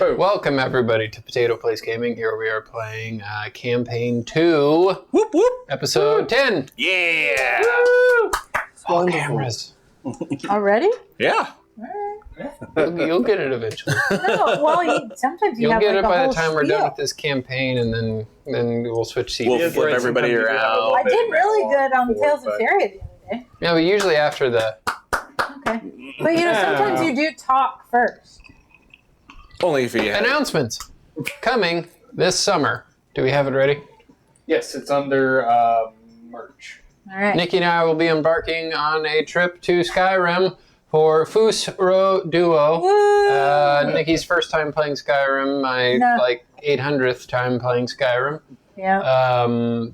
Oh. Welcome everybody to Potato Place Gaming. Here we are playing Campaign 2, Whoop whoop. Episode 10. Yeah. Woo! All cameras. Already? Yeah. You'll get it eventually. No, well, sometimes you You'll have get like it a by whole the time we're spiel. done with this campaign, and then we'll switch seats. We'll flip everybody around. I did really good on Tales of Fairy the other day. Yeah, but usually after the... Okay. But sometimes you do talk first. Only if you have. Announcements coming this summer. Do we have it ready? Yes, it's under merch. All right. Nikki and I will be embarking on a trip to Skyrim for Fusro Duo. Woo! Nikki's first time playing Skyrim, my 800th time playing Skyrim. Yeah.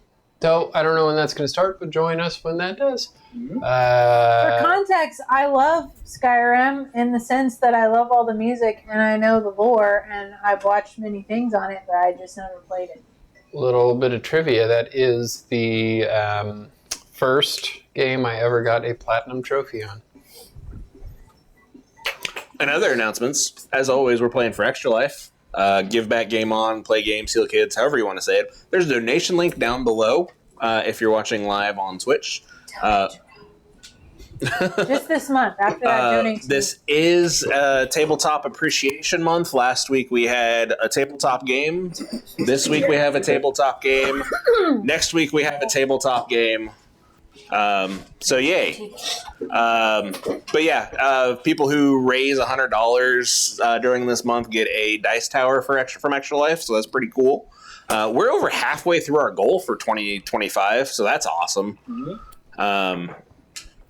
So I don't know when that's going to start, but join us when that does. For context, I love Skyrim in the sense that I love all the music and I know the lore and I've watched many things on it, but I just never played it. Little bit of trivia, that is the first game I ever got a platinum trophy on. And other announcements, as always, we're playing for Extra Life. Give back, game on, play games, heal kids, however you want to say it. There's a donation link down below if you're watching live on Twitch. Just this month, after that donation. This is Tabletop Appreciation Month. Last week we had a tabletop game. This week we have a tabletop game. Next week we have a tabletop game. So yay. But yeah, people who raise $100 during this month get a dice tower from Extra Life, so that's pretty cool. We're over halfway through our goal for 2025, so that's awesome.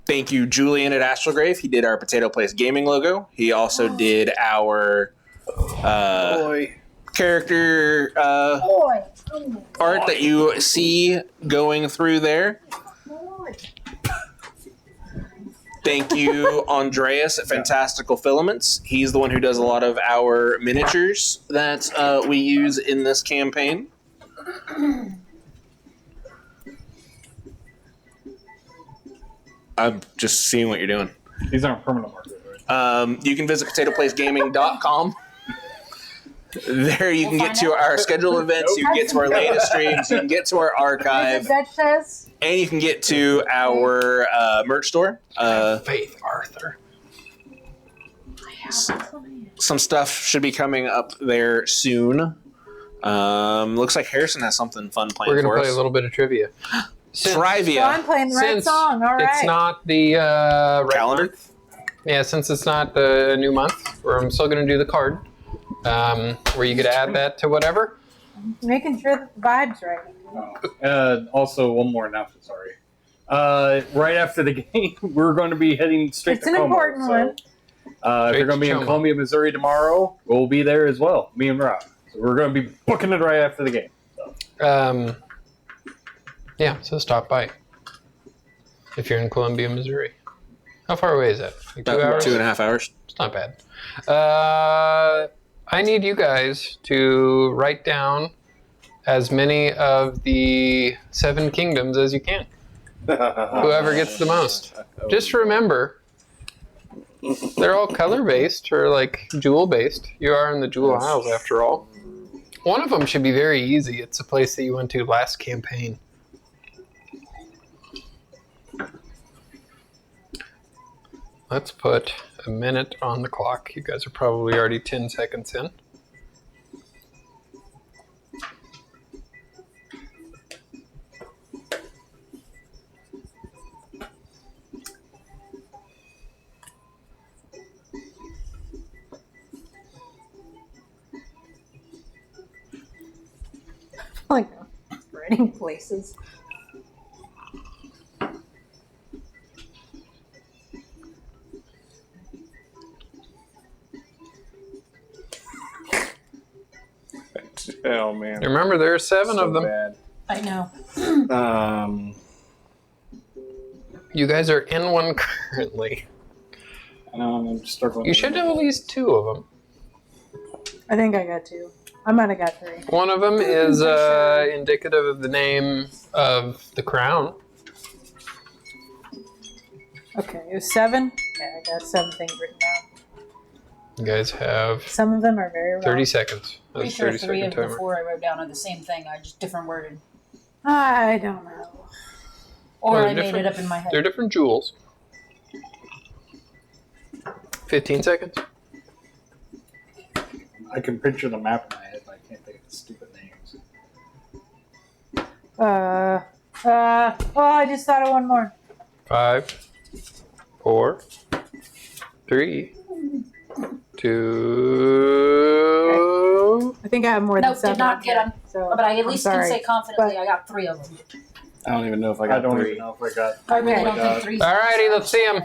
Thank you, Julian at Astralgrave. He did our Potato Place Gaming logo. He also did our character art that you see going through there. Thank you, Andreas at Fantastical Filaments. He's the one who does a lot of our miniatures that we use in this campaign. I'm just seeing what you're doing. These aren't permanent markers, right? You can visit potatoplacegaming.com. There you can get to our scheduled events, you can get to our latest streams, you can get to our archive, and you can get to our merch store. Faith Arthur. Some stuff should be coming up there soon. Looks like Harrison has something fun planned for us. We're going to play a little bit of trivia. Trivia. So I'm playing the right song, all right. It's not the right Calendar? month. Yeah, since it's not the new month, I'm still going to do the card. Where you could add that to whatever. Making sure that the vibe's right. Also, one more announcement, sorry. Right after the game, we're going to be heading straight It's to an Como. important one. If you're going to be in Como. Columbia, Missouri tomorrow, we'll be there as well, me and Rob. So we're going to be booking it right after the game. So. Yeah, so stop by if you're in Columbia, Missouri. How far away is that? Like 2 hours? 2.5 hours. It's not bad. I need you guys to write down as many of the 7 kingdoms as you can. Whoever gets the most. Just remember, they're all color-based or like jewel-based. You are in the Jewel Isles after all. One of them should be very easy. It's a place that you went to last campaign. Let's put a minute on the clock. You guys are probably already 10 seconds in. Like, writing places. Oh, man. Remember, there are 7 of them. Bad. I know. You guys are in one currently. I'm struggling. You should have at least 2 of them. I think I got 2. I might have got 3. One of them is indicative of the name of the crown. Okay, it was 7? Yeah, I got 7 things written down. You guys have Some of them are very wrong. 30 seconds. Pretty That's sure 30 three second of the timer. 4 I wrote down are the same thing. I just different worded. I don't know. Or They're I made different. it up in my head. They're different jewels. 15 seconds. I can picture the map in my head, but I can't think of the stupid names. I just thought of one more. 5, 4, 3, 2. I think I have more than Nope, 7. did not get them. So, But I at least can sorry. say confidently I got 3 of them. I don't even know if I I got don't 3. even know if I got. I really Okay. don't think 3's Alrighty, let's see them.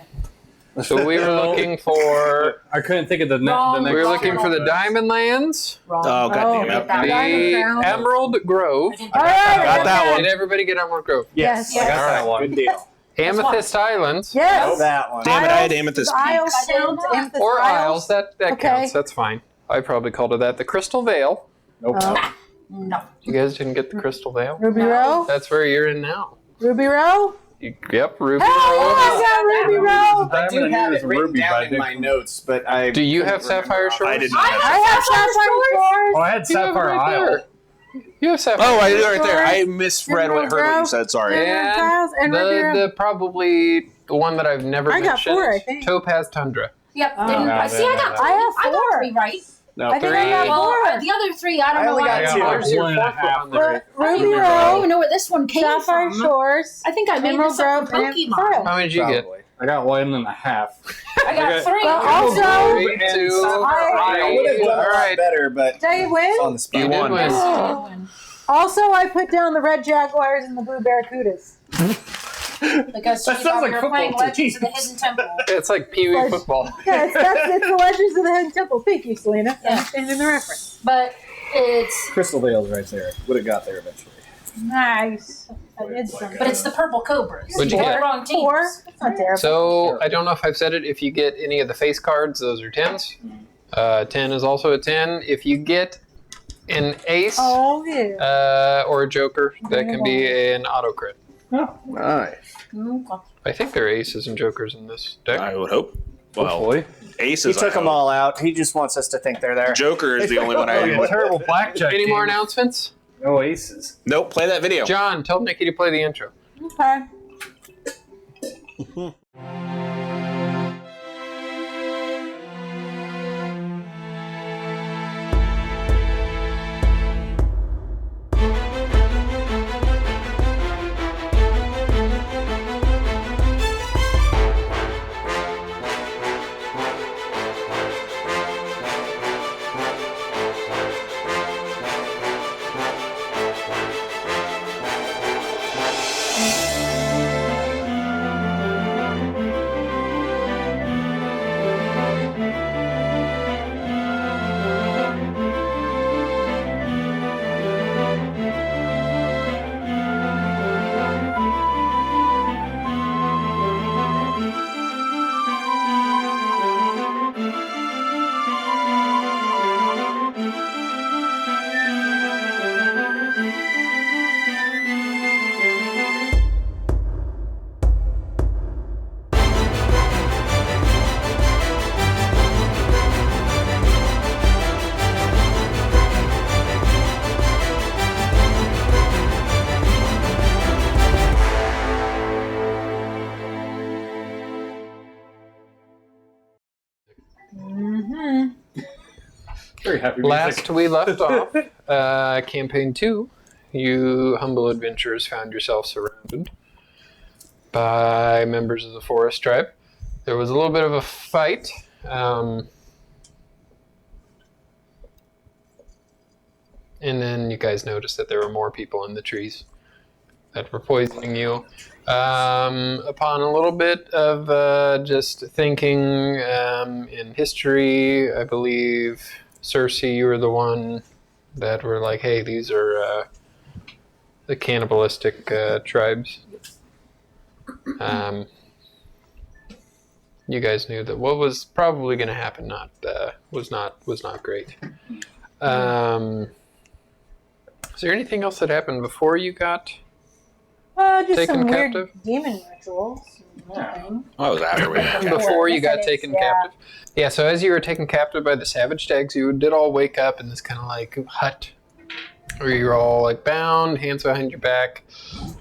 So we were looking for I couldn't think of the Wrong. next. we were looking for the Diamond Lands, Wrong. Oh, goddamn Oh, it. that- the Diamond Crown. Emerald Grove. I didn't All right, Got that one. Did everybody get Emerald Grove? Yes. I got Yes. that one. Good deal. Amethyst Islands Yes. That one. Damn it, I had Amethyst. Isles I did count. not. Amethyst or Isles. That Okay. counts. That's fine. I probably called it that. The Crystal Vale. Nope. Oh. No. You guys didn't get the Crystal Vale. Ruby No. Row. That's where you're in now. Ruby Row. Yep, Ruby Oh, Road. I got Ruby Row. I do Diamond have is it a written ruby, but I down in did- my notes, but I. Do you have couldn't remember Sapphire off- Shores? I did not. I have Sapphire Shores. Oh, I had You have it Sapphire right Isle. there. You have Sapphire. Oh, I did Shores. right there. I misread what heard what you said. Sorry. Yeah. Tiles and Ruby Row. The probably the one that I've never I got mentioned. 4, I think. Topaz Tundra. Yep. Oh. Didn't, Yeah, I see. I got. yeah, Three. I have I got 4. 3 right. No, I think I 3. got Well, 4. the other 3 I don't I know only why. got I got 2. Where's your one and a fourth half. one there? Ruby I don't Row. even know where this one came Sapphire from. Shores. I think I made Emerald this up for Grove and Pokemon. How many did you get? Probably. I got 1.5. I got 3. Well, also- Three, two, I would have done a all lot right. better, but Did you win? it's on the spot. You won. win. Also, I put down the red jaguars and the blue barracudas. Because That she sounds thought like we were playing football Legends of the teams. Hidden Temple. It's like Pee Wee Like- football. Yeah, it's the Legends of the Hidden Temple. Thank you, Selena, for Yeah. understanding the reference. But it's Crystal Vale's right there. Would have got there eventually. Nice. I did something. but it's the Purple Cobras. What'd you Four get? wrong teams. 4. That's not terrible. So I don't know if I've said it. If you get any of the face cards, those are 10s. 10 is also a 10. If you get an ace Oh, yeah. or a joker, that can be an auto crit. Nice. Okay. I think there are aces and jokers in this deck. I would hope. Well, Hopefully. He aces. took I them hope. all out. He just wants us to think they're there. Joker is the only one I. A terrible blackjack. Any more game. announcements? No aces. Nope. Play that video. John, tell Nikki to play the intro. Okay. Very happy music. Last we left off, campaign 2, you humble adventurers found yourself surrounded by members of the forest tribe. There was a little bit of a fight. And then you guys noticed that there were more people in the trees that were poisoning you. Upon a little bit of just thinking in history, I believe, Cersei, you were the one that were like, hey, these are the cannibalistic tribes. You guys knew that what was probably going to happen was not great. Is there anything else that happened before you got Just taken some weird captive? demon rituals. Thing. Oh, it was after we got Before you got Yes, taken yeah. captive. Yeah, so as you were taken captive by the savage stags, you did all wake up in this kind of like hut where you're all like bound, hands behind your back.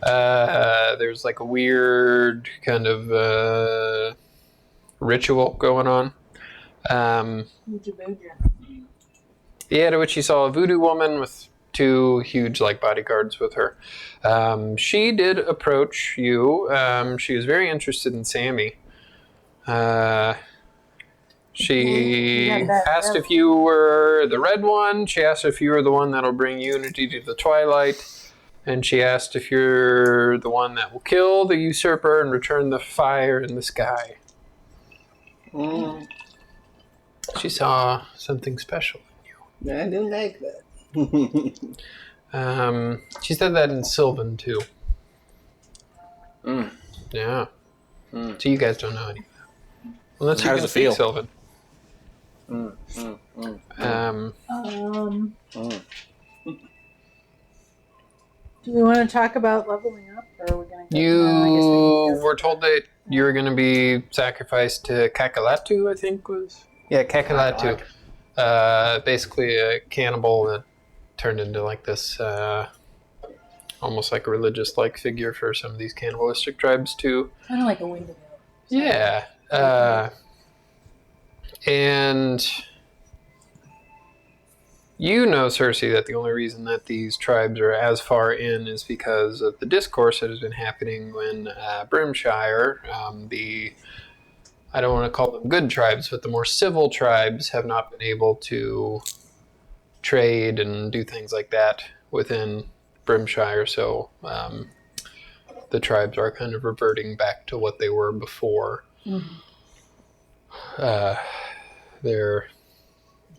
There's like a weird kind of ritual going on. Yeah, to which you saw a voodoo woman with 2 huge like bodyguards with her. She did approach you. She was very interested in Sammy. She asked if you were the red one. She asked if you were the one that'll bring unity to the twilight. And she asked if you're the one that will kill the usurper and return the fire in the sky. She saw something special in you. I don't like that. She said that in Sylvan too. Yeah. So you guys don't know any of that. Unless you How can does it speak feel? Sylvan. Do we want to talk about leveling up, or are we going to? You were told that you were going to be sacrificed to Kakalatu, I think was. Yeah, Kakalatu. Basically a cannibal that turned into like this, almost like a religious-like figure for some of these cannibalistic tribes too. Kind of like a Wendigo. Yeah. And you know, Cersei, that the only reason that these tribes are as far in is because of the discourse that has been happening when Brimshire, I don't want to call them good tribes, but the more civil tribes have not been able to trade and do things like that within Brimshire. So the tribes are kind of reverting back to what they were before. Their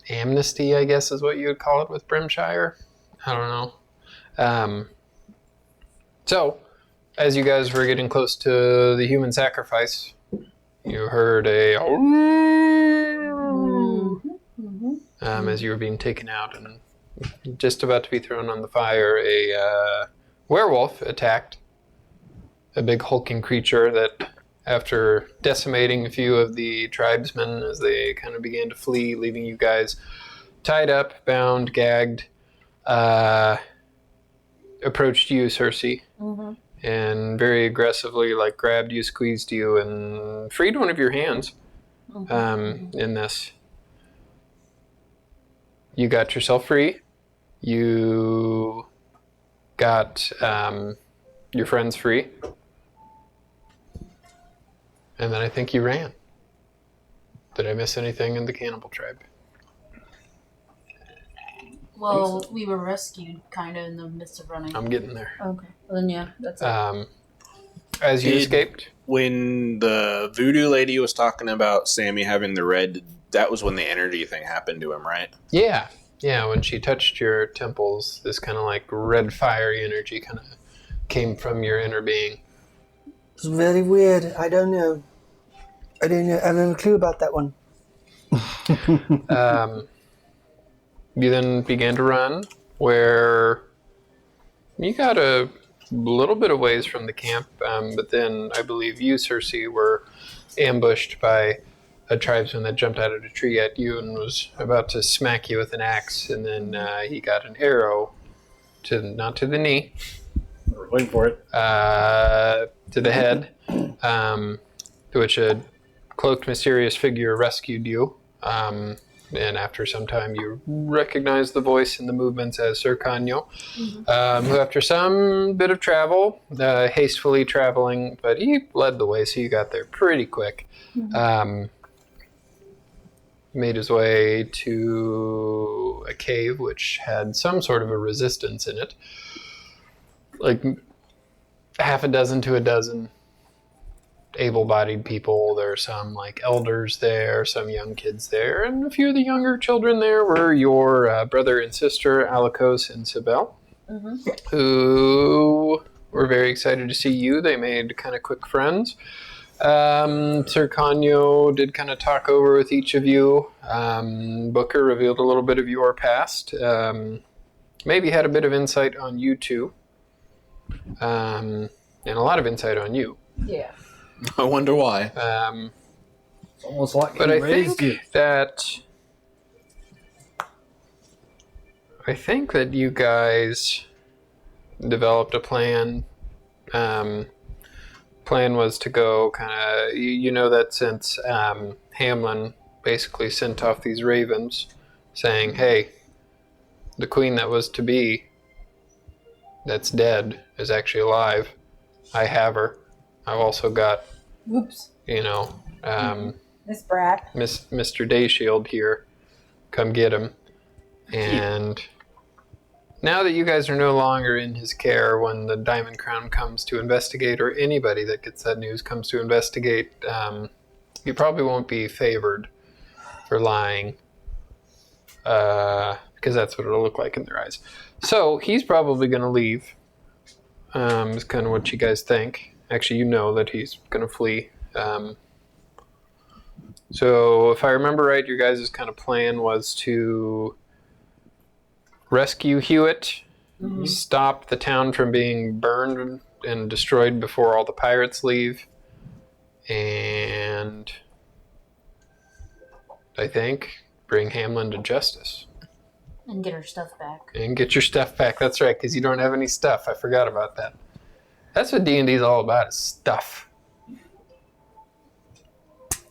amnesty, I guess, is what you would call it with Brimshire. I don't know. So, as you guys were getting close to the human sacrifice, you heard a as you were being taken out and just about to be thrown on the fire. A werewolf attacked a big hulking creature that, after decimating a few of the tribesmen as they kind of began to flee, leaving you guys tied up, bound, gagged, approached you, Cersei, and very aggressively grabbed you, squeezed you, and freed one of your hands in this. You got yourself free. You got your friends free. And then I think you ran. Did I miss anything in the cannibal tribe? Well, we were rescued kind of in the midst of running. I'm getting there. Okay. Well, then, yeah, that's it. As you escaped? When the voodoo lady was talking about Sammy having the red, that was when the energy thing happened to him, right? Yeah. Yeah, when she touched your temples, this kind of red fiery energy kind of came from your inner being. It's very weird. I don't know. I don't know. I have no clue about that one. You then began to run, where you got a little bit of ways from the camp, but then I believe you, Cersei, were ambushed by a tribesman that jumped out of a tree at you and was about to smack you with an axe, and then he got an arrow not to the knee. We're waiting for it. To the head, to which a cloaked, mysterious figure rescued you. And after some time, you recognized the voice and the movements as Sir Canio, who, after some bit of travel, hastily traveling, but he led the way, so you got there pretty quick. Made his way to a cave which had some sort of a resistance in it. Half a dozen to a dozen able-bodied people. There are some elders there, some young kids there, and a few of the younger children there were your brother and sister, Alikos and Sibel, who were very excited to see you. They made kind of quick friends. Sir Canio did kind of talk over with each of you. Booker revealed a little bit of your past. Maybe had a bit of insight on you two. And a lot of insight on you. Yeah. I wonder why. It's almost like But he I raised think you. that you guys developed a plan. Plan was to go kind of, you know that since Hamlin basically sent off these ravens saying, hey, the queen that was to be that's dead is actually alive. I have her. I've also got, Oops. This brat. Mr. Dayshield here. Come get him. And now that you guys are no longer in his care when the Diamond Crown comes to investigate, or anybody that gets that news comes to investigate, you probably won't be favored for lying. Because that's what it'll look like in their eyes. So he's probably going to leave. Is kind of what you guys think. Actually, you know that he's going to flee. So if I remember right, your guys' kind of plan was to rescue Hewitt, stop the town from being burned and destroyed before all the pirates leave, and I think bring Hamlin to justice. And get her stuff back. And get your stuff back. That's right, because you don't have any stuff. I forgot about that. That's what D&D is all about, is stuff.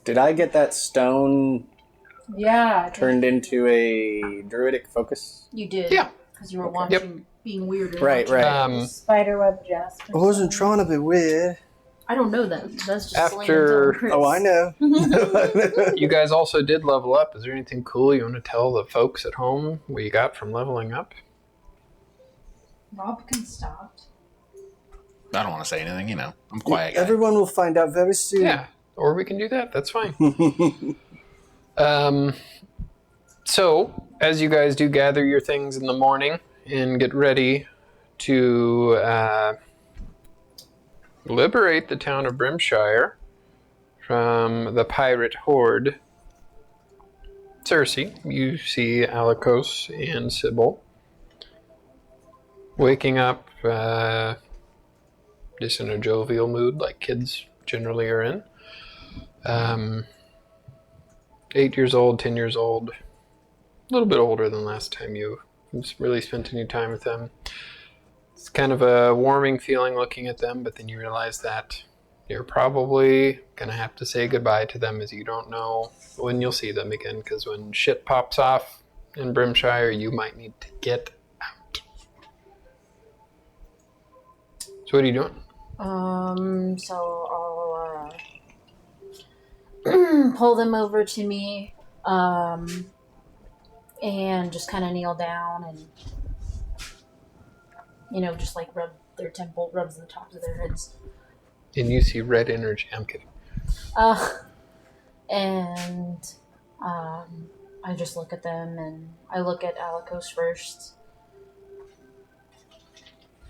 Did I get that stone Yeah. turned into a druidic focus? You did. Yeah. Because you were watching being weird. Right. Spiderweb jest. I wasn't trying to be weird. I don't know that. That's just After- slang. Oh, I know. You guys also did level up. Is there anything cool you want to tell the folks at home what you got from leveling up? Rob can stop. I don't want to say anything, I'm quiet guy. Everyone will find out very soon. Yeah, or we can do that. That's fine. So, as you guys do gather your things in the morning and get ready to liberate the town of Brimshire from the pirate horde, Cersei, you see Alikos and Sybil waking up just in a jovial mood like kids generally are in. 8 years old, 10 years old, a little bit older than last time you really spent any time with them. It's kind of a warming feeling looking at them, but then you realize that you're probably going to have to say goodbye to them, as you don't know when you'll see them again, because when shit pops off in Brimshire, you might need to get out. So what are you doing? So I'll pull them over to me, and just kind of kneel down and, just like rub their temple, rubs the tops of their heads. And you see red energy. I'm kidding. And I just look at them, and I look at Alikos first.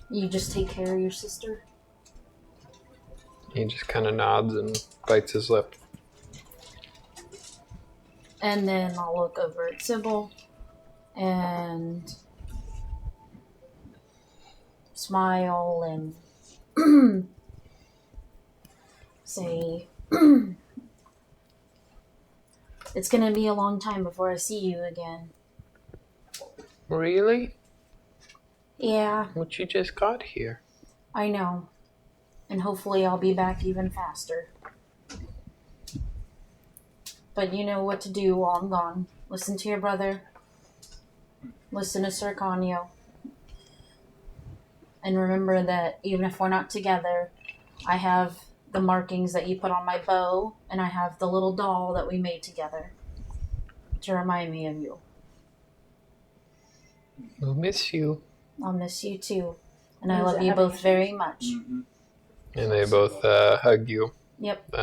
You just take care of your sister? He just kind of nods and bites his lip. And then I'll look over at Sybil and smile and say, it's going to be a long time before I see you again. Really? Yeah, But you just got here. I know. And hopefully I'll be back even faster. But you know what to do while I'm gone. Listen to your brother. Listen to Sir Canio. And remember that even if we're not together, I have the markings that you put on my bow, and I have the little doll that we made together to remind me of you. We'll miss you. I'll miss you too. And I love you both very much. And they both hug you. Yep.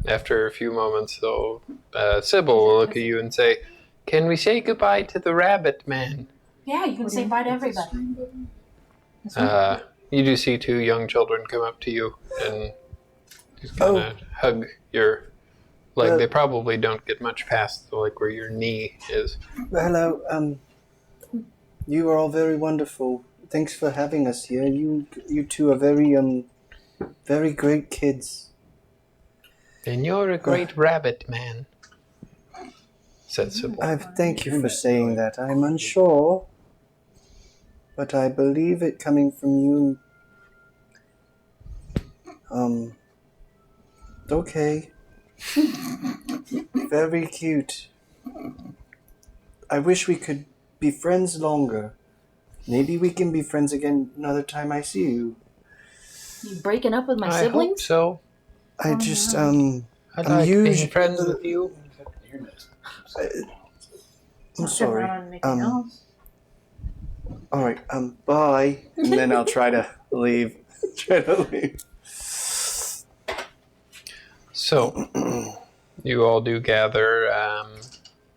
After a few moments, though, Sybil will look at you and say, "Can we say goodbye to the rabbit man?" Yeah, you can say bye to everybody. You do see two young children come up to you and just kind of hug your leg. They probably don't get much past where your knee is. Hello. You are all very wonderful. Thanks for having us here. You two are very great kids. And you're a great rabbit man, said Sybil. Thank you for saying that. I'm unsure, but I believe it coming from you. Okay. Very cute. I wish we could be friends longer. Maybe we can be friends again another time I see you. You breaking up with my I siblings? hope so. I just, I I'm like being friends with you. I'm sorry. Anything else? Alright, bye. And then I'll try to leave. So, you all do gather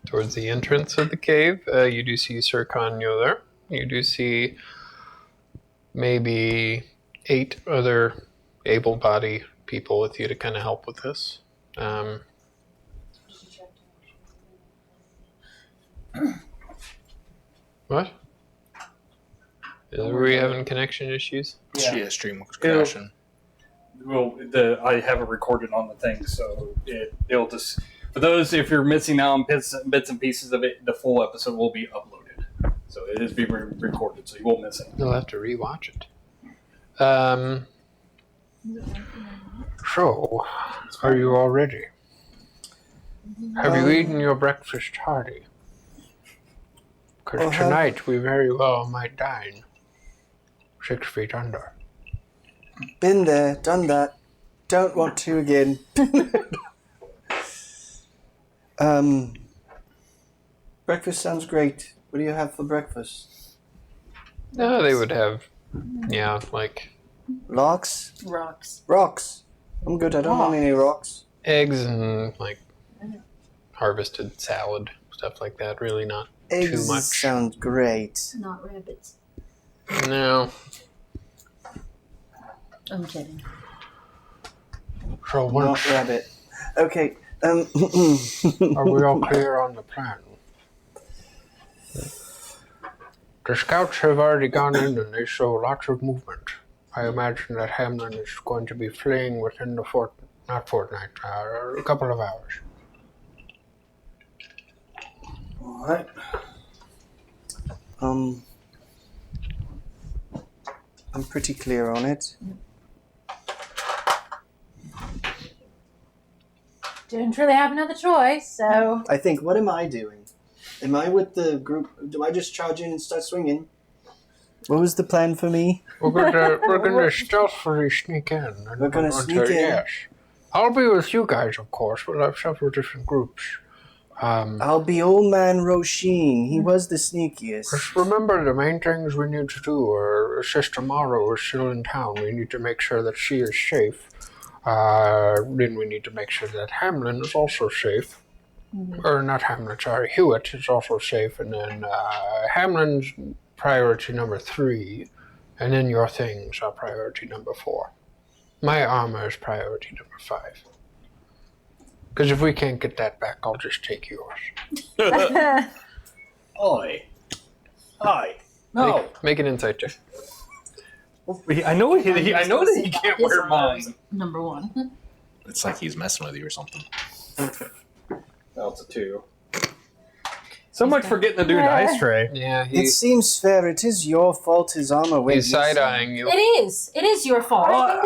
towards the entrance of the cave. You do see Sir Kanyo there. You do see maybe 8 other able-bodied people with you to kind of help with this. What? Were we having connection issues? Yeah, stream was crashing. Well, I have it recorded on the thing, so it'll just... For those, if you're missing out on bits and pieces of it, the full episode will be uploaded. So it is being recorded, so you won't miss it. You'll have to rewatch it. So, are you all ready? Have you eaten your breakfast hearty? Because tonight we very well might dine 6 feet under. Been there, done that. Don't want to again. Breakfast sounds great. What do you have for breakfast? No, they would have, like Rocks? Rocks. I'm good. I don't want any rocks. eggs and like harvested salad, stuff like that. Really not Eggs too much. sounds great. Not rabbits. No. I'm kidding. So Not rabbit. Okay. are we all clear on the plan? The scouts have already gone in and they show lots of movement. I imagine that Hamlin is going to be fleeing within the a couple of hours. Alright. I'm pretty clear on it. Didn't really have another choice, so I think, what am I doing? Am I with the group? Do I just charge in and start swinging? What was the plan for me? We're gonna stealthily sneak in. And We're gonna sneak in? Yes. I'll be with you guys, of course. We'll have several different groups. I'll be old man Roshin. He was the sneakiest. Just remember the main things we need to do are Sister Morrow is still in town. We need to make sure that she is safe. Then we need to make sure that Hamlin is also safe. Or not Hamlin, sorry, Hewitt is also safe. And then Hamlin's priority number 3. And then your things are priority number 4. My armor is priority number 5. Because if we can't get that back, I'll just take yours. Oi. No. Make an insight check. I know that he can't His wear armor is mine. Number 1. It's like he's messing with you or something. That's a 2. So much for getting the dude ice tray. Yeah, It seems fair. It is your fault his armor went he's side-eyeing you. It is. It is your fault. Hold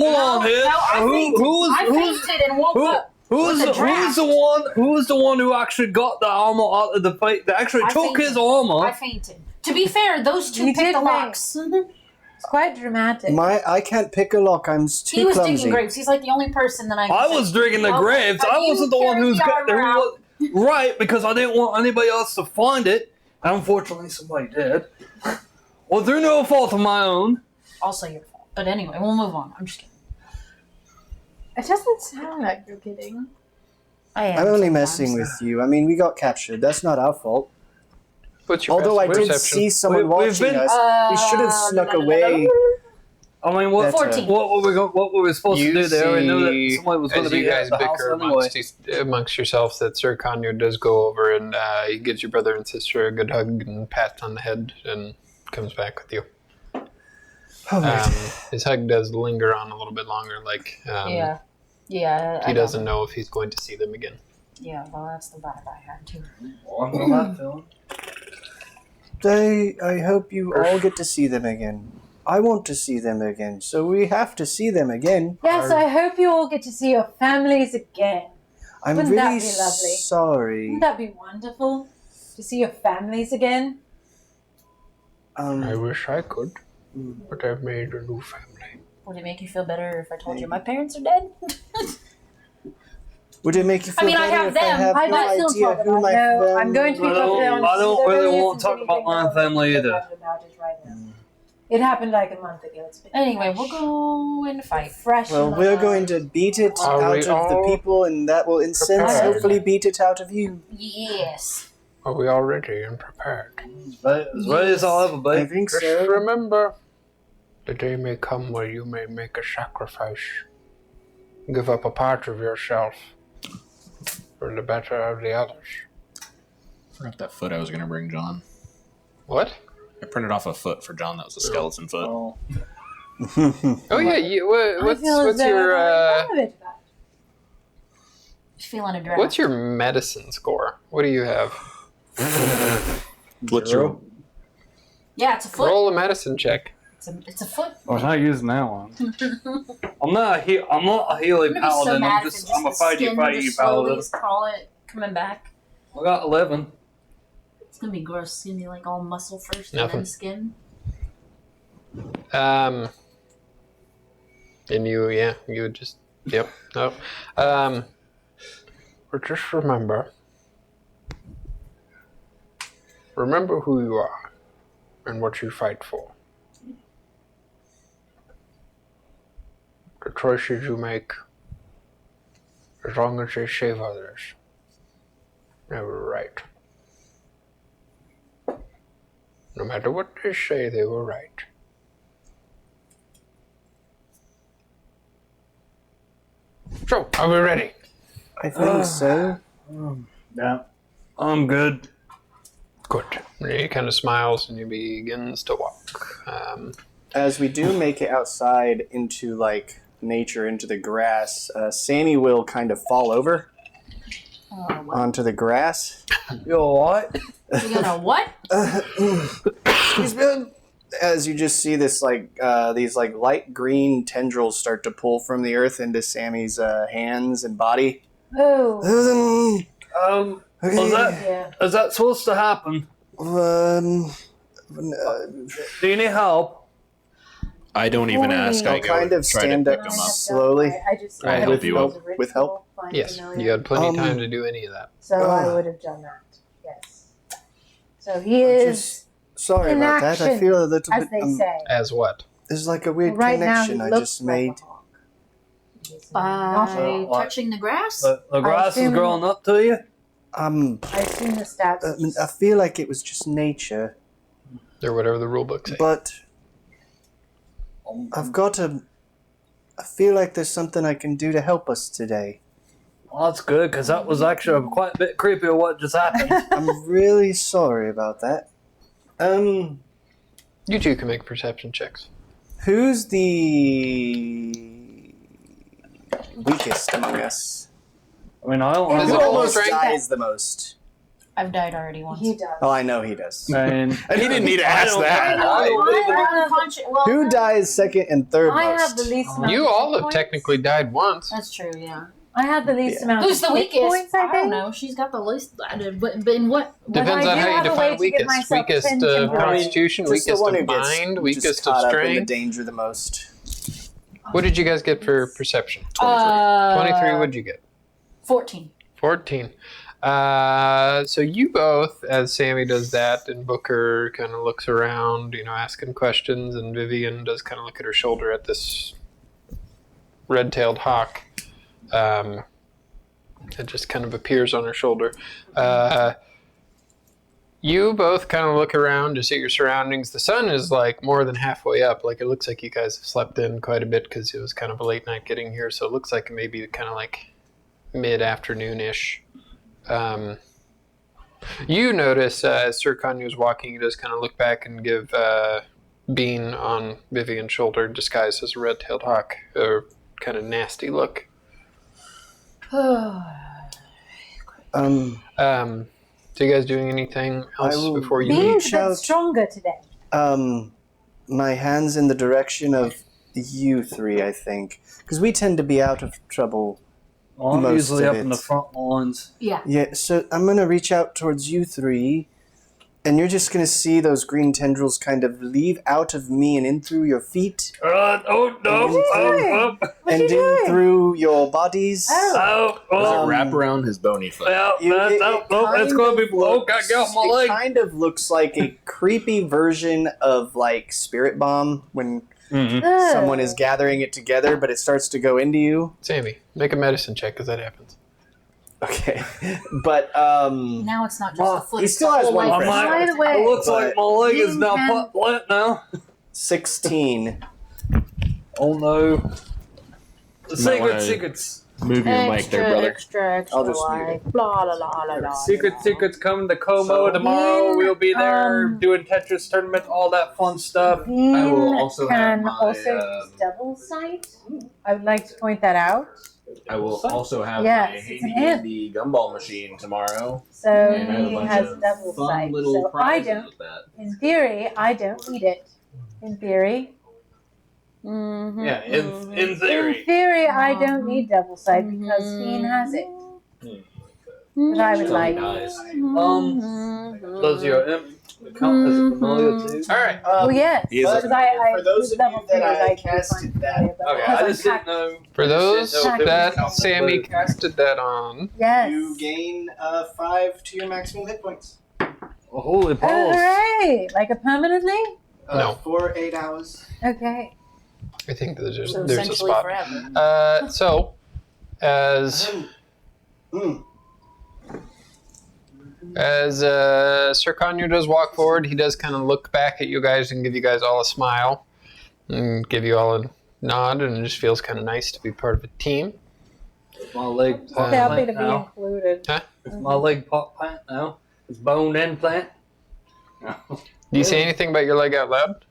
on here. I fainted and woke up. Who's the one who actually got the armor out of the fight? That actually took his armor. I fainted. To be fair, those two You picked did the faint. locks. it's quite dramatic. I can't pick a lock. I'm too He was clumsy. digging graves. He's like the only person that I was digging the graves. I wasn't the one who's got right, because I didn't want anybody else to find it. And unfortunately, somebody did. Well, through no fault of my own. Also your fault. But anyway, we'll move on. I'm just kidding. It doesn't sound like you're kidding. I am I'm only sometimes. messing with you. I mean, we got captured. That's not our fault. What's your Although I did perception? see someone We've watching been- us, we should have snuck away. I mean, what 14. what were we supposed to do there? I knew that somebody was going as to be you guys at the house bicker anyway. amongst yourselves, that Sir Conyo does go over and he gives your brother and sister a good hug and pat on the head and comes back with you. All right. His hug does linger on a little bit longer, like Yeah. Yeah, He doesn't know if he's going to see them again. Yeah, well, that's the vibe I had too. Well, I know that feeling. I hope you all get to see them again. I want to see them again, so we have to see them again. Yes, I hope you all get to see your families again. I'm Wouldn't that really be lovely? sorry. Wouldn't that be wonderful? To see your families again? I wish I could, but I've made a new family. Would it make you feel better if I told you my parents are dead? Would it make you feel I mean, I better have if them. I have I no might still idea talk who about my no, I'm going to be I don't- perfectly honest. I don't There really isn't want to talk about anything my that family I'm either. about it right now. It happened like a month ago. It's been Anyway, we'll go and fight. fresh. Well, in my we're mind. going to beat it Are out we of the all people, and that will, in sense, prepared? hopefully beat it out of you. Yes. Are we all ready and prepared? As ready as I'll ever I be. think Just so. remember, the day may come where you may make a sacrifice. Give up a part of yourself for the better of the others. I forgot that foot I was going to bring John. What? I printed off a foot for John that was a skeleton foot. Oh. Oh yeah, what's I feel as what's though your I've already thought of it. Feeling a draft. what's your medicine score? What do you have? What's your... Yeah, it's a foot. Roll a medicine check. It's a foot. I was not using that one. I'm not a healing I'm gonna be so paladin. mad I'm if just it I'm a just the skin fighty just slowly paladin. is call it coming back. I got 11. It's gonna be gross. It's gonna be like all muscle first Nothing. and then skin. And you would just, yep, no. But just remember who you are and what you fight for. The choices you make, as long as they save others, they were right. No matter what they say, they were right. So, are we ready? I think so. Yeah. I'm good. Good. He kind of smiles and he begins to walk. As we do make it outside into, like, nature, into the grass, Sammy will kind of fall over onto the grass. You alright? You gonna what? Excuse me. As you just see this, like, these, like, light green tendrils start to pull from the earth into Sammy's hands and body. Oh, Okay. yeah. Is that supposed to happen? Um, Do you need help? I don't even ask. I I'll go kind of try to with pick help. him up. Slowly. I just I'll help you up. With help? Yes, you had plenty of time to do any of that. So I would have done that. Yes. So he is, Just sorry in about that. I action, feel a little as bit. they say. As what? There's like a weird Right now, he connection I looks just like made. a hawk. He's not a By hawk. what? touching the grass? The grass is assume- growing up to you? I assume the stats. I feel like it was just nature, Or whatever the rule book says. but I've got to. I feel like there's something I can do to help us today. Well, that's good, because that was actually quite a bit creepy of what just happened. I'm really sorry about that. You two can make perception checks. Who's the weakest among us? I mean, I don't Is have it Who full almost strength? dies the most? I've died already once. He does. Oh, I know he does. And And he didn't need to ask that. Who dies second and third I most? have the least amount. You of all hit have points. technically died once. That's true, yeah. I have the least amount. Who's the of hit weakest? Points, I I don't think. know. She's got the least. But in what? Depends I on do how you have a way define to get weakest. myself Weakest 10 of temporary. constitution, Just the weakest one of who gets mind, just weakest of caught up in the strength. danger the most. What did you guys get for perception? 23, what'd you get? 14. 14. So you both, as Sammy does that, and Booker kind of looks around, asking questions, and Vivian does kind of look at her shoulder at this red-tailed hawk. It just kind of appears on her shoulder. You both kind of look around to see your surroundings. The sun is like more than halfway up. Like it looks like you guys have slept in quite a bit because it was kind of a late night getting here. So it looks like maybe kind of like mid-afternoon-ish. You notice as Sir Kanye was walking, he does kind of look back and give Bean on Vivian's shoulder, disguised as a red-tailed hawk, a kind of nasty look. So you guys doing anything else will before you be- leave? Being's a bit stronger today. My hand's in the direction of you three, I think, because we tend to be out of trouble. I'm Most usually of up in the it. front lines. Yeah. Yeah, so I'm gonna reach out towards you three, and you're just gonna see those green tendrils kind of leave out of me and in through your feet, Oh no! Oh, What's and he in doing? through your bodies. Oh. Does it wrap around his bony foot? Yeah, It that's kind going to of be. Oh, God, get off my it leg! kind of looks like a creepy version of like spirit bomb when Ugh. someone is gathering it together, but it starts to go into you. Sammy, make a medicine check because that happens. Okay, but Now it's not just the foot. he it's still the has whole one leg. friend. By the way, It looks like my leg is now Can- flat now. 16. Oh no! The Might wanna- secrets. Move your mic there, brother. Extra I'll just mute life. Blah, blah, blah, blah, blah. Secrets coming to Como So- tomorrow. We'll be there Um, doing Tetris tournament, all that fun stuff. Bean I will also have can my, also use double sight. I would like to point that out. I will also have Yes, my it's an handy dandy gumball machine tomorrow. So And I have a he bunch has of double fun sight. little So I prizes don't. with that. In theory, I don't need it. In theory. Mhm, Yeah, mhm. in In theory. theory, I don't need double sight because Fiend has it. But I would Till he like. dies. Does your imp count as a familiar too? All right. Well, yes. He is a Because I for those of double you that fingers, I can find casted that- familiar, but Okay, because I I'm just didn't packed- know. For those Pack- that Sammy casted that on, Yes. You gain 5 to your maximum hit points. Oh, holy Oh, balls! hooray! Like a permanently? No. For 8 hours. Okay. I think there's So a essentially spot. forever. So, as Sir Conyo does walk forward, he does kind of look back at you guys and give you guys all a smile and give you all a nod, and it just feels kind of nice to be part of a team. My leg pot Happy to plant be now. included. It's my leg pot plant now. It's bone and plant. Do you say anything about your leg out loud?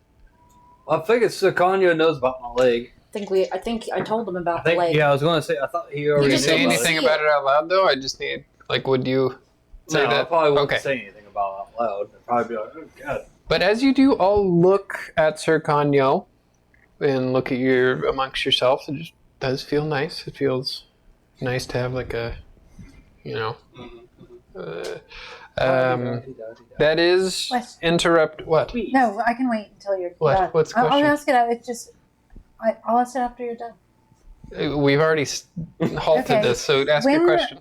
I figured Sir Conyo knows about my leg. I think I told him about I think, the leg. yeah, I was going to say, I thought he Did already you just say knew about anything see about it out loud, though? I just need, like, would you say No, I that? probably wouldn't Okay. say anything about it out loud. I'd probably be like, oh, God. But as you do all look at Sir Conyo and look at your amongst yourselves, it just does feel nice. It feels nice to have like a, you know, that is What? interrupt. What? No, I can wait until you're What? done. What's the I'll question? ask it out. It's just, I'll ask it after you're done. We've already halted Okay. this, so ask your When- question.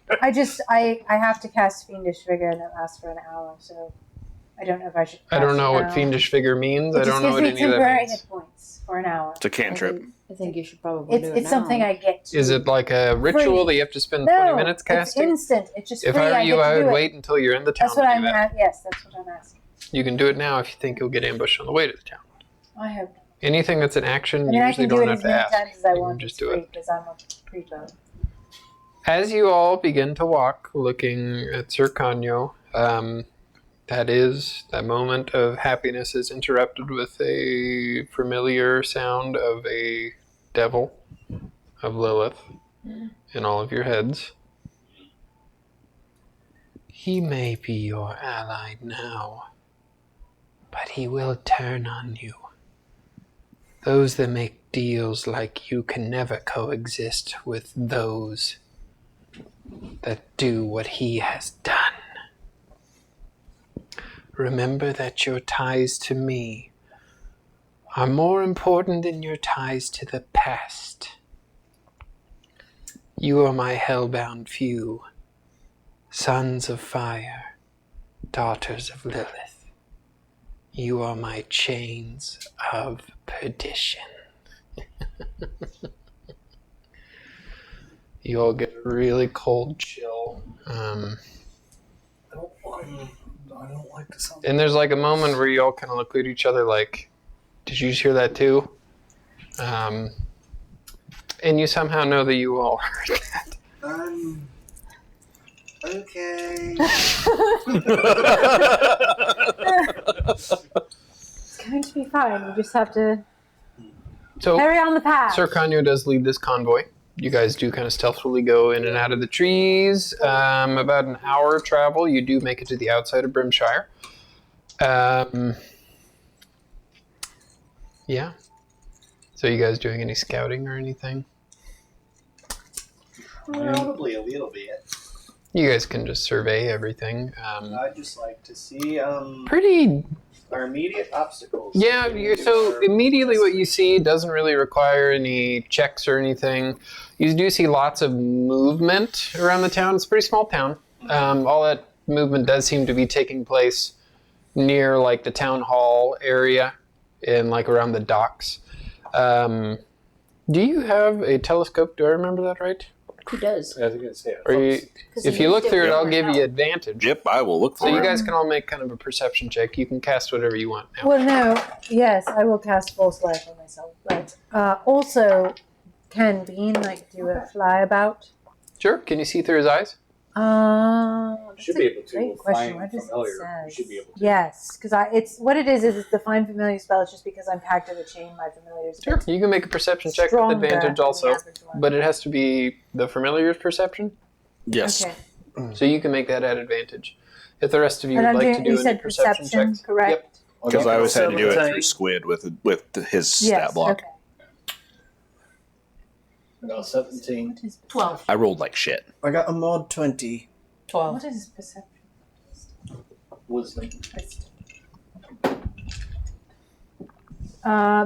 I have to cast Fiendish Vigor and it lasts for an hour, so I don't know if I should. I don't cast know it what now. fiendish figure means. It I just don't know gives what me any of that temporary means. hit points for an hour. It's a cantrip. I think you should probably do it It's something now. I get. To. Is it like a ritual Free. that you have to spend no, 20 minutes casting? It's instant. It's just If free. I were I you, get to I do would it. wait until you're in the town That's what to I'm do that. at. Yes, that's what I'm asking. You can do it now if you think you'll get ambushed on the way to the town. I hope. Anything that's an action, I mean, you I usually can do don't it have as to many ask. times as I You can want. just It's do free it. because I'm a creepo. As you all begin to walk, looking at Sir Conyo, that moment of happiness is interrupted with a familiar sound of a devil, of Lilith, in all of your heads. He may be your ally now, but he will turn on you. Those that make deals like you can never coexist with those that do what he has done. Remember that your ties to me are more important than your ties to the past. You are my hellbound few, sons of fire, daughters of Lilith. You are my chains of perdition. You all get a really cold chill. I don't like the sound. And there's like a moment where you all kind of look at each other like, did you just hear that too? And you somehow know that you all heard that. Okay. It's going to be fine. We just have to So carry on the path. Sir Conyo does lead this convoy. you guys do kind of stealthily go in and out of the trees. About an hour travel, you do make it to the outside of Brimshire. Yeah. So you guys doing any scouting or anything? Probably a little bit. You guys can just survey everything. I'd just like to see Pretty. our immediate obstacles. Yeah, so immediately what you see doesn't really require any checks or anything. You do see lots of movement around the town. It's a pretty small town. All that movement does seem to be taking place near like the town hall area and like around the docks. Do you have a telescope? Do I remember that right? Who does? I was going to say. Or if you look through it, I'll give you advantage. Yep, I will look for So it. you guys can all make kind of a perception check. You can cast whatever you want now. Well, no. Yes, I will cast False Life on myself. But also, can Bean do a flyabout? Sure. Can you see through his eyes? That's Should a be able to. great question. Find What does familiar. it say? You should be able to. Yes, because it's what it is it's the find familiar spell. It's just because I'm packed to the chain. My familiar Sure. You can make a perception check with stronger advantage than also. the average one. But it has to be the familiar's perception. Yes. Okay. So you can make that at advantage. If the rest of you And would I'm like doing, to you do any said perception checks. correct? Yep. Because I always had to do it So- through Squid with his Yes. stat block. Okay. About 17. What is 12. I rolled like shit. I got a mod 20. 12. What is perception? Wisdom.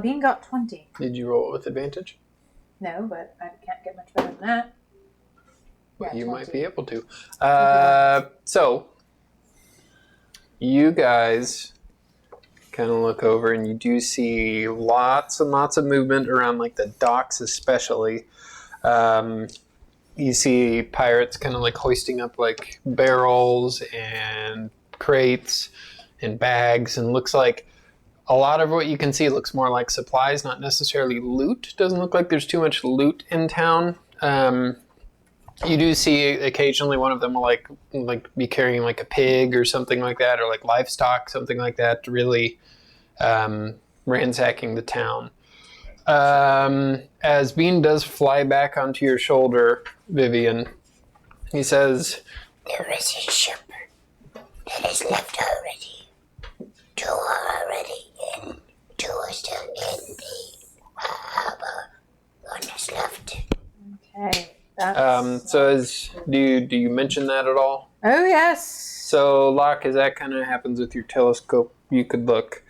Bean got 20. Did you roll it with advantage? No, but I can't get much better than that. Yeah, You 20. might be able to. So, you guys kind of look over and you do see lots and lots of movement around like the docks especially. You see pirates kind of like hoisting up like barrels and crates and bags, and looks like a lot of what you can see looks more like supplies, not necessarily loot. Doesn't look like there's too much loot in town. You do see occasionally one of them will like be carrying like a pig or something like that, or like livestock, something like that, really ransacking the town. As Bean does fly back onto your shoulder, Vivian, he says, "There is a ship that has left already. 2 are already in. 2 are still in the harbor. 1 is left." Okay. That's, do you mention that at all? oh, yes. So, Locke, as that kind of happens with your telescope, you could look.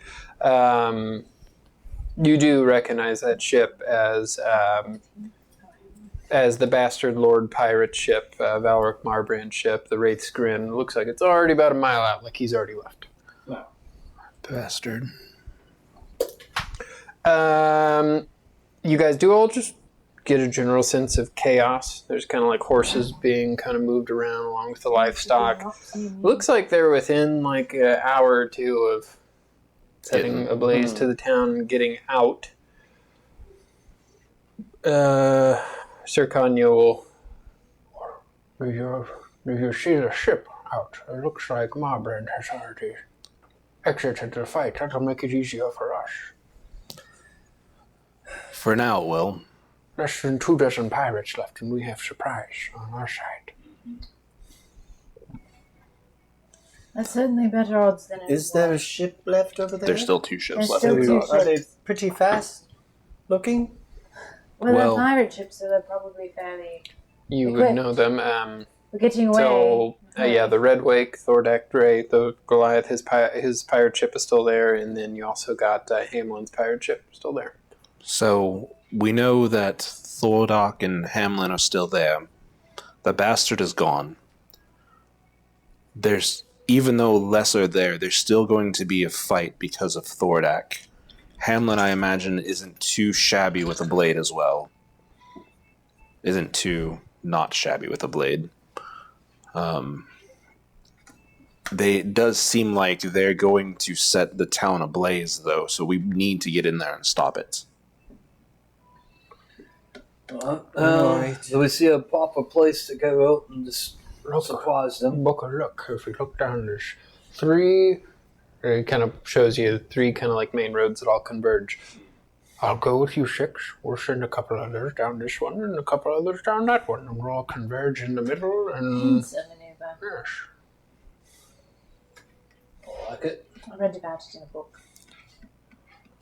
You do recognize that ship as the Bastard Lord pirate ship, Valric Marbrand's ship, the Wraith's Grin. It looks like it's already about a mile out, like he's already left. Bastard. You guys do all just get a general sense of chaos. There's kind of like horses being kind of moved around along with the livestock. Looks like they're within like an hour or two of setting ablaze to the town and getting out. Sir Kanya will... Do you see the ship out? It looks like Marbrand has already exited the fight. That'll make it easier for us. For now, Will. Less than 2 dozen pirates left, and we have surprise on our side. That's certainly better odds than it Is there a ship left over there? There's still 2 ships There's left. still 2 Are they ships. pretty fast looking? Well, Well- they're pirate ships, so they're probably fairly... You would Quick. know them. We're getting away. So, the Red Wake, Thordak Dray, the Goliath, his pirate ship is still there, and then you also got Hamlin's pirate ship still there. So, we know that Thordock and Hamlin are still there. The Bastard is gone. Even though less are there, there's still going to be a fight because of Thordak. Hamlin, I imagine, isn't too shabby with a blade as well. Isn't too not shabby with a blade. It does seem like they're going to set the town ablaze, though, so we need to get in there and stop it. Do we see a proper place to go out and just surprise them? Look, if we look down, there's 3... It kind of shows you 3 kind of like main roads that all converge. I'll go with you 6. We'll send a couple others down this one and a couple others down that one. And we'll all converge in the middle and... So maneuver. Yes. I like it. I read about it in a book.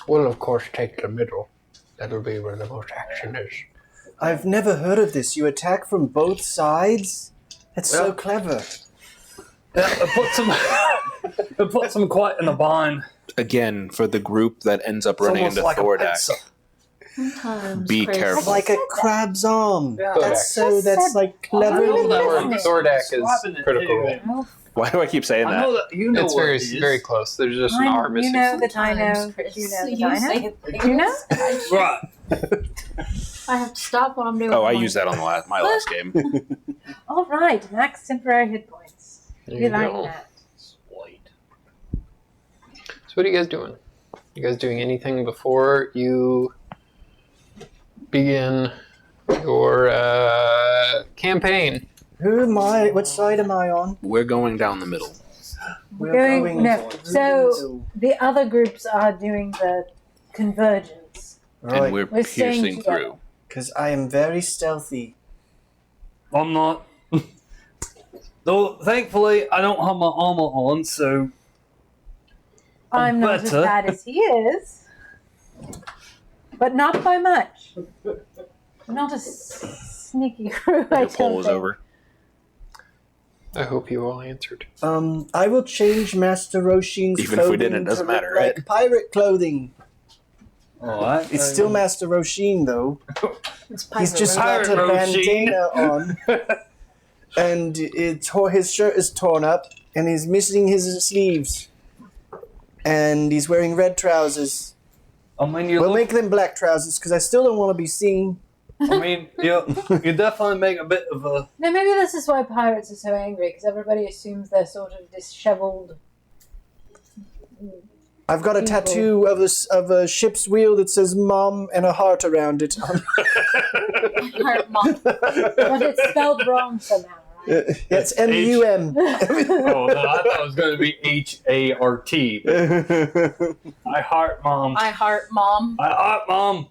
We'll, of course, take the middle. That'll be where the most action is. I've never heard of this. You attack from both sides? That's so clever. Yeah, it puts them quite in a bind. Again, for the group that ends up running into like Thordak, Sometimes, be Chris. careful. Like a crab's arm. Yeah. That's like clever. I know that Word word. Thordak Swapping is it critical role. Oh, Why do I keep saying I know that? that you know It's what very, it is. very close. There's just an R you missing. know that I know Sometimes, that Chris, you know that I say know. things, You know? and Right. I have to stop what I'm doing. Oh, I I'm used like, that on my last game. All right, max temporary hit points. There We you like go. that. Sweet. So what are you guys doing? You guys doing anything before you begin your campaign? Who am I? What side am I on? We're going down the middle. We're Going- no. through So- The other groups are doing the convergence. And we're We're staying piercing together. through. Because I am very stealthy. I'm not. Though, thankfully, I don't have my armor on, so I'm not as better. bad as he is, but not by much. Not a sneaky crew. I The poll don't is think. over. I hope you all answered. I will change Master Roshin's Even if we clothing didn't, it doesn't to look matter, like right? pirate clothing. alright. It's still Master Roshin, though. It's He's just got Pirate a Roshin. bandana on, and his shirt is torn up, and he's missing his sleeves. And he's wearing red trousers. I mean, you We'll look, make them black trousers, because I still don't want to be seen. I mean, you definitely make a bit of a. No, maybe this is why pirates are so angry, because everybody assumes they're sort of disheveled. I've got a People. tattoo of a ship's wheel that says "Mom" and a heart around it. Heart mom. But it's spelled wrong somehow, right? It's M-U-M. Oh, no, I thought it was going to be H-A-R-T. I heart mom. I heart mom. I heart mom.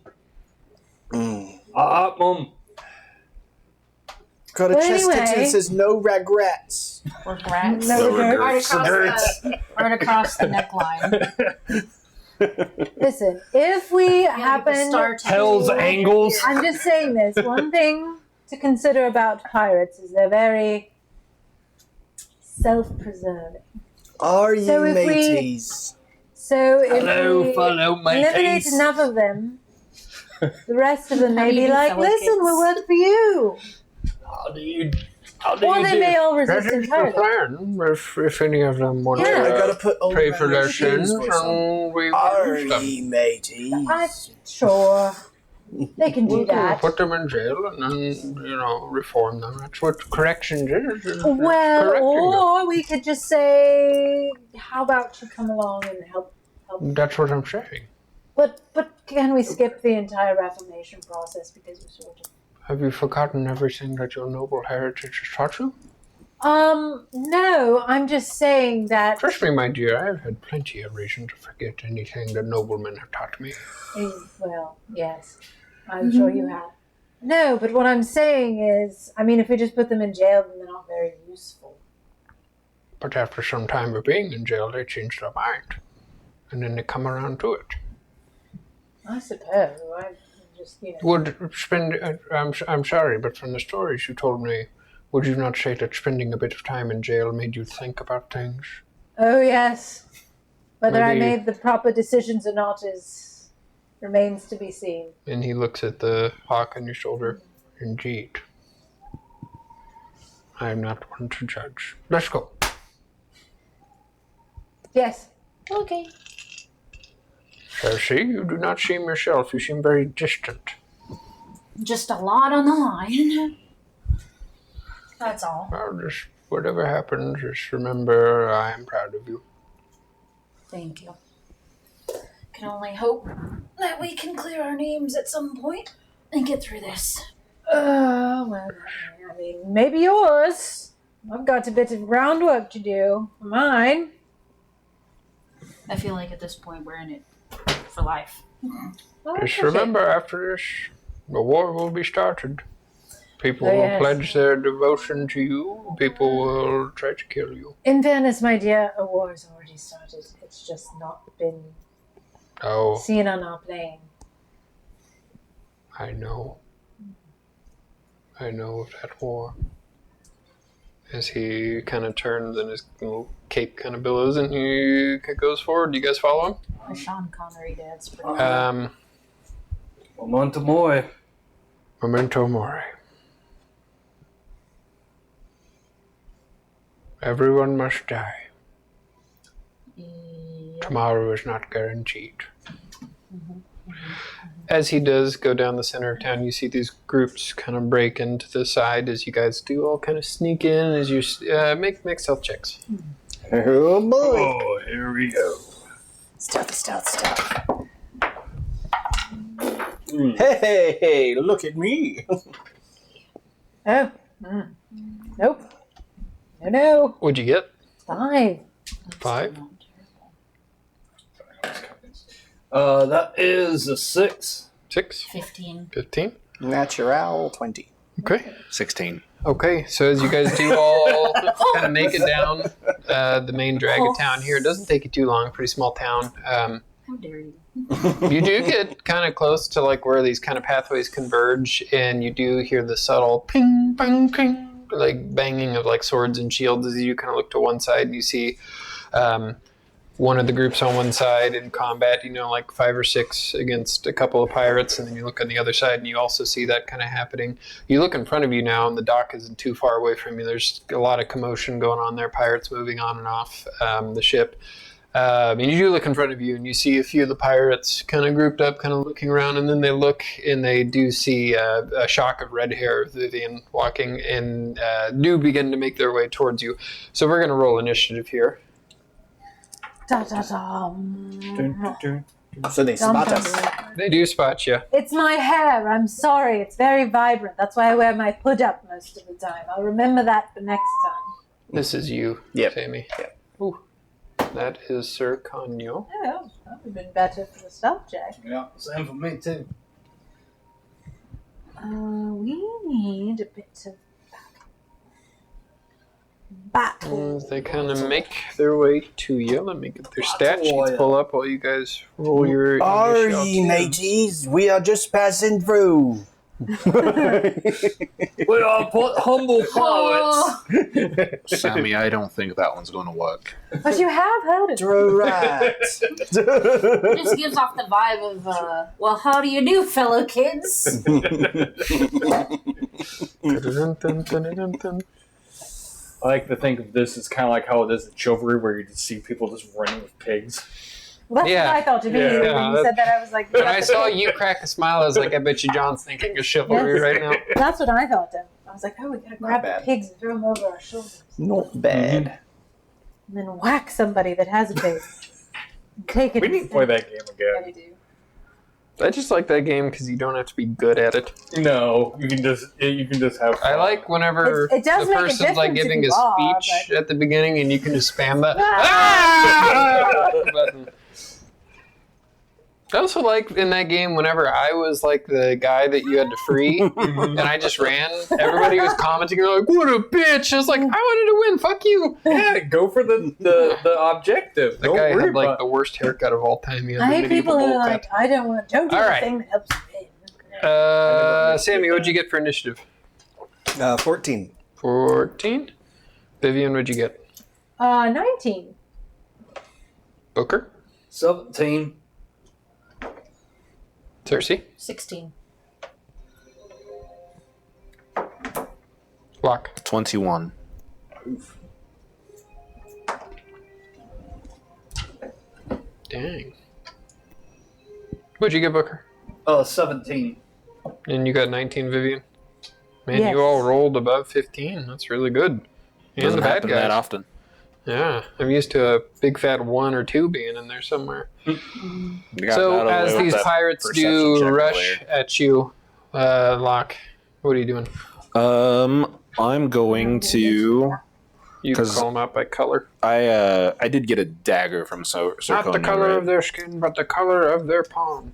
I heart mom. Got a But chest tattoo anyway- that says "No regrets." Or rats. No, No Right regrets. across right across the neckline. Listen, if we Yeah, happen, the star tattoo. Hell's angles. I'm just saying this. One thing to consider about pirates is they're very self-preserving. Are you So if we- mateys? So if Hello, we fellow eliminate mateys. enough of them, the rest of them How may do you be do, like, fellow "Listen, kids?" we'll work for you." How do you Or they may all That resist is the entirely. plan. If any of them want Yeah. I to gotta put pray for their shoes sins, for some. and we will Are use them. ye mateys? I'm sure they can do We can that. put them in jail and then, reform them. That's what corrections is. Well, correcting them. or we could just say, "How about you come along and help?" That's what I'm saying. But can we skip the entire Reformation process because we sort of Have you forgotten everything that your noble heritage has taught you? No, I'm just saying that. Trust me, my dear, I have had plenty of reason to forget anything that noblemen have taught me. Well, yes, I'm sure you have. No, but what I'm saying is, I mean, if we just put them in jail, then they're not very useful. But after some time of being in jail, they change their mind. And then they come around to it. I suppose. I just, Would spend, I'm sorry, but from the stories you told me, would you not say that spending a bit of time in jail made you think about things? Oh, yes. Whether I Maybe- made the proper decisions or not remains to be seen. And he looks at the hawk on your shoulder. Indeed. I am not one to judge. Let's go. Yes. Okay. Cersei, you do not seem yourself. You seem very distant. Just a lot on the line. That's all. Well, just whatever happens, just remember I am proud of you. Thank you. Can only hope that we can clear our names at some point and get through this. Well, I mean, maybe yours. I've got a bit of groundwork to do for mine. I feel like at this point we're in it for life. Just remember, after this, the war will be started. People will pledge their devotion to you. People will try to kill you. In fairness, my dear, a war has already started. It's just not been seen on our plane. I know. I know of that war. As he kind of turns and his little cape kind of billows and he goes forward. Do you guys follow him? My Sean Connery dad's pretty Memento mori. Memento mori. Everyone must die. Tomorrow is not guaranteed. As he does go down the center of town, you see these groups kind of break into the side as you guys do all kind of sneak in as you make stealth checks. Oh boy! Oh, here we go. Stealth. Hey, look at me! Oh. Nope. No. What'd you get? 5. 5? That is a 6. 6? 15. 15? Natural 20. Okay. 16. Okay, so as you guys do all kind of make it down the main drag of town here, it doesn't take you too long, pretty small town. How dare you? You do get kind of close to like where these kind of pathways converge, and you do hear the subtle ping, ping, ping, like banging of like swords and shields as you kind of look to one side and you see one of the groups on one side in combat, like 5 or 6 against a couple of pirates, and then you look on the other side and you also see that kind of happening. You look in front of you now and the dock isn't too far away from you. There's a lot of commotion going on there, pirates moving on and off the ship. And you do look in front of you and you see a few of the pirates kind of grouped up, kind of looking around, and then they look and they do see a shock of red hair of Vivian walking and do begin to make their way towards you. So we're going to roll initiative here. Da, da, da. So they spot us. They do spot you. It's my hair. I'm sorry. It's very vibrant. That's why I wear my hood up most of the time. I'll remember that for next time. This is you, Sammy. Yep. Ooh. That is Sir Conyo. Oh, that would have been better for the stealth check. Yeah, same for me too. We need a bit of battle. As they kind of make their way to you. Let me get their stat sheets pull up while you guys roll your Are initial ye, too. mateys? We are just passing through. We are but humble poets. Sammy, I don't think that one's going to work. But you have heard it. Right. It just gives off the vibe of, well, how do you do, fellow kids? I like to think of this as kind of like how it is at Chivalry, where you just see people just running with pigs. Well, that's what I thought immediately when you said that. I was like, when I saw you crack a smile, I was like, I bet you John's thinking of Chivalry right now. That's what I thought. I was like, oh, we gotta grab the pigs and throw them over our shoulders. Not bad. And then whack somebody that has a pig. Take it. We need to play that game Yeah, again. we do. I just like that game because you don't have to be good at it. No, you can just have fun. I like whenever It does the make a person's like difference if giving you a are, speech at the beginning and you can just spam that button. I also like in that game whenever I was like the guy that you had to free and I just ran, everybody was commenting, they're like, what a bitch. I was like, I wanted to win, fuck you. Yeah, go for the objective. That guy had like the worst haircut of all time. He had I the hate medieval people who bowl are cut. like, don't do All the right. thing that helps you win. Sammy, what'd you get for initiative? 14. 14. Vivian, what'd you get? 19. Booker? 17. Cersei? 16. Locke? 21. Dang. What'd you get, Booker? 17. And you got 19, Vivian? Man, Yes. you all rolled above 15. That's really good. And Doesn't the bad happen guys. that often. Yeah, I'm used to a big fat 1 or 2 being in there somewhere. You got So that as away with these that pirates perception do check rush at you, Locke, what are you doing? earlier. I'm going to You can call them out by color. I did get a dagger from Zirconia. Not the color of their skin, but the color of their palm.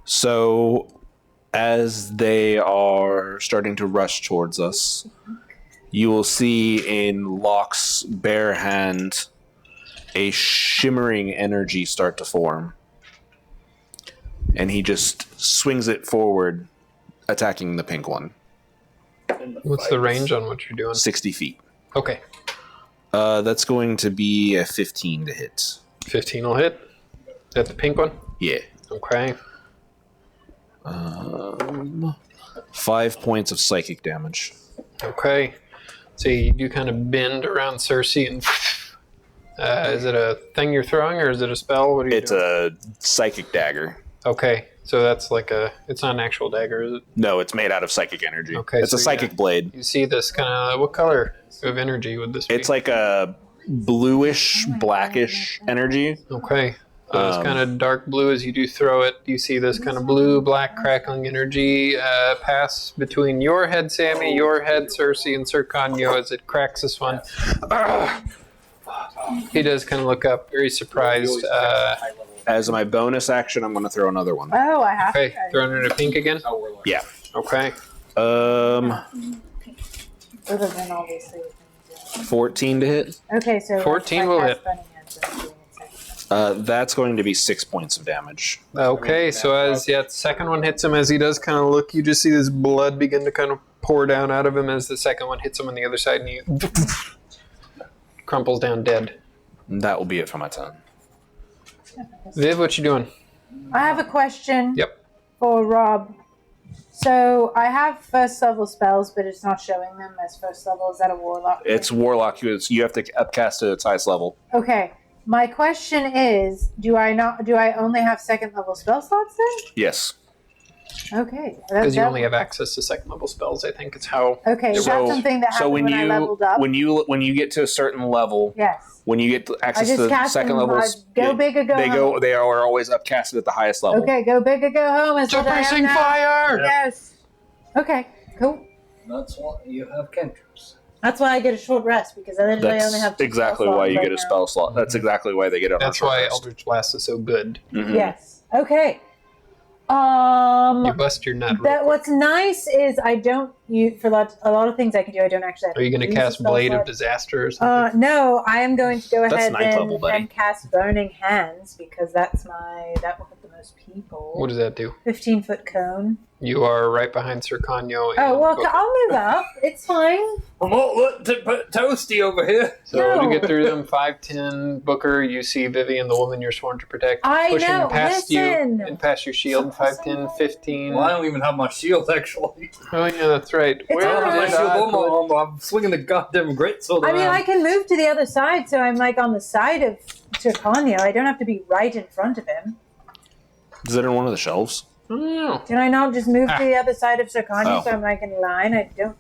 So, as they are starting to rush towards us, you will see in Locke's bare hand a shimmering energy start to form. And he just swings it forward, attacking the pink one. What's the range on what you're doing? 60 feet. Okay. That's going to be a 15 to hit. 15 will hit. Is that the pink one? Yeah. Okay. 5 points of psychic damage. Okay. So you do kind of bend around Cersei and... is it a thing you're throwing or is it a spell? What are you It's doing? a psychic dagger. Okay. So that's like a... It's not an actual dagger, is it? No, it's made out of psychic energy. Okay, It's so a psychic blade. You see this kind of... What color of energy would this be? It's like a bluish, blackish energy. Okay. So it's kind of dark blue as you do throw it. You see this kind of blue, black, crackling energy pass between your head, Sammy, your head, Cersei, and Zirconio as it cracks this one. He does kind of look up, very surprised. As my bonus action, I'm going to throw another one. Oh, I have Okay, to. throwing it a pink again? Yeah. Okay. Other than obviously. 14 to hit. Okay, so 14 will hit. That's going to be 6 points of damage. Okay, so as the second one hits him, as he does kind of look, you just see this blood begin to kind of pour down out of him as the second one hits him on the other side, and he crumples down dead. And that will be it for my turn. Viv, what you doing? I have a question. Yep. For Rob. So I have first level spells, but it's not showing them as first level. Is that a warlock? It's warlock. You have to upcast it at its highest level. Okay. My question is, do I only have second level spell slots then? Yes. Okay. Because you only have access to second level spells, I think it's how... Okay, that's something that happened when I leveled up. When you get to a certain level, yes. When you get access I just to cast second them, levels, go big or go home. They are always upcasted at the highest level. Okay, go big or go home. Is what I am now. fire! Yes. Okay, cool. That's why you have cantrips. That's why I get a short rest, because I literally That's only have 2 exactly spell why slots you right get a now. spell slot. That's exactly why they get it on That's short why rest. Eldritch Blast is so good. Mhm. Yes. Okay. You bust your nut. That what's nice is I don't use for a lot of things I can do. I don't actually. Have Are you going to use cast the spell Blade of slot. Disaster or something? No, I am going to go That's ahead ninth level, buddy. and cast Burning Hands because that will hit the most people. What does that do? 15-foot cone. You are right behind Zirconio. And Oh well, Booker. I'll move up. It's fine. I'm all toasty over here. So No. to get through them, 5'10", Booker, you see Vivian, the woman you're sworn to protect, I pushing know, past listen. you and past your shield, 5'10", 15. Well, I don't even have my shield, actually. Oh, yeah, that's right. It's Where all I have my right. did shield I on my put- arm. I'm swinging the goddamn greatsword I mean, around. I can move to the other side, so I'm like on the side of Zirconio. I don't have to be right in front of him. Is it in one of the shelves? I don't know. Can I not just move to the other side of Zirconio Oh. so I'm like in line? I don't.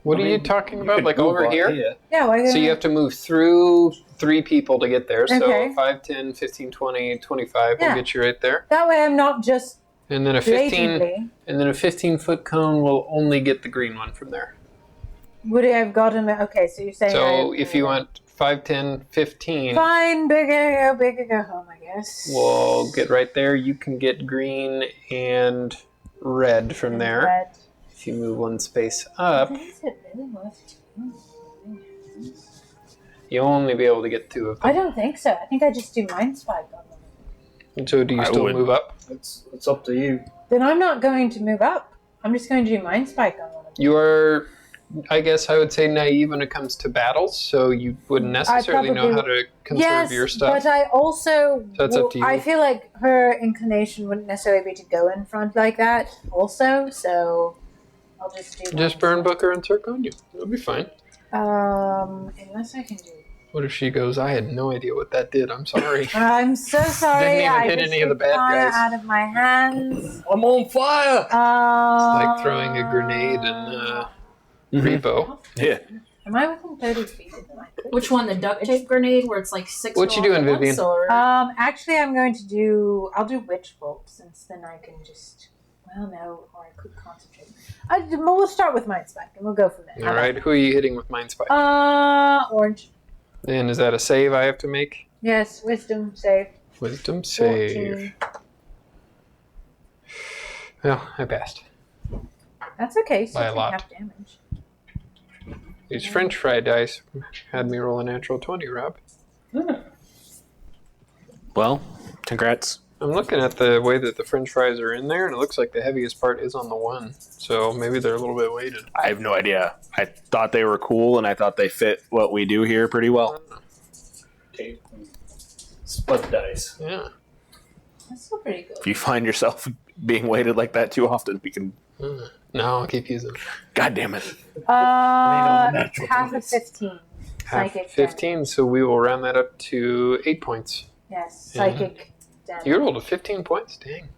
What are you talking about? Like over here? Yeah, why So you have to move through 3 people to get there. So Okay. 5, 10, 15, 20, 25 Yeah. will get you right there. That way I'm not just And then a 15 blatantly. and then a 15-foot cone will only get the green one from there. Would I have gotten it? Okay, so you're saying. So if you went 5, 10, 15, Fine, bigger, go home, I guess. we'll get right there. You can get green and red from there. Red. If you move 1 space up, Is it really worth doing? you'll only be able to get 2 of I them. don't think so. I think I just do Mind Spike on them. So do you I still would. move up? It's up to you. Then I'm not going to move up. I'm just going to do Mind Spike on one of them. You are, I guess I would say, naive when it comes to battles, so you wouldn't necessarily know probably- how to conserve your stuff. But I also. So it's up to you. I feel like her inclination wouldn't necessarily be to go in front like that, also, so I'll just do. Just Mind burn Spike. Booker and Zirconia. It'll be fine. Unless I can do. What if she goes, I had no idea what that did. I'm sorry. I'm so sorry. Didn't even I hit just any of the took bad fire guys. out of my hands. I'm on fire! It's like throwing a grenade in Repo. Yeah. Am I within 30 feet of them? I could. Which one? The duct tape grenade where it's like 6 What you rolls doing, at once, Vivian? or- Actually, I'm going to do. I'll do Witch Bolt since then I can just. Well, no, or I could concentrate. We'll start with Mind Spike, and we'll go from there. All right. Who are you hitting with Mind Spike? Orange. And is that a save I have to make? Yes, Wisdom save. Wisdom save. 14. Well, I passed. That's okay. So By a lot. half damage. These French fry dice had me roll a natural 20, Rob. Well, congrats. I'm looking at the way that the French fries are in there, and it looks like the heaviest part is on the one. So maybe they're a little bit weighted. I have no idea. I thought they were cool, and I thought they fit what we do here pretty well. Tape and spud dice. Yeah. That's still pretty good. If you find yourself being weighted like that too often, we can... No, I'll keep using them. God damn it. Half of 15. Half Psychic 15, so we will round that up to 8 points. Yes, psychic damage. You rolled a 15 points? Dang.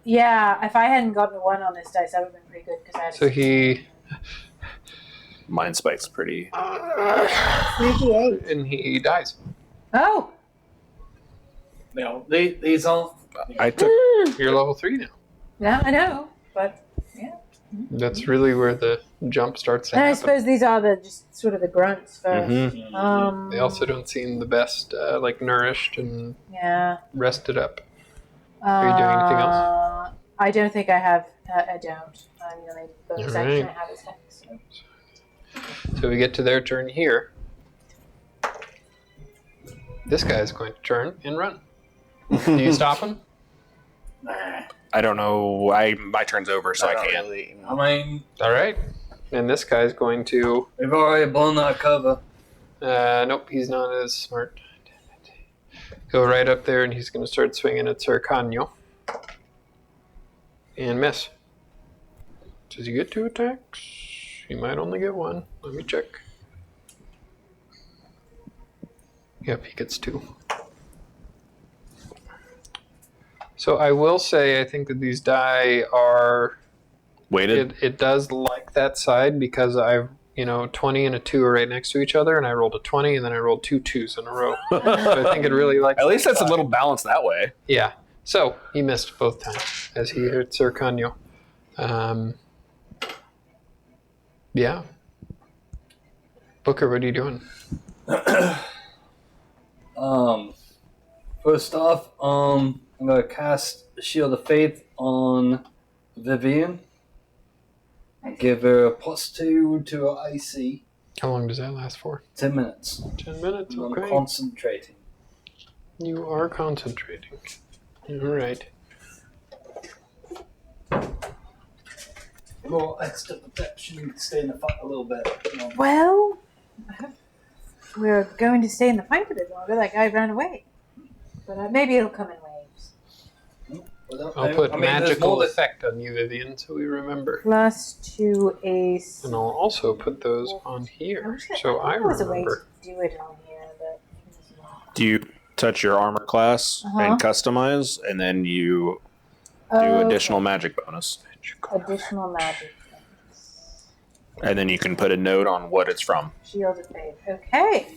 Yeah, if I hadn't gotten a 1 on this dice, that would have been pretty good. Because I had So he... Mind Spike's pretty... 3d8. And he dies. Oh! Now, these all. I took... You're level 3 now. Yeah, I know. But, yeah. That's really where the jump starts to And I happen. suppose these are the just sort of the grunts first. Mhm. They also don't seem the best, like nourished and Yeah. rested up. Are you doing anything else? I don't think I have. I don't. I'm the only bonus action I have is Hex. So we get to their turn here. This guy is going to turn and run. Do you stop him? I don't know. My turn's over, so I can't. I mean, All right. And this guy's going to... we've already blown our cover. Nope, he's not as smart. Damn it. Go right up there, and he's going to start swinging at Cercano. And miss. Does he get 2 attacks? He might only get 1. Let me check. Yep, he gets 2. So I will say I think that these die are... Weighted? It does like that side because I've, 20 and a 2 are right next to each other, and I rolled a 20, and then I rolled 2 2s in a row. So I think it really likes At least that that's a side. little balanced that way. Yeah. So he missed both times as he hit Cercano. Yeah. Booker, what are you doing? First off, I'm gonna cast Shield of Faith on Vivian. Give her a +2 to her IC. How long does that last for? 10 minutes. 10 minutes, I'm okay. concentrating. You are concentrating. All right. Roll extra protection, stay in the fight a little bit. Well, we're going to stay in the fight a bit longer. That guy ran away. But maybe it'll come in waves. I'll put magical effect on you, Vivian, so we remember. +2 ace. And I'll also put those on here, wish that- so I there was a way remember. to do it on here, but Do you touch your armor class and customize, and then you do additional magic bonus? additional magic things. And then you can put a note on what it's from. Shield of Faith. Okay.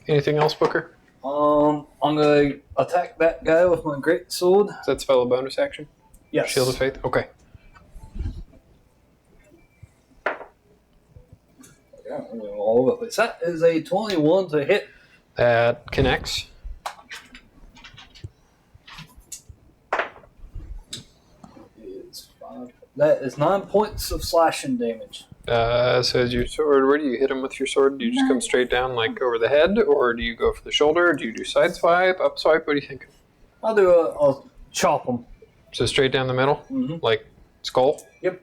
Anything else, Booker? I'm gonna attack that guy with my great sword. Does that spell a bonus action? Yes. Shield of Faith? Okay. Yeah, all over the place. That is a 21 to hit. That connects. That is 9 points of slashing damage. Says your sword. Where do you hit him with your sword? Do you just come straight down, like over the head, or do you go for the shoulder? Do you do side swipe, up swipe? What do you think? I'll chop him. So straight down the middle, Mhm. like skull. Yep.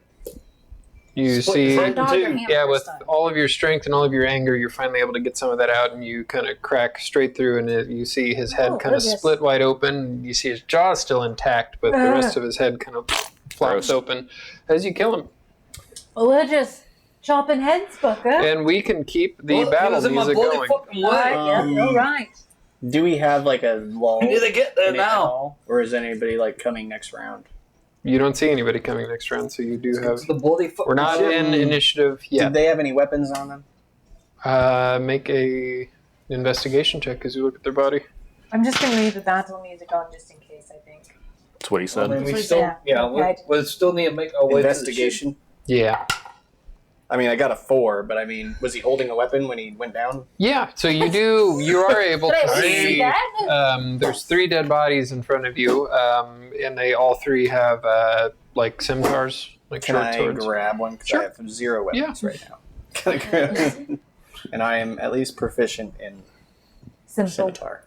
You Split see, his head in two. yeah, with all of your strength and all of your anger, you're finally able to get some of that out, and you kind of crack straight through, and you see his head kind of goodness. split wide open. You see his jaw still intact, but the rest of his head kind of flops Gross. open as you kill him. Well, we're just chopping heads, Booker. And we can keep the Well, he battle was in my music bloody going. fucking All way. right, yeah, all right. Do we have like a lull? I need to get there in it at now. all? Or is anybody like coming next round? You don't see anybody coming next round, so you do have. It's the bloody fucking We're not shit. in initiative Did yet. they have any weapons on them? Make a investigation check as you look at their body. I'm just going to leave the battle music on just in case, I think. That's what he said. I mean, we So, still, yeah. Okay. we still need to make our way Investigation. Yeah. I mean, I got a 4, but I mean, was he holding a weapon when he went down? Yeah, so you are able Could to I see, see that? there's 3 dead bodies in front of you, and they all 3 have, like, scimitars, like Can short I swords. grab one? Because Sure. I have 0 weapons right now. Can I grab And I am at least proficient in Simple. scimitar.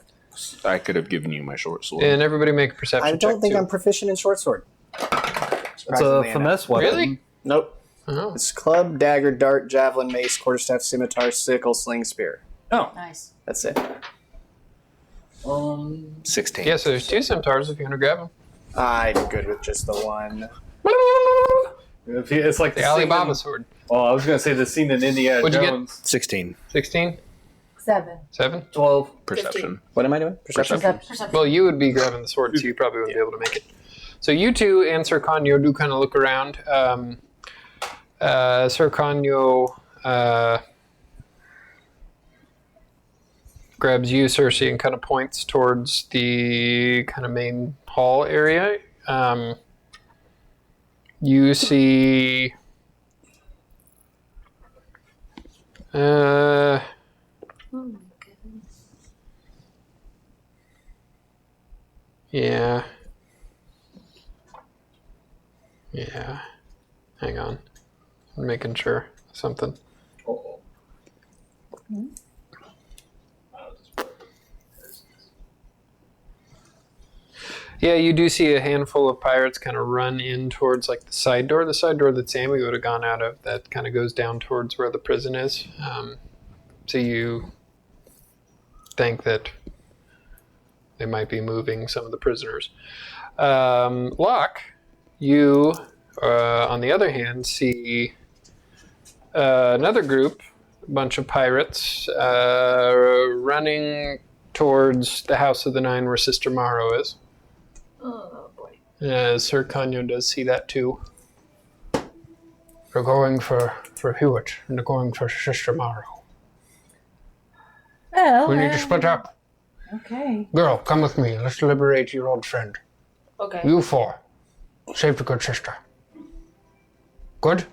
I could have given you my short sword. And everybody make a perception I check, don't think too. I'm proficient in short sword. It's a Surprisingly finesse weapon. Really? Nope. Oh. It's club, dagger, dart, javelin, mace, quarterstaff, scimitar, sickle, sling, spear. Oh. Nice. That's it. 16. Yeah, so there's 2 scimitars if you want to grab them. I'm good with just the one. It's like The scene Alibaba in- sword. Oh, I was going to say the scene in Indiana What'd you get? Jones. 16. 16? 7. 7? 12. Perception. What am I doing? Perception. Perception. Well, you would be grabbing the sword, so you probably wouldn't be able to make it. So you 2 and Sir Kanyo do kind of look around. Sir Kanyo grabs you, Cersei, and kind of points towards the kind of main hall area. You see... Yeah. Yeah. Hang on. I'm making sure. Something. Uh-oh. Yeah, you do see a handful of pirates kind of run in towards like the side door. The side door that Sammy would have gone out of, that kind of goes down towards where the prison is. So you think that they might be moving some of the prisoners. Locke, you, on the other hand, see another group, a bunch of pirates, running towards the House of the Nine where Sister Maro is. Oh boy. Sir Kanyo does see that too. They're going for Hewitt, and they're going for Sister Maro. Well, We need to split up. Okay. Girl, come with me. Let's liberate your old friend. Okay. You 4. Save the good sister. Good?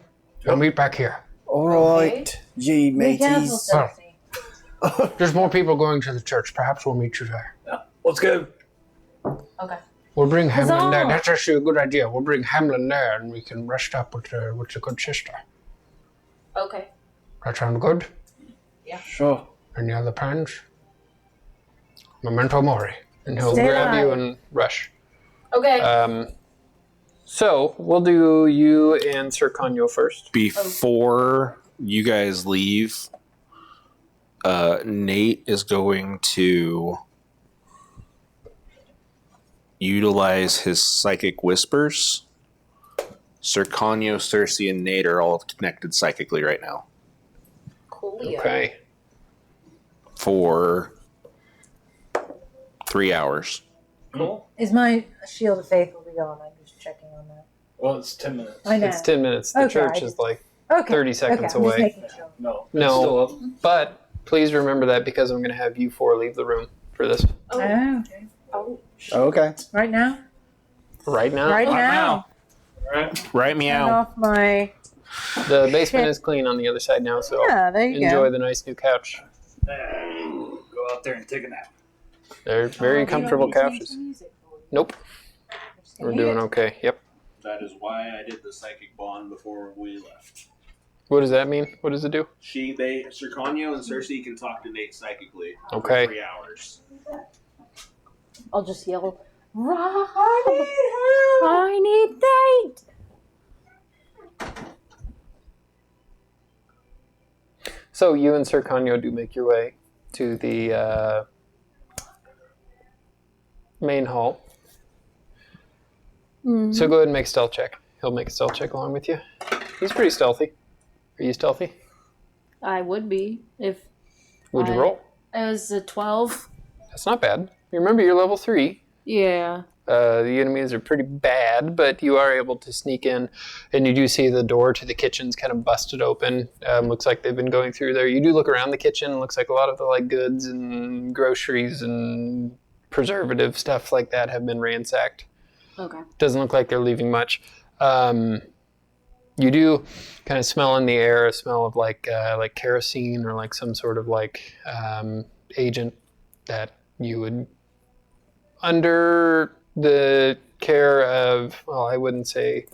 We'll meet back here. All right, ye Be careful, mateys. Cersei. There's more people going to the church. Perhaps we'll meet you there. Let's go. Okay. We'll bring Hamlin there. Huzzah! That's actually a good idea. We'll bring Hamlin there, and we can rest up with the good sister. Okay. That sound good? Sure. Any other plans? Memento mori. And he'll Stay grab you alive. and rush. Okay. So we'll do you and Sir Kanyo first. Before you guys leave, Nate is going to utilize his psychic whispers. Sir Kanyo, Cersei, and Nate are all connected psychically right now Coolio. Okay. for 3 hours. Cool. Is my shield of faith will be on? I'm just checking on that. Well, it's 10 minutes. I know. It's 10 minutes. The Okay, church I is just- like Okay. 30 seconds okay, I'm just away. making sure. No. No. It's still up. But please remember that because I'm going to have you 4 leave the room for this Oh. Okay. Oh. Okay. Right now? right now. Right Right now. Alright. Right, Turn meow. off my... The basement is clean on the other side now, so Yeah, there you enjoy go. the nice new couch. Go out there and take a nap. They're very comfortable couches. Nope. We're doing okay. Yep. That is why I did the psychic bond before we left. What does that mean? What does it do? Sir Kanyo and Cersei can talk to Nate psychically Okay. for 3 hours. I'll just yell, Rob! I need Nate! So you and Sir Kanyo do make your way to the main hall. So go ahead and make a stealth check. He'll make a stealth check along with you. He's pretty stealthy. Are you stealthy? I would be if Would you I- roll? it was a 12. That's not bad. You remember you're level 3. Yeah. The enemies are pretty bad, but you are able to sneak in, and you do see the door to the kitchen's kind of busted open. Looks like they've been going through there. You do look around the kitchen. Looks like a lot of the goods and groceries and preservative stuff like that have been ransacked. Okay. Doesn't look like they're leaving much. You do kind of smell in the air a smell of like kerosene or like some sort of like agent that you would, under the care of, well, I wouldn't say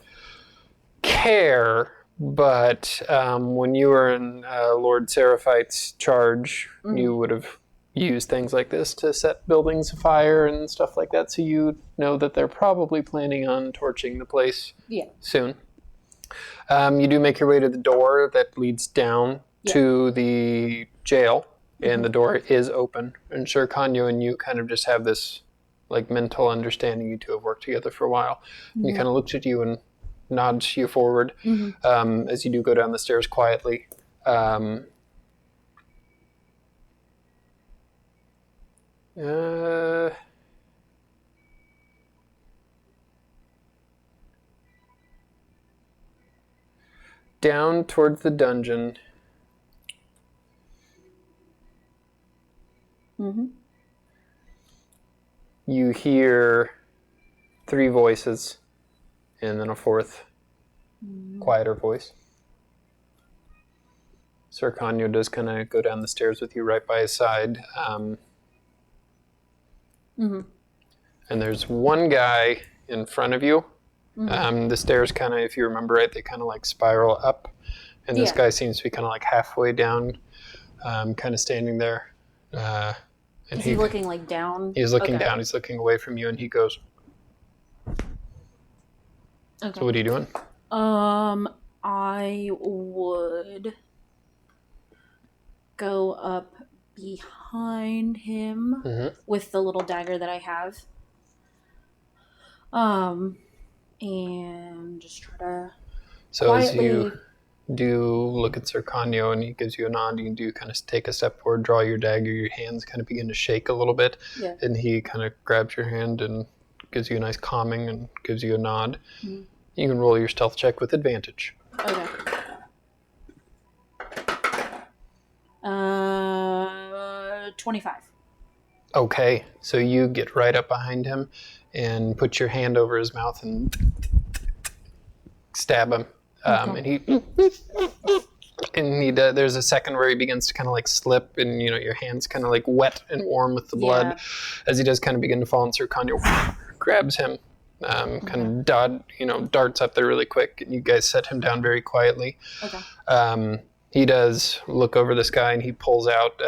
care, but when you were in Lord Seraphite's charge, you would have used things like this to set buildings afire and stuff like that, so you know that they're probably planning on torching the place soon. You do make your way to the door that leads down to the jail, and the door is open. And Sir Kanyo and you kind of just have this like mental understanding. You two have worked together for a while. And he kind of looks at you and nods you forward as you do go down the stairs quietly. Down towards the dungeon. You hear 3 voices and then a 4th quieter voice. Sir Kanyo does kind of go down the stairs with you right by his side. And there's one guy in front of you. The stairs kind of, if you remember right, they kind of like spiral up. And this guy seems to be kind of like halfway down, kind of standing there. And Is he looking like down? He's looking down. He's looking away from you, and he goes. Okay. So what are you doing? I would go up behind him with the little dagger that I have. And just try to quietly... As you do look at Sir Kanyo and he gives you a nod, you do kind of take a step forward, draw your dagger, your hands kind of begin to shake a little bit, and he kind of grabs your hand and gives you a nice calming and gives you a nod. You can roll your stealth check with advantage. Okay. 25. Okay, so you get right up behind him and put your hand over his mouth and stab him. And there's a second where he begins to kind of like slip, and your hand's kind of like wet and warm with the blood as he does kind of begin to fall, and Sir Kanyo grabs him, kind of darts up there really quick, and you guys set him down very quietly. He does look over this guy, and he pulls out,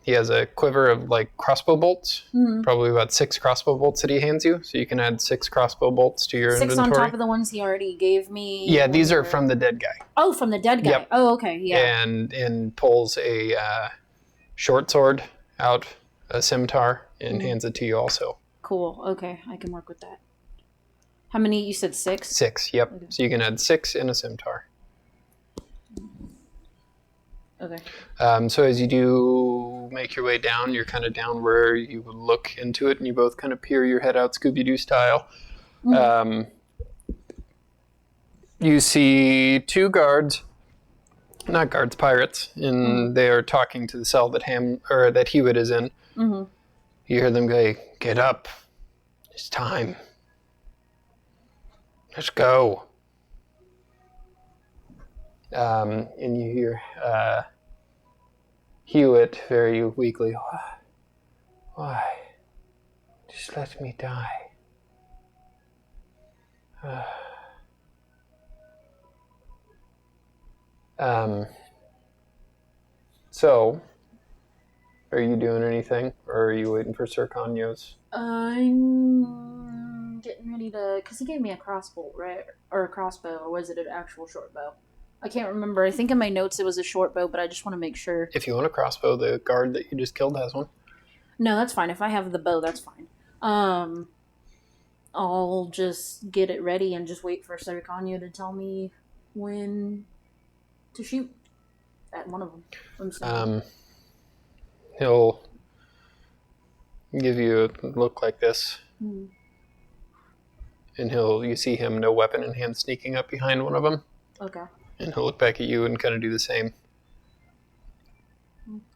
he has a quiver of like crossbow bolts, probably about 6 crossbow bolts that he hands you. So you can add 6 crossbow bolts to your 6 inventory. on top of the ones he already gave me? Yeah, these are from the dead guy. Oh, from the dead guy. Yep. Oh, okay, yeah. And pulls a short sword out, a scimitar, and hands it to you also. Cool, okay, I can work with that. How many, you said 6? 6, yep. Okay. So you can add 6 in a scimitar. Okay. So as you do make your way down, you're kind of down where you would look into it, and you both kind of peer your head out Scooby-Doo style. You see 2 guards, not guards, pirates, and they are talking to the cell that Hewitt is in. You hear them go, "Get up, it's time. Let's go." And you hear Hewitt very weakly, "Why? Just let me die." So, are you doing anything, or are you waiting for Sir Kanyo's? I'm getting ready to, because he gave me a crossbow, right? Or a crossbow, or was it an actual short bow? I can't remember. I think in my notes it was a short bow, but I just want to make sure. If you want a crossbow, the guard that you just killed has one. No, that's fine. If I have the bow, that's fine. I'll just get it ready and just wait for Sir Kanyo to tell me when to shoot at one of them. He'll give you a look like this. And you see him, no weapon in hand, sneaking up behind one of them. Okay. And he'll look back at you and kind of do the same.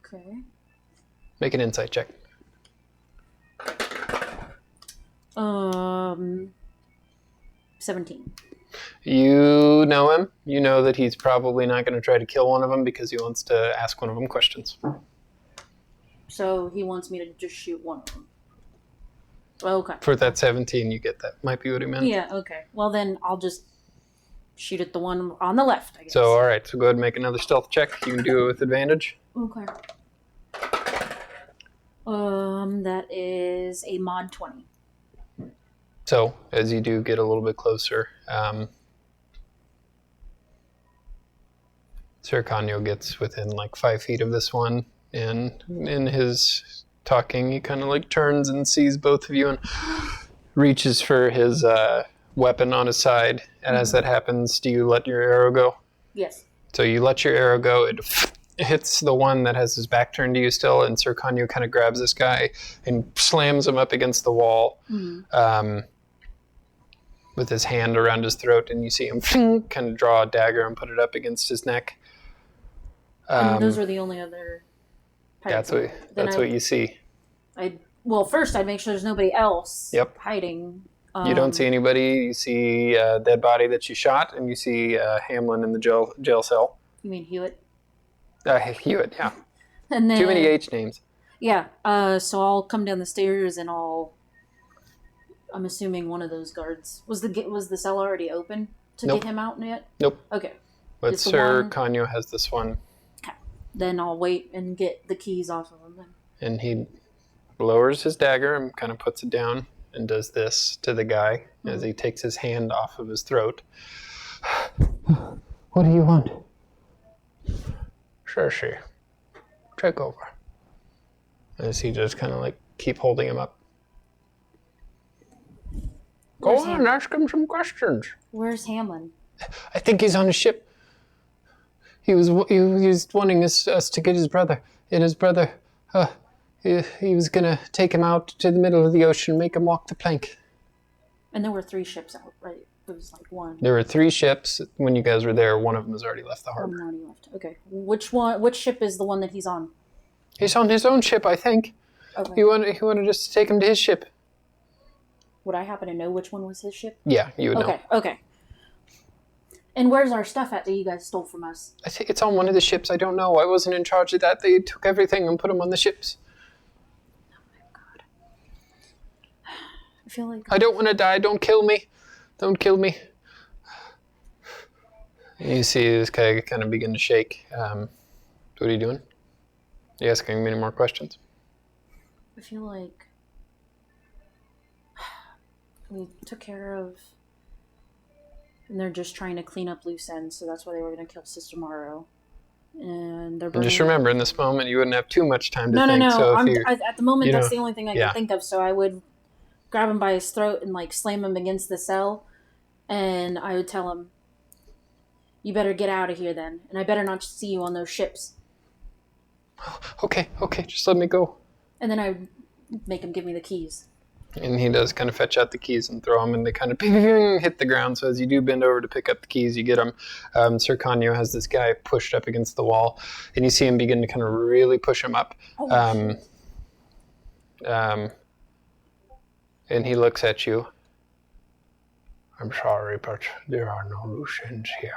Okay. Make an insight check. 17. You know him. You know that he's probably not going to try to kill one of them because he wants to ask one of them questions. So he wants me to just shoot one of them. Okay. For that 17, you get that. Might be what he meant. Yeah, okay. Well, then I'll just shoot at the one on the left, I guess. So, all right. So go ahead and make another stealth check. You can do it with advantage. Okay. That is a mod 20. So, as you do get a little bit closer, Sir Kanyo gets within like 5 feet of this one, and in his talking, he kind of like turns and sees both of you and reaches for his weapon on his side. And as that happens, do you let your arrow go? Yes. So you let your arrow go. It hits the one that has his back turned to you still, and Sir Kanyo kind of grabs this guy and slams him up against the wall. With his hand around his throat, and you see him kind of draw a dagger and put it up against his neck. Those are the only other pirates. That's what you see. Well, first I'd make sure there's nobody else Yep. hiding. You don't see anybody. You see a dead body that you shot, and you see Hamlin in the jail cell. You mean Hewitt? Hewitt, yeah. And then, Too many H names. Yeah. So I'll come down the stairs and I'm assuming one of those guards was the cell already open to Nope. get him out yet? Nope. Okay. But It's the Sir one- Kanyo has this one, Then I'll wait and get the keys off of him. Then. and he lowers his dagger and kind of puts it down and does this to the guy as he takes his hand off of his throat. What do you want? Cersei, take over. As he just kind of like keep holding him up. Go Where's on, Hamlin? ask him some questions. Where's Hamlin? I think he's on a ship. He was wanting us to get his brother. And his brother, he was going to take him out to the middle of the ocean, make him walk the plank. And there were 3 ships out, right? It was like one. There were 3 ships. When you guys were there, one of them has already left the harbor. One already left. Okay. Which ship is the one that he's on? He's on his own ship, I think. Okay. He wanted us to take him to his ship. Would I happen to know which one was his ship? Yeah, you would know. Okay. And where's our stuff at that you guys stole from us? I think it's on one of the ships. I don't know. I wasn't in charge of that. They took everything and put them on the ships. I feel like I don't want to die. Don't kill me. Don't kill me. And you see this guy kind of begin to shake. What are you doing? Are you asking me any more questions? I feel like we took care of, and they're just trying to clean up loose ends, so that's why they were going to kill Sister Morrow. And they're And just remember, in this moment, you wouldn't have too much time to no, think. no. So if you, At the moment, you that's know, the only thing I yeah. can think of. So I would grab him by his throat and like slam him against the cell, and I would tell him, "You better get out of here, then, and I better not see you on those ships." okay, just let me go. And then I would make him give me the keys. And he does kind of fetch out the keys and throw them, and they kind of hit the ground. So as you do bend over to pick up the keys, you get them. Sir Kanyo has this guy pushed up against the wall, and you see him begin to kind of really push him up. And he looks at you. I'm sorry, but there are no loose ends here.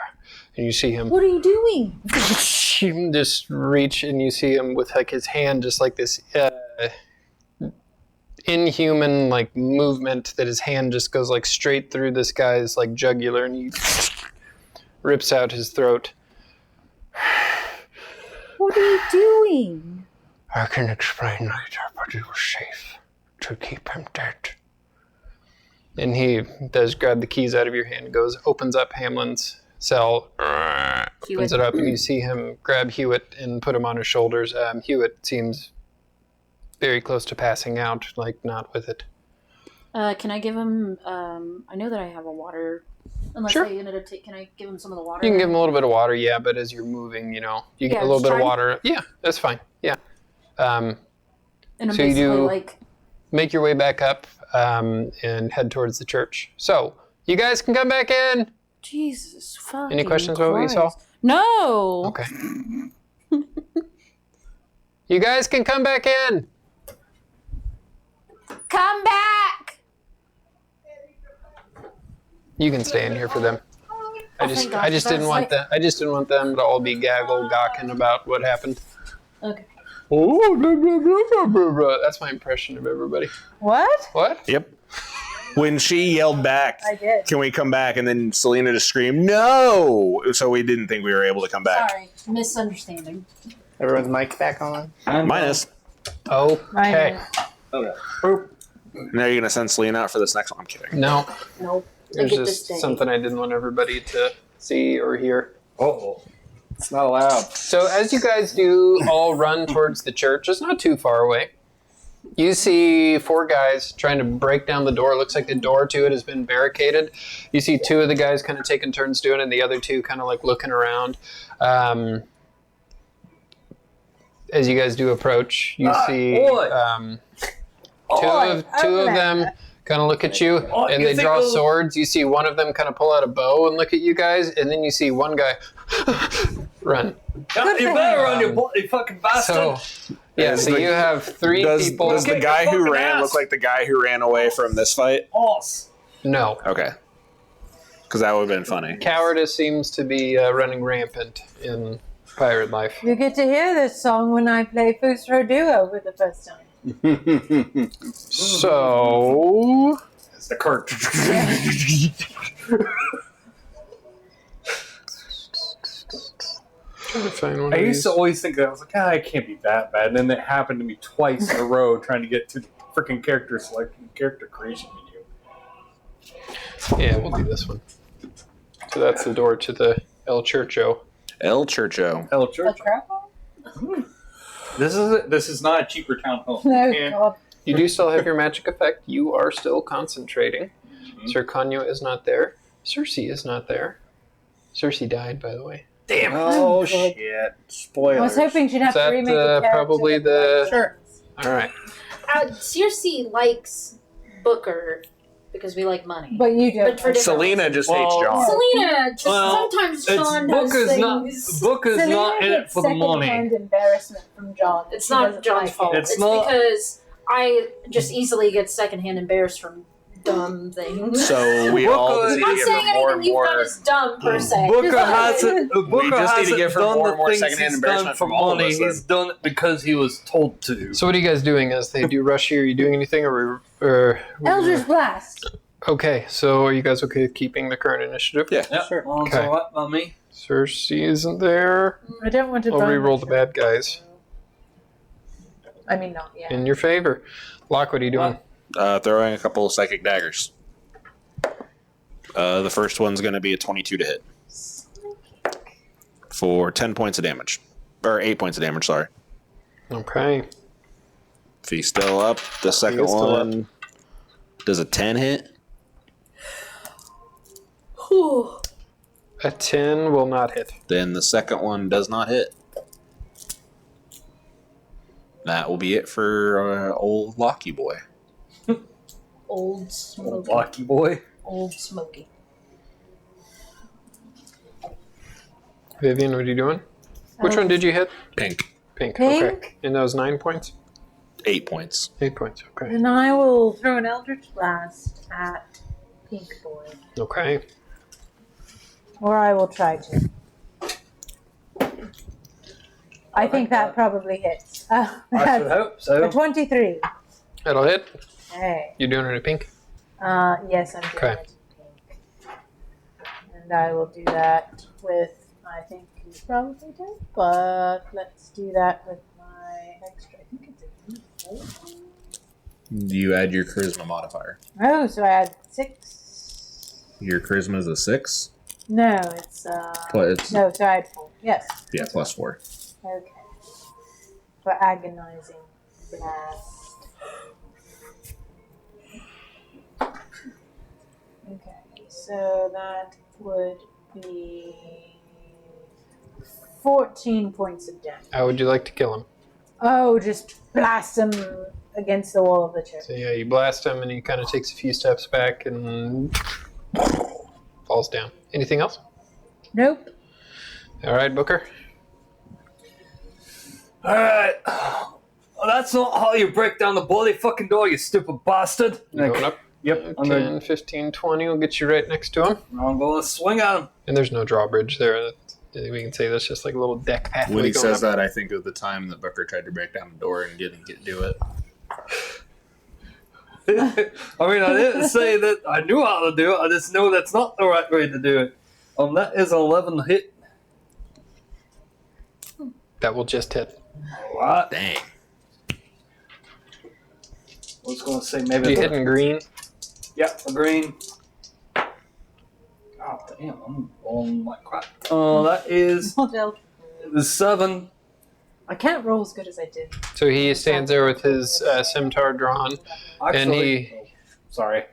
And you see him What are you doing? just reach, and you see him with like his hand just like this inhuman like movement that his hand just goes like straight through this guy's like jugular, and he rips out his throat. What are you doing? I can explain later, but it was safe to keep him dead. And he does grab the keys out of your hand, opens up Hamlin's cell, opens it up, and you see him grab Hewitt and put him on his shoulders. Hewitt seems very close to passing out, like not with it. Can I give him? I know that I have a water. Unless Sure. I ended up can I give him some of the water? You can give him a little bit of water, yeah, but as you're moving, you get Yeah, a little just bit of try. water. Yeah, that's fine. Yeah. And I'm so you basically do- like, Make your way back up and head towards the church. So, you guys can come back in. Jesus fucking Any questions about what you saw? Christ. No. Okay. You guys can come back in. Come back. You can stay in here for them. I just thank God, didn't want them. I just didn't want them to all be gawking about what happened. Okay. Oh, blah, blah, blah, blah, blah, blah. That's my impression of everybody. What? What? Yep. When she yelled back, I did. "Can we come back?" and then Selena just screamed, "No!" So we didn't think we were able to come back. Sorry, misunderstanding. Everyone's mic back on. Minus. Okay. Boop. Now you're gonna send Selena out for this next one. I'm kidding. No, Nope. it was get this just day. something I didn't want everybody to see or hear. Oh. It's not allowed. So as you guys do all run towards the church, it's not too far away. You see 4 guys trying to break down the door. It looks like the door to it has been barricaded. You see 2 of the guys kind of taking turns doing it, and the other 2 kind of like looking around. As you guys do approach, you see two of them kind of look at you, and they draw swords. You see one of them kind of pull out a bow and look at you guys, and then you see one guy run. You better run, you fucking bastard. So, yeah, so you have 3 people. Does the guy who fucking ran ass. look like the guy who ran away from this fight? Boss. No. Okay. Because that would have been funny. Cowardice seems to be running rampant in pirate life. You get to hear this song when I play Fusro Duo for the first time. So... It's the Kurt. Trying to find one I of used these. to always think that. I was like, it can't be that bad. And then it happened to me twice in a row trying to get to the freaking character creation menu. Yeah, we'll do this one. So that's the door to the El Churcho. El Churcho. Hello, A church. crap? This is not a cheaper town hall. No, Yeah. God. You do still have your magic effect. You are still concentrating. Sir Canio is not there. Cersei is not there. Cersei died, by the way. Damn. Oh, God. shit. Spoilers. I was hoping she'd have Is that, to remake the character. probably the- Sure. All right. Cersei likes Booker because we like money. But you do. But for different Selena reasons. just hates John. Selena just Well, sometimes It's Sean does Booker's things. Booker's not in it for the money. Second-hand embarrassment from John. It's She not doesn't John's like fault. it. It's It's not- because I just easily get secondhand embarrassed from dumb things. So we all Booker just I'm need not to give saying her more anything and you've done more. is dumb per se. Booker Just like- hasn't. Booker just need to hasn't give her done more the and more things secondhand he's embarrassment done for from all of money. us, then. He's done it because he was told to. So what are you guys doing as they do rush you? Are you doing anything? Eldritch Blast. Okay, so are you guys okay with keeping the current initiative? Yeah. Yep. Sure. Well, Okay. so what? Not me. Cersei isn't there. I don't want to. I'll burn re-roll my the bad guys I mean, not yet. in your favor. Locke, what are you doing? Throwing a couple of psychic daggers. The first one's going to be a 22 to hit. For 10 points of damage. Or 8 points of damage, sorry. Okay. If he's still up, the second He is still one does a 10 hit. Whew. A 10 will not hit. Then the second one does not hit. That will be it for old Locky boy. Old Old Smoky. Lucky boy. Old Smoky. Vivian, what are you doing? Which one did you hit? Pink. Pink. Pink? Okay. And that was 9 points? 8 points. 8 points. Okay. And I will throw an Eldritch Blast at Pink Boy. Okay. Or I will try to. I think that probably hits. I should That's hope a so. 23. That'll hit. Hey. You doing it in pink? Yes, I'm doing Okay. it in pink. And I will do that with, I think he's probably dead, but let's do that with my extra. I think it's a D4. You add your charisma modifier. Oh, so I add 6. Your charisma is a 6. No, it's, It's, no, so I had 4. Yes. yeah, plus 4. Okay. For agonizing blast. Okay, so that would be 14 points of damage. How would you like to kill him? Oh, just blast him against the wall of the church. So yeah, you blast him and he kind of takes a few steps back and falls down. Anything else? Nope. All right, Booker. Alright. Well, that's not how you break down the bloody fucking door, you stupid bastard. You going up? Yep. I'm 10, gonna, 15, 20 will get you right next to him. I'm going to swing at him. And there's no drawbridge there. We can say that's just like a little deck pathway. When he going says up. that, I think of the time that Booker tried to break down the door and didn't get to do it. I mean, I didn't say that I knew how to do it. I just know that's not the right way to do it. That is an 11 hit. That will just hit. Alright. Dang. I was going to say maybe. You hitting green? Yep, a green. God damn, I'm rolling like crap. That is the 7. I can't roll as good as I did. So he stands there with his scimitar drawn. Actually, sorry.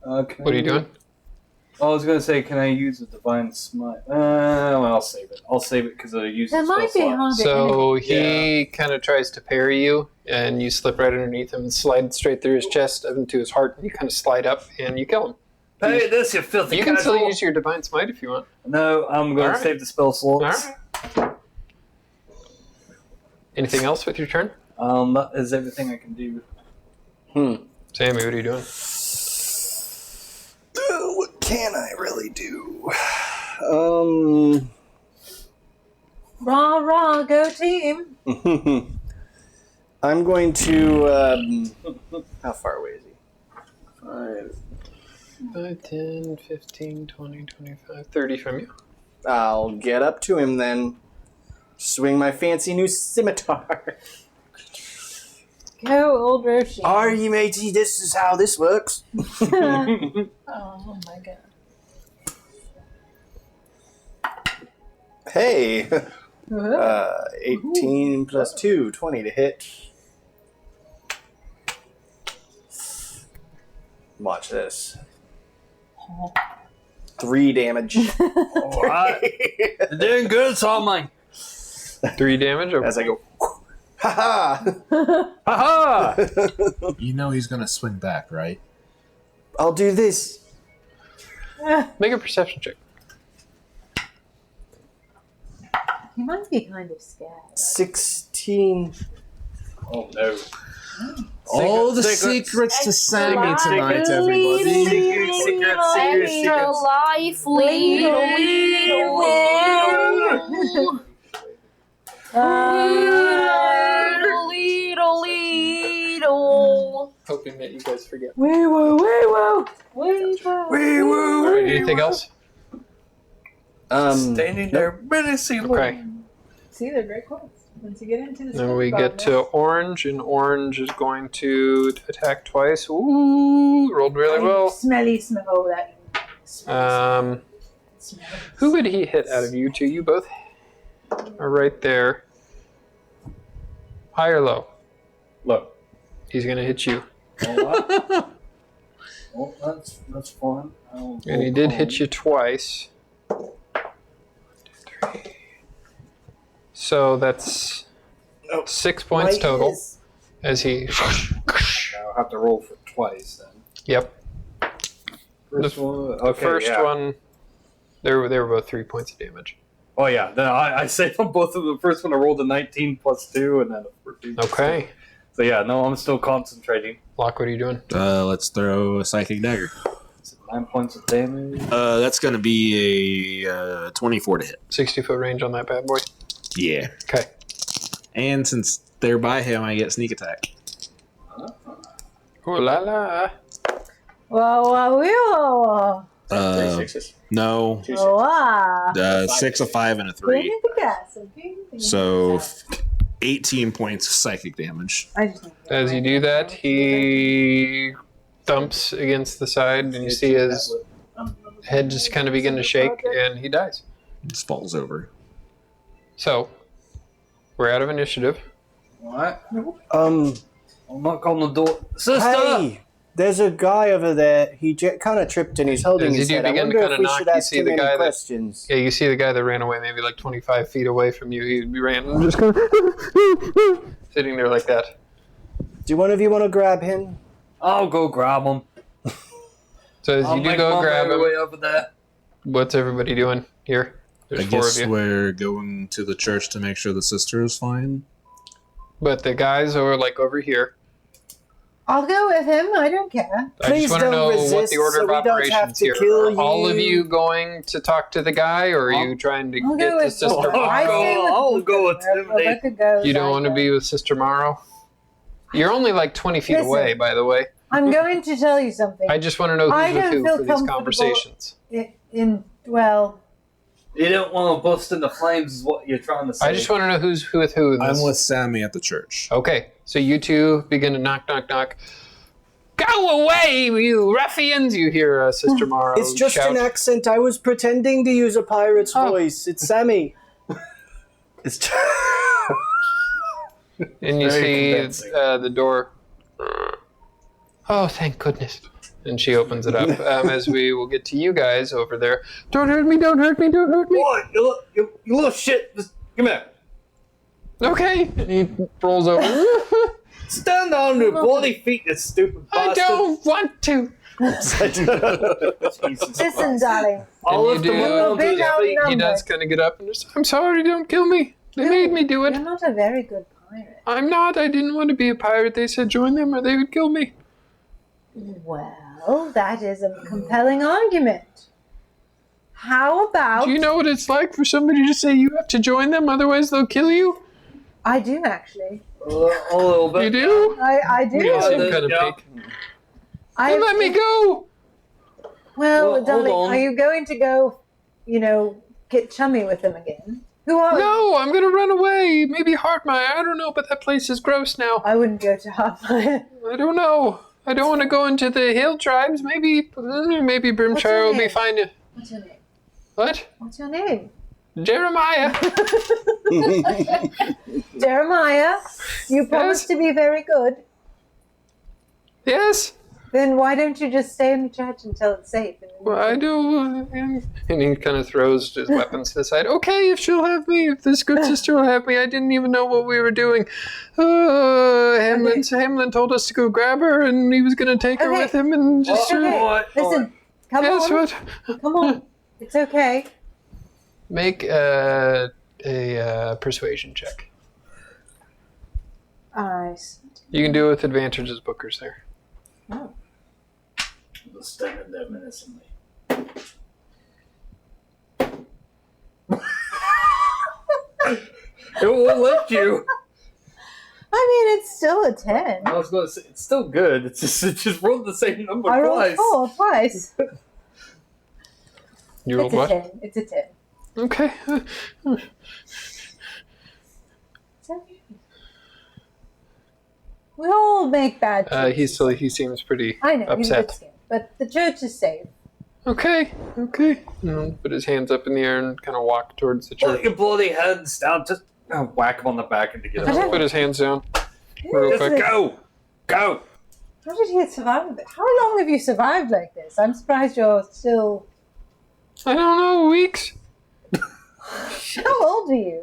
What are you doing? I was going to say, can I use a divine smite? Well, I'll save it. I'll save it because I use That the might be spell slot. hard. So he kind of tries to parry you, and you slip right underneath him and slide straight through his chest up into his heart, and you kind of slide up and you kill him. Hey, this, you filthy You can still casual. use your divine smite if you want. No, I'm going All to right. save the spell slots. All right. Anything else with your turn? That is everything I can do. Sammy, what are you doing? What can I really do? Rah, rah, go team. I'm going to. How far away is he? 5, 10, 15, 20, 25, 30 from you. I'll get up to him then. Swing my fancy new scimitar. Go, old Roshi. Are you matey? This is how this works. Oh my god. Hey. 18 plus 2, 20 to hit. Watch this. 3 damage. Alright. You're doing good, Salmine. 3 damage? As I go, ha Ha-ha! You know he's gonna swing back, right? I'll do this. Make a perception check. He might be kind of scared. 16. Oh, no. All the Secrets. secrets to Sammy tonight, Secrets. everybody. Secret. Extra life, lead, Hoping that you guys forget. Wee woo, wee woo, wee woo. Alright, anything else? Standing there, menacingly. Okay. See, they're great quotes. Once you get into this, Then we get to orange, and orange is going to attack twice. Ooh, rolled really well. Smelly smell. Oh, that. Smelly. Who would he hit out of you two? You both are right there. High or low? Look. He's going to hit you. Alright. Well, that's fun. And he did hit you twice. 3. So that's 6 points total. As he. I'll have to roll for twice then. Yep. First one. The Okay, first yeah. one, they were both 3 points of damage. Oh yeah, then I saved them both of them. The first one I rolled a 19 plus 2, and then a 14 plus Okay. 2. So yeah, no, I'm still concentrating. Locke, what are you doing? Let's throw a psychic dagger. It's 9 points of damage. That's gonna be a 24 to hit. 60-foot range on that bad boy. Yeah. Okay. And since they're by him, I get sneak attack. Ooh la la. Wow, wow, 3 Uh, 6s. no. 2 wow. 6, a 5, and a 3. So 18 points of psychic damage. As you do that, he thumps against the side, and you see his head just kind of begin to shake, and he dies. Just falls over. So, we're out of initiative. Alright. I'll knock on the door. Sister! Hey, there's a guy over there. He kind of tripped and he's holding As you his do head. I begin to wonder kinda if we knock, should you ask see him the any guy that- questions. Yeah, you see the guy that ran away maybe like 25 feet away from you. He ran just kind of sitting there like that. Do one of you want to grab him? I'll go grab him. So as I'll you do make go my grab him, way over there. what's everybody doing here? There's I 4 of guess you. we're going to the church to make sure the sister is fine. But the guys are like over here. I'll go with him. I don't care. I Please just want to don't know what resist the order so of we don't have operations to here. kill Are all of you. you going to talk to the guy, or are you trying to I'll get go to with Sister I stay Morrow? with I'll go with Rebecca. Tim. Rebecca goes. You don't I want to go. be with Sister Morrow? You're only like 20 feet Listen. away, by the way. I'm going to tell you something. I just want to know I who's with don't who feel for these comfortable- conversations. Well, You don't want to bust into flames, is what you're trying to say. I just want to know who's who with who. In this. I'm with Sammy at the church. Okay, so you two begin to knock, knock, knock. Go away, you ruffians! You hear Sister Morrow It's just shout. an accent. I was pretending to use a pirate's voice. It's Sammy. It's And you Very see convincing. the door. Oh, thank goodness. And she opens it up. As we will get to you guys over there. Don't hurt me, don't hurt me, don't hurt me. Boy, you little shit. Just come here. Okay. And he rolls over. Stand on your bloody feet, you stupid I bastard. don't want to. listen, darling. I'll And lift you him do- up onto his Bit feet. out He does kind of get up and just, I'm sorry, don't kill me. They made me do You're it. not a very good pirate. I'm not. I didn't want to be a pirate. They said join them or they would kill me. Well, that is a compelling argument. How about... Do you know what it's like for somebody to say you have to join them, otherwise they'll kill you? I do, actually. A little bit. You do? I do. You seem the- kind of yeah. pig. I They let me go. Well, Well, darling, hold on. are you going to go, get chummy with them again? Who are you? No, I'm gonna run away. Maybe Heartmire. I don't know, but that place is gross now. I wouldn't go to Heartfire. I don't know. I don't want to go into the hill tribes. Maybe Brimshire will be name? fine. What's your name? What? What's your name? Jeremiah. Jeremiah, you promised to be very good. Yes. Then why don't you just stay in the church until it's safe? Well, I do. And he kind of throws his weapons to the side. Okay, if she'll have me, if this good sister will have me. I didn't even know what we were doing. Hamlin told us to go grab her, and he was going to take her Okay. with him and just. Okay, listen, come Yes, on. what? Come on. It's okay. Make a persuasion check. You can do it with advantage as Booker's there. Oh. Just standing there menacingly. It won't let you. I mean, it's still a 10. I was going to say, it's still good. It just rolled the same number I rolled twice. 4 twice. You rolled It's a what? 10. It's a 10. Okay. We all make bad choices. He seems pretty I know, he's a bit upset. scared. But the church is safe. Okay. Put his hands up in the air and kind of walk towards the Put church. your bloody hands down. Just whack him on the back and to get him. Put his hands down. Real Just quick. go. Go. How did he survive? How long have you survived like this? I'm surprised you're still... I don't know, weeks. How old are you?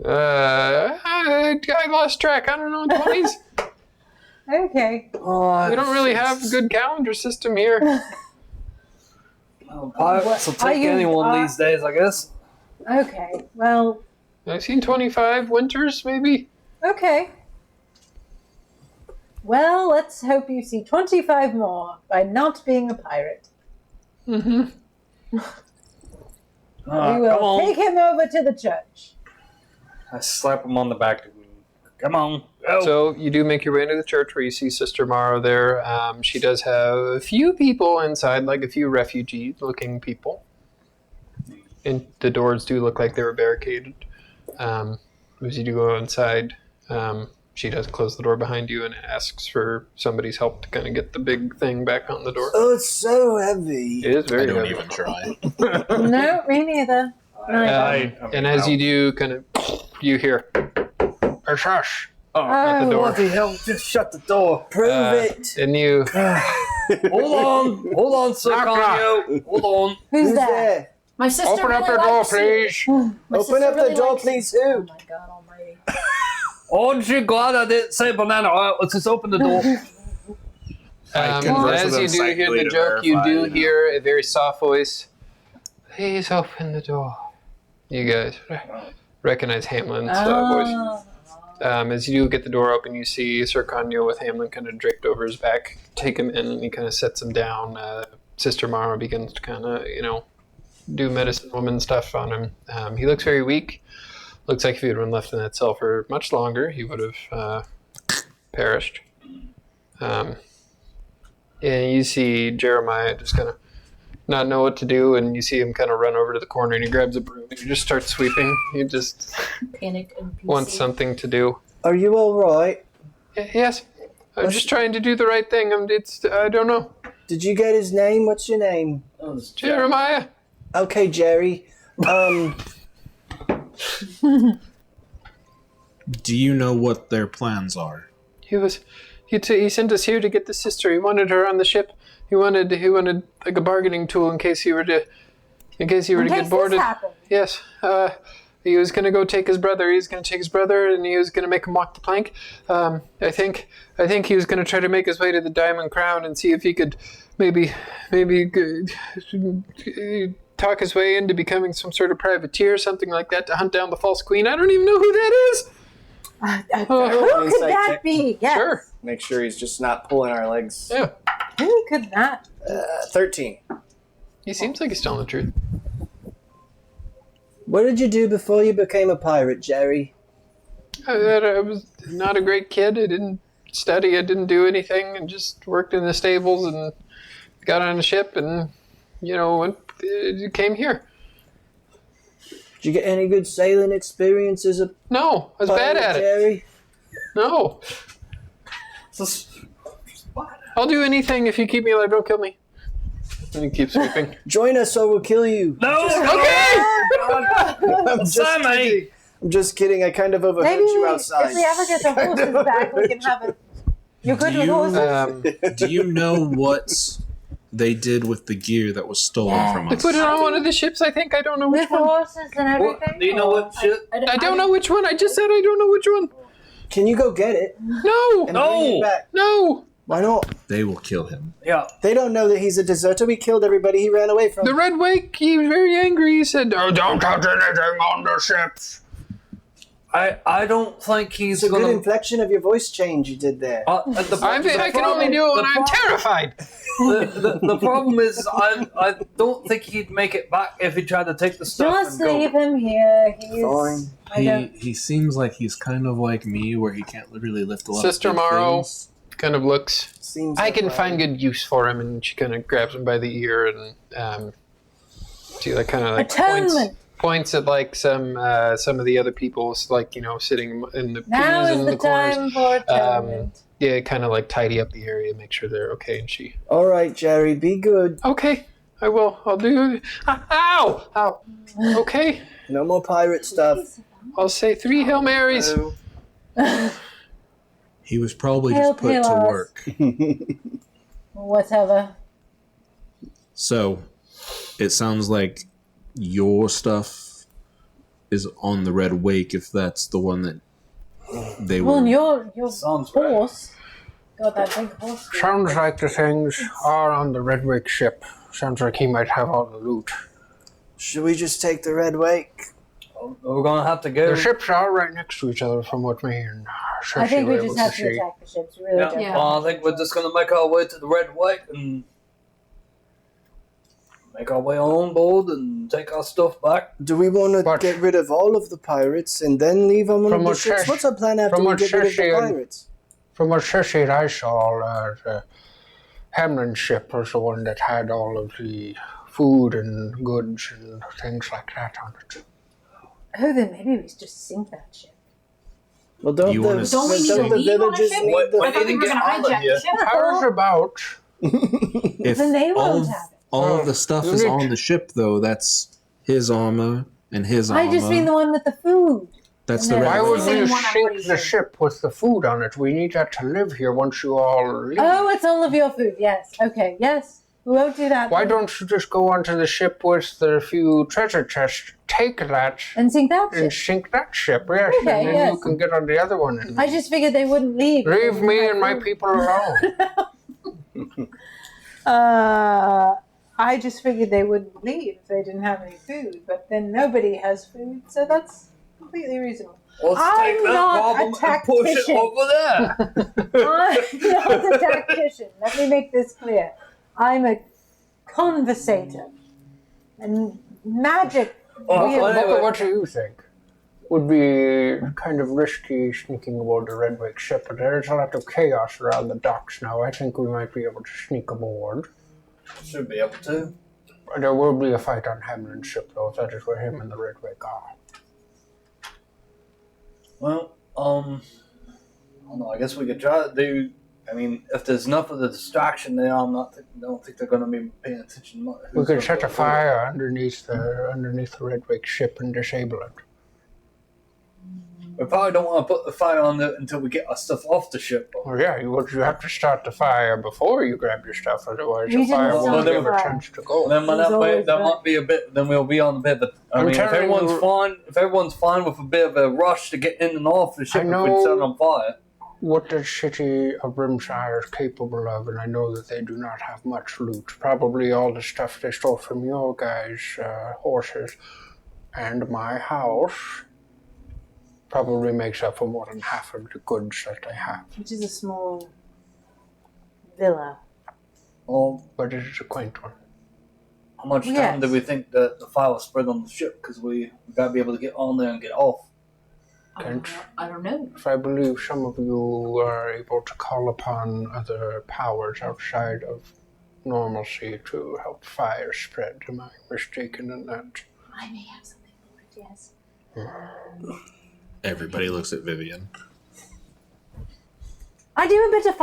I lost track. I don't know, 20s. Okay. We don't really have a good calendar system here. Pirates will Are take you- anyone these days, I guess. Okay. Well, I've seen 25 winters, maybe. okay. Well, let's hope you see 25 more by not being a pirate. Mm-hmm. We Come will on. take him over to the church. I slap him on the back. Come on. Go. So you do make your way into the church where you see Sister Morrow there. She does have a few people inside, like a few refugee-looking people. And the doors do look like they were barricaded. As you do go inside, she does close the door behind you and asks for somebody's help to kind of get the big thing back on the door. Oh, it's so heavy. It is I very don't heavy. even try. No, me neither. And as you do, kind of, you hear, hush, at the door. Bloody hell, just shut the door. Prove it. And you, Hold on, Sir Knock, knock. Conyo. Hold on. Who's that? My sister open up really the door, likes you. please. My Open sister up the really door, likes please. Oh Who? my God almighty. Aren't you glad I didn't say banana? All right, let's just open the door. converse As with you them do hear psychically the to joke, you verify, do you know. hear a very soft voice. Please open the door. You guys recognize Hamlin's voice. Oh. As you do get the door open, you see Sir Conyo with Hamlin kind of draped over his back. Take him in, and he kind of sets him down. Sister Mara begins to kind of, do medicine woman stuff on him. He looks very weak. Looks like if he had been left in that cell for much longer, he would have perished. And you see Jeremiah just kind of not know what to do, and you see him kind of run over to the corner, and he grabs a broom, and he just starts sweeping. He just Panic and wants something to do. Are you all right? Yes, I'm just trying to do the right thing. I don't know. Did you get his name? What's your name? Jeremiah. Okay, Jerry. Do you know what their plans are? He sent us here to get the sister. He wanted her on the ship. He wanted like a bargaining tool in case he were to get boarded. Yes. He was going to go take his brother. He was going to take his brother, and he was going to make him walk the plank. I think he was going to try to make his way to the Diamond Crown and see if he could maybe talk his way into becoming some sort of privateer, something like that, to hunt down the false queen. I don't even know who that is. Who could that be? Yes. Sure. Make sure he's just not pulling our legs. Yeah. Who could that? 13. He seems like he's telling the truth. What did you do before you became a pirate, Jerry? I was not a great kid. I didn't study. I didn't do anything, and just worked in the stables and got on a ship and, came here. Did you get any good sailing experience as a No, I was bad at it. Jerry? No. I'll do anything if you keep me alive. Don't kill me. And he keeps sweeping. Join us or we'll kill you. No! Okay! I'm just kidding. I kind of overheard Maybe you outside. if we ever get the horses back, we can have it. You're good with horses? Do you know what they did with the gear that was stolen from They us? put it on one of the ships, I think. I don't know which With the one. horses and everything? Do you know what ship? I don't know which one. I just said I don't know which one. Can you go get it? No! And bring it back? No! Why not? They will kill him. Yeah. They don't know that he's a deserter. We killed everybody he ran away from. The Red Wake, he was very angry. He said, "Oh, don't touch anything on the ships." I don't think he's It's a gonna. good inflection of your voice change you did there. I can only do it when I'm terrified. The problem is, I don't think he'd make it back if he tried to take the stuff Just and go. leave him here. He's. Fine. I don't. He seems like he's kind of like me, where he can't really lift a lot Sister of big Morrow things. kind of looks. Seems I like can Ryan. find good use for him, and she kind of grabs him by the ear and she like kind of like Atonement. points at like some of the other people, like sitting in the Now pews is in the the corners. time for atonement. Yeah, kind of like tidy up the area, make sure they're okay, and she. All right, Jerry, be good. Okay, I will. I'll do. Ow! Ow! Okay, No more pirate stuff. I'll say 3 Hail Marys. He was probably Hail just put to Palos. work. Whatever. So, it sounds like your stuff is on the Red Wake, if that's the one that they Well, were. and your Sounds right. horse got that big horse. Sounds like the things are on the Red Wake ship. Sounds like he might have all the loot. Should we just take the Red Wake? We're gonna have to go. The ships are right next to each other, from what me and I think we were just able have to to see. attack the ships. We really Yeah. don't. Yeah. Well, I think we're just gonna make our way to the Red Wake and make our way on board and take our stuff back. Do we want to But- get rid of all of the pirates and then leave on one From of the what ships? Cersei- What's our plan after from we what get rid of the Cersei and- pirates? From what Cersei I saw, the Hamlin's ship was the one that had all of the food and goods and things like that on it. Oh, then maybe we just sink that ship. Well, don't You the, wanna Don't we need don't to the leave on a villagers ship? need What- the... I thought we were Get going to all of hijack you. the ship. How's about If Then they all won't of, have it. all of the stuff is on the ship, though, that's his armor and his armor. I just mean the one with the food. That's and the then- why Red would Wake. Same you one I'm sink pretty the sure. ship with the food on it? We need that to live here once you all leave. Oh, it's all of your food. Yes. Okay. Yes. We won't do that. Why then. don't you just go onto the ship with the few treasure chests, take that, And sink that and ship. sink that ship, yes, Okay, and then yes. you can get on the other one. And I just figured they wouldn't leave. leave me and my people alone. I just figured they wouldn't leave if they didn't have any food. But then nobody has food, so that's completely reasonable. Let's I'm take that not a problem and push it tactician. over there. I'm not a tactician. Let me make this clear. I'm a conversator. And magic. Well, really- anyway. What do you think? Would be kind of risky sneaking aboard the Red Wake ship, but there's a lot of chaos around the docks now. I think we might be able to sneak aboard. Should be able to. There will be a fight on Hamlin's ship, though, if that is where him and the Red Wake are. Well, I don't know. I guess we could try to do. I mean, if there's enough of the distraction there, I don't think they're going to be paying attention much. We could set a fire underneath the Red Wake ship and disable it. We probably don't want to put the fire on there until we get our stuff off the ship. Well, yeah, you have to start the fire before you grab your stuff, otherwise We the fire didn't won't start give the a fire. chance to go. Then There's always that that. might be a bit. Then we'll be on the bit. But I I'm mean, if telling everyone's you- fine with a bit of a rush to get in and off the ship, I if know- we set it on fire. What the city of Brimshire is capable of, and I know that they do not have much loot. Probably all the stuff they stole from your guys' horses and my house probably makes up for more than half of the goods that they have. Which is a small villa. Well, But it is a quaint one. how much time Yes. do we think that the fire will spread on the ship? Because we got to be able to get on there and get off. I don't know. If I believe some of you are able to call upon other powers outside of normalcy to help fire spread. Am I mistaken in that? I may have something for it, yes. Everybody looks at Vivian. I do a bit of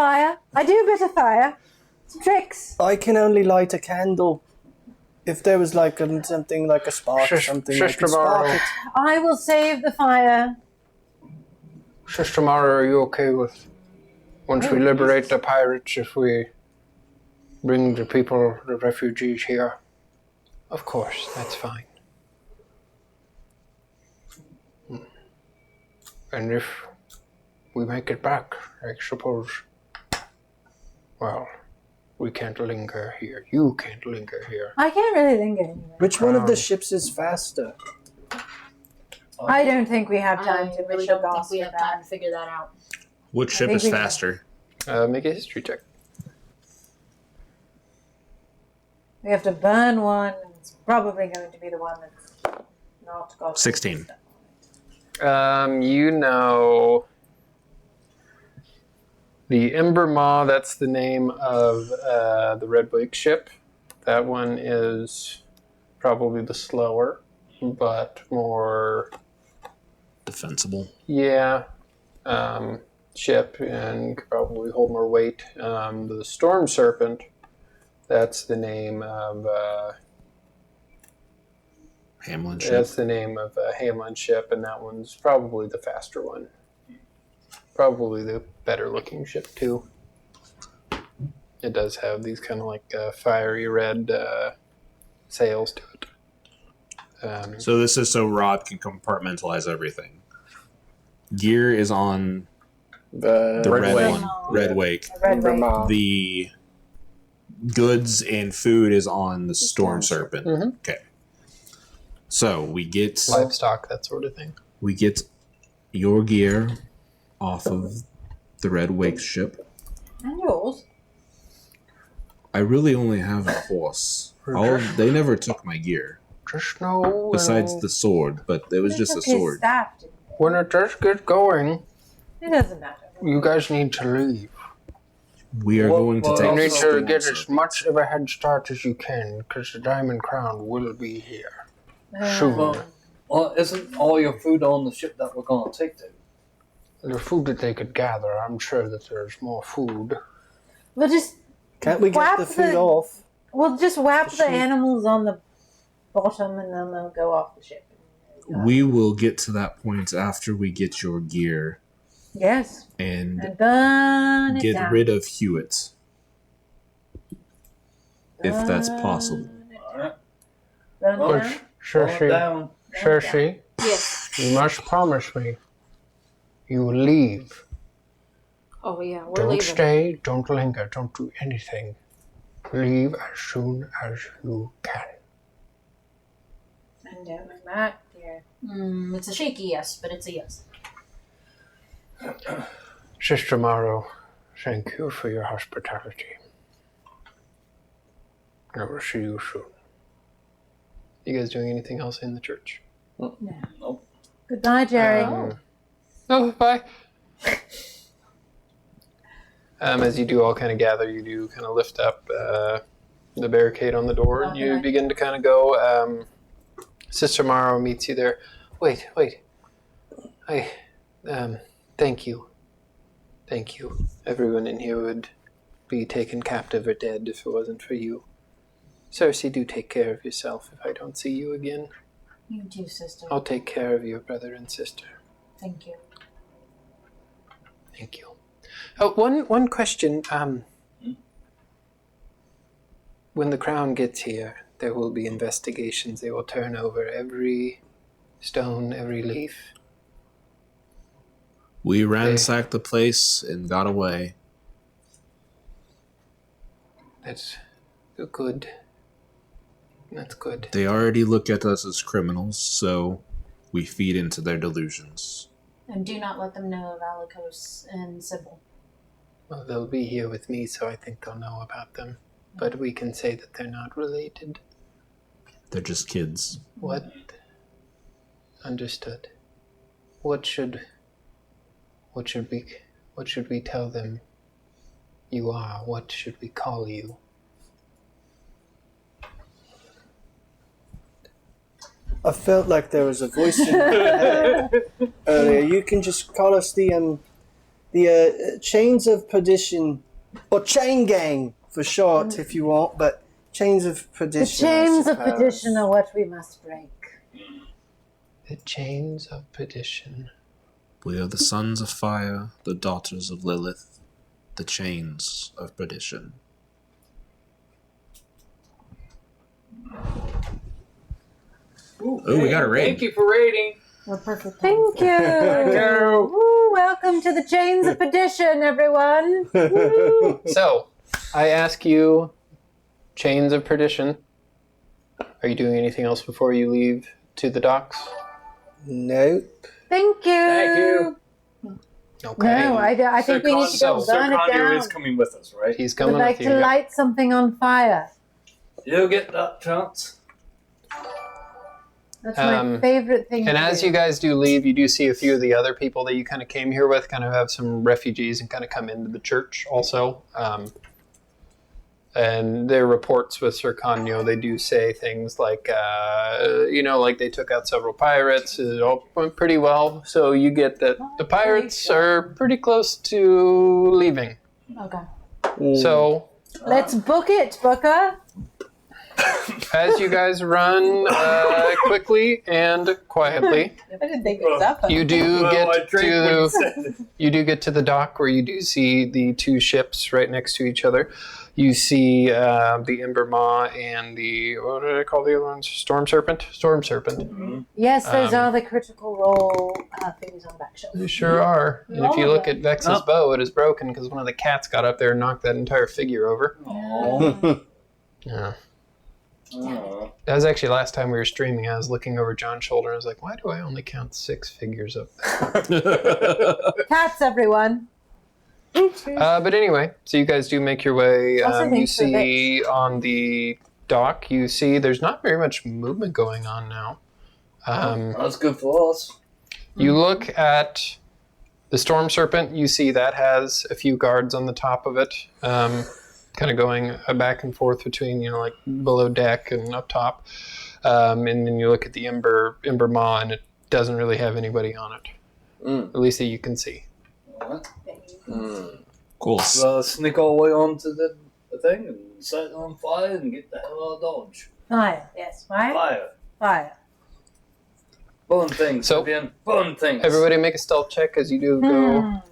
fire. Some tricks. I can only light a candle. If there was like something like a spark or Sis- something, I Sister could spark Morrow. it. I will save the fire. Sister Mara, are you okay with once we liberate the pirates if we bring the people, the refugees here? Of course, that's fine. And if we make it back, I suppose, well, we can't linger here. You can't linger here. I can't really linger anywhere. Which one of the ships is faster? I don't think we have I time to really wish a don't think goss we for have time that. to figure that out. Which ship think is we can- faster? Make a history check. We have to burn one, and it's probably going to be the one that's not got 16. You know, the Ember Maw, that's the name of the Red Wake ship. That one is probably the slower, but more, Defensible. ship and could probably hold more weight. The Storm Serpent, that's the name of Hamlin ship. that's the name of a Hamlin ship, and that one's probably the faster one. Probably the better looking ship too. It does have these kind of like fiery red sails to it. So this is so Rod can compartmentalize everything. Gear is on The the red Wake. one, Red Wake. The red Ember wake. Maw. The goods and food is on the Storm Serpent. Mhm. Okay. So we get Livestock, that sort of thing. your gear off of the Red Wake ship. And yours. I really only have a horse. They never took my gear Just know besides the sword, but it was They just a took his sword. staff, didn't they? when it does get going, It doesn't matter. you guys need to leave. We are going to Well, take You the need to Storm get as Serpent. much of a head start as you can, because the Diamond Crown will be here soon. Well, isn't all your food on the ship that we're going to take there? The food that they could gather, I'm sure that there's more food. We'll just Can't we get Whap the food the- off? whap the Sheep. animals on the bottom, and then they'll go off the ship. We will get to that point after we get your gear Yes, and and burn it get down. rid of Hewitt, if that's possible. Alright. Burn it Well, down. Cersei, Down. Cersei, Yes. you must promise me you will leave. Oh yeah, we're Don't leaving. stay, don't linger, don't do anything. Leave as soon as you can. And don't look back, here. It's a shaky yes, but it's a yes. Sister Morrow, thank you for your hospitality. I will see you soon. You guys doing anything else in the church? Nope. Goodbye, Jerry. Oh, bye. As you do all kind of gather, you do kind of lift up the barricade on the door. Okay. You begin to kind of go. Sister Morrow meets you there. Wait. Thank you. Thank you. Everyone in here would be taken captive or dead if it wasn't for you. Cersei, do take care of yourself if I don't see you again. You too, sister. I'll take care of your brother and sister. Thank you. Thank you. Oh, one question. When the crown gets here, there will be investigations. They will turn over every stone, every leaf. We ransacked the place and got away. That's good. That's good. They already look at us as criminals, so we feed into their delusions. And do not let them know of Alikos and Sybil. Well, they'll be here with me, so I think they'll know about them. But we can say that they're not related. They're just kids. What? Understood. What should we tell them you are? What should we call you? I felt like there was a voice in my head earlier. You can just call us the Chains of Perdition, or Chain Gang for short, if you want. But Chains of Perdition. The chains of perdition are what we must break. The chains of perdition. We are the sons of fire, the daughters of Lilith, the chains of perdition. Ooh, Oh, we got a raid. Thank you for raiding. We're perfect. Thank you. Woo, welcome to the chains of perdition, everyone. Woo. So, I ask you, chains of perdition. Are you doing anything else before you leave to the docks? Nope. Thank you. Thank you. Okay. No, I think we need to go so burn it Condu down. is coming with us, right? He's We'd coming like with you. to light something on fire. You'll get that chance. That's my favorite thing And to as do. you guys do leave, you do see a few of the other people that you kind of came here with kind of have some refugees and kind of come into the church also. And their reports with Sir Conyo, they do say things like, like they took out several pirates. It all went pretty well. So you get that the pirates are pretty close to leaving. Okay. So Let's book it, Booker. as you guys run quickly and quietly, I didn't think it was that you do Well, I get drank when you to said it. you do get to the dock where you do see the two ships right next to each other. You see the Ember Maw and the, what did I call the other ones? Storm Serpent. Yes, those are the critical role things on the back shelf. They sure are. And if you look at Vex's bow, it is broken because one of the cats got up there and knocked that entire figure over. Aw. Yeah. Aw. That was actually last time we were streaming. I was looking over John's shoulder and I was like, why do I only count 6 figures up there? Cats, everyone. But anyway, so you guys do make your way. Also You thanks for see on the dock, you see there's not very much movement going on now. That's good for us. You look at the Storm Serpent, you see that has a few guards on the top of it, kind of going back and forth between, like below deck and up top. And then you look at the Ember Maw, and it doesn't really have anybody on it, at least that you can see. Alright. Cool. Sneak our way onto the thing and set it on fire and get the hell out of Dodge. Fire. Yes, fire. Fire. Fire. Burn things, So- Vivian. Burn things. Everybody make a stealth check as you do go.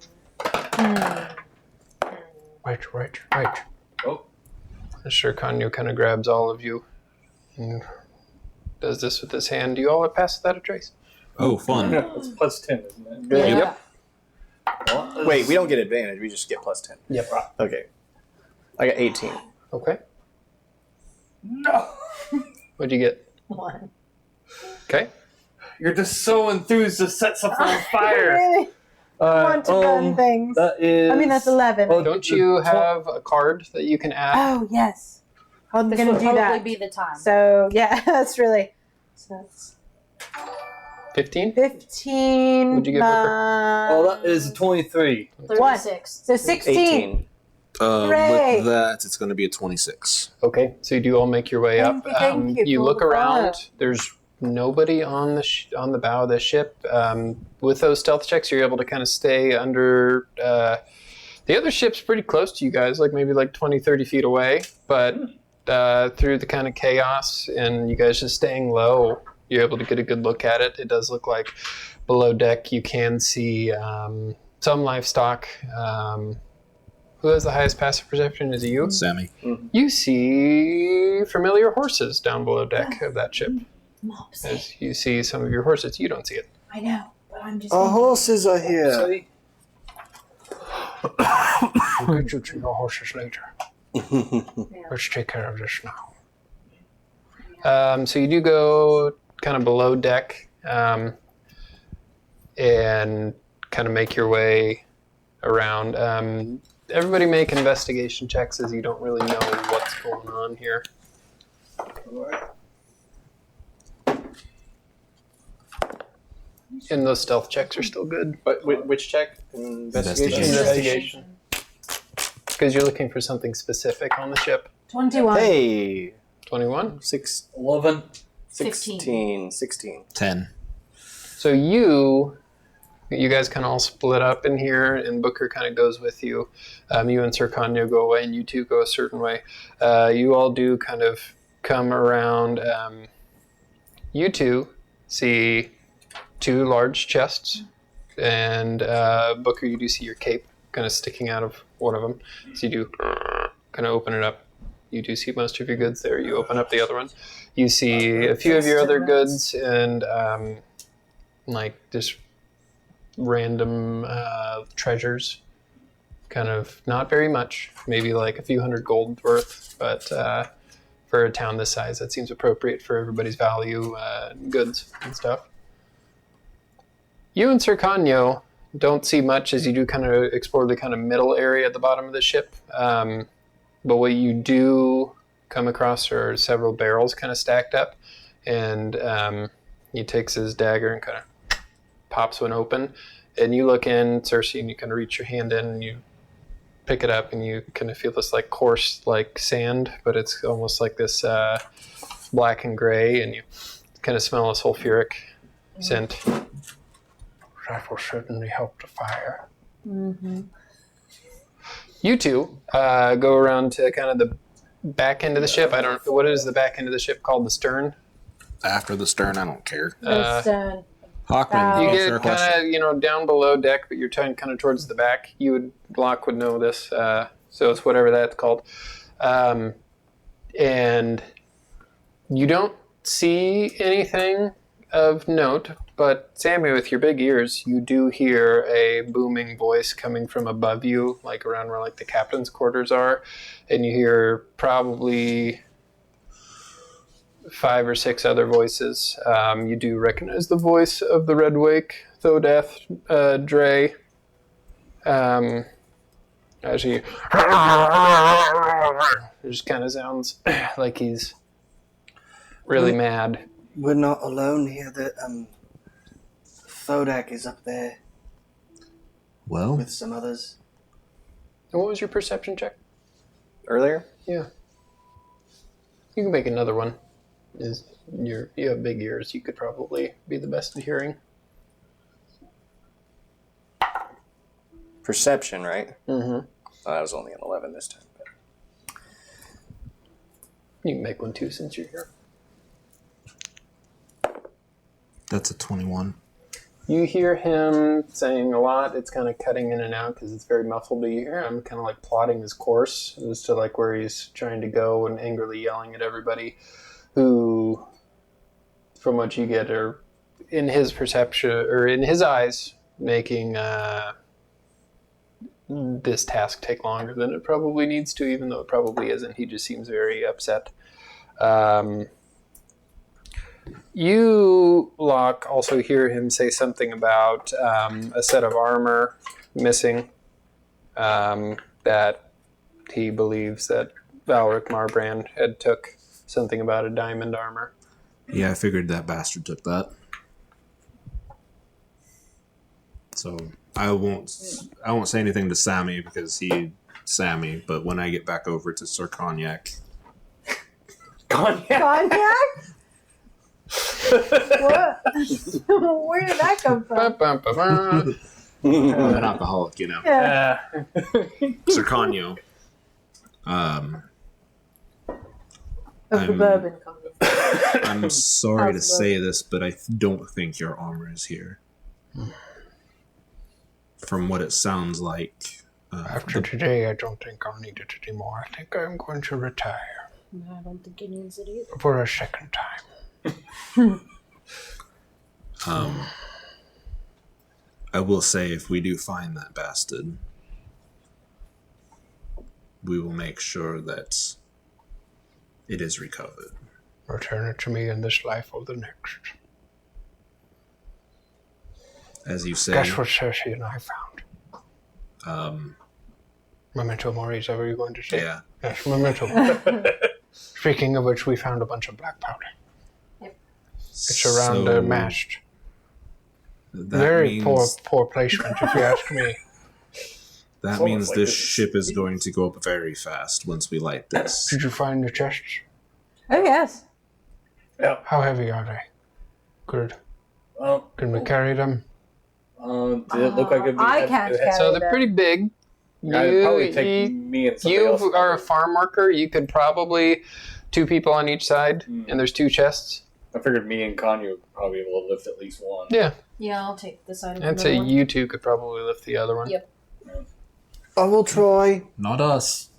Right. Oh. Sure, Kanyo kind of grabs all of you and does this with his hand. Do you all pass without a trace? Oh, fun. It's plus 10, isn't it? Yeah. What? Wait, we don't get advantage. We just get plus 10. Yep. Okay. I got 18. Okay. No. What'd you get? 1. Okay. You're just so enthused to set something on fire. Really? I want to burn things. That is. I mean, that's 11. Oh, Don't you have a card that you can add? Oh, yes. I'm This going to would do probably that. be the time. So, yeah, that's really. So that's 15? 15. What'd you get, that is 23. 36. So 16. 18. Hooray. With that, it's going to be a 26. Okay, so you do all make your way up. Thank you You for look the around. follow. There's nobody on the on the bow of the ship. With those stealth checks, you're able to kind of stay under. The other ship's pretty close to you guys, like maybe like 20, 30 feet away. But through the kind of chaos and you guys just staying low, you're able to get a good look at it. It does look like below deck you can see some livestock. Who has the highest passive perception? Is it you? Sammy. You see familiar horses down below deck of that ship. As you see some of your horses, you don't see it. I know, but I'm just. Our horses are here. We'll get you to your horses later. Let's take care of this now. So you do go kind of below deck and kind of make your way around. Everybody make investigation checks as you don't really know what's going on here. And those stealth checks are still good. But which check? Investigation. Investigation. Because you're looking for something specific on the ship. 21. Hey, 21. 11. 16. 16. 10. So you guys kind of all split up in here, and Booker kind of goes with you. You and Sir Kanyo go away, and you two go a certain way. You all do kind of come around. You two see 2 large chests, and Booker, you do see your cape kind of sticking out of one of them. So you do kind of open it up. You do see most of your goods there. You open up the other one. You see a few of your other goods, and like just random treasures, kind of not very much, maybe like a few hundred gold worth, but for a town this size that seems appropriate for everybody's value, goods and stuff. You and Sir Kanyo don't see much as you do kind of explore the kind of middle area at the bottom of the ship, but what you do come across are several barrels kind of stacked up, and he takes his dagger and kind of pops one open, and you look in, Cersei, and you kind of reach your hand in, and you pick it up, and you kind of feel this like coarse like sand, but it's almost like this black and gray, and you kind of smell a sulfuric scent. That will certainly help the fire. Mm-hmm. You two go around to kind of the back end of the ship. I don't know, what is the back end of the ship called? The stern? After the stern, I don't care. Listen. Hawkman, You answer a get question. kind of, down below deck, but you're kind of towards the back. Locke would know this, so it's whatever that's called. And you don't see anything of note, but Sammy, with your big ears, you do hear a booming voice coming from above you, like around where like the captain's quarters are, and you hear probably 5 or 6 other voices. You do recognize the voice of the Red Wake, Thodath Dre. As he it just kind of sounds like he's really mad. We're not alone here. Thodak is up there Well, with some others. And what was your perception check? Earlier? Yeah. You can make another one. You have big ears. You could probably be the best at hearing. Perception, right? Mm-hmm. Oh, that was only an 11 this time. But... You can make one too since you're here. that's a 21. You hear him saying a lot. It's kind of cutting in and out because it's very muffled. But you hear him kind of like plotting his course as to like where he's trying to go and angrily yelling at everybody who, from what you get, are in his perception or in his eyes making this task take longer than it probably needs to, even though it probably isn't. He just seems very upset. You, Locke, also hear him say something about a set of armor missing that he believes that Valric Marbrand had took. Something about a diamond armor. Yeah, I figured that bastard took that. So I won't say anything to Sammy because he Sammy, but when I get back over to Sir Cognac. Cognac? Cognac? What? Where did that come from? I'm an alcoholic, you know. Yeah. Sir Cognac. Of the bourbon company. I'm sorry to say this, but I don't think your armor is here. From what it sounds like. After today, I don't think I'll need it anymore. I think I'm going to retire. No, I don't think he needs it either. For a second time. I will say, if we do find that bastard, we will make sure that it is recovered. Return it to me in this life or the next. As you say. Guess what Cersei and I found? Memento Mori, is that what you're going to say? Yeah. Yes, memento. Speaking of which, we found a bunch of black powder. Yep. It's around the mast. Very poor placement, if you ask me. That means this ship is going to go up very fast once we light this. Did you find the chests? Oh, yes. Yeah. How heavy are they? Good. Can we carry them? Did it look like it'd be I heavy? can't It had- carry So they're pretty big. I'd probably take me and somebody else. You are a farm worker. You could probably 2 people on each side, and there's 2 chests. I figured me and Kanye would probably be able to lift at least one. Yeah. Yeah, I'll take the side of I'd the say one. you 2 could probably lift the other one. Yep. I will try. Not us.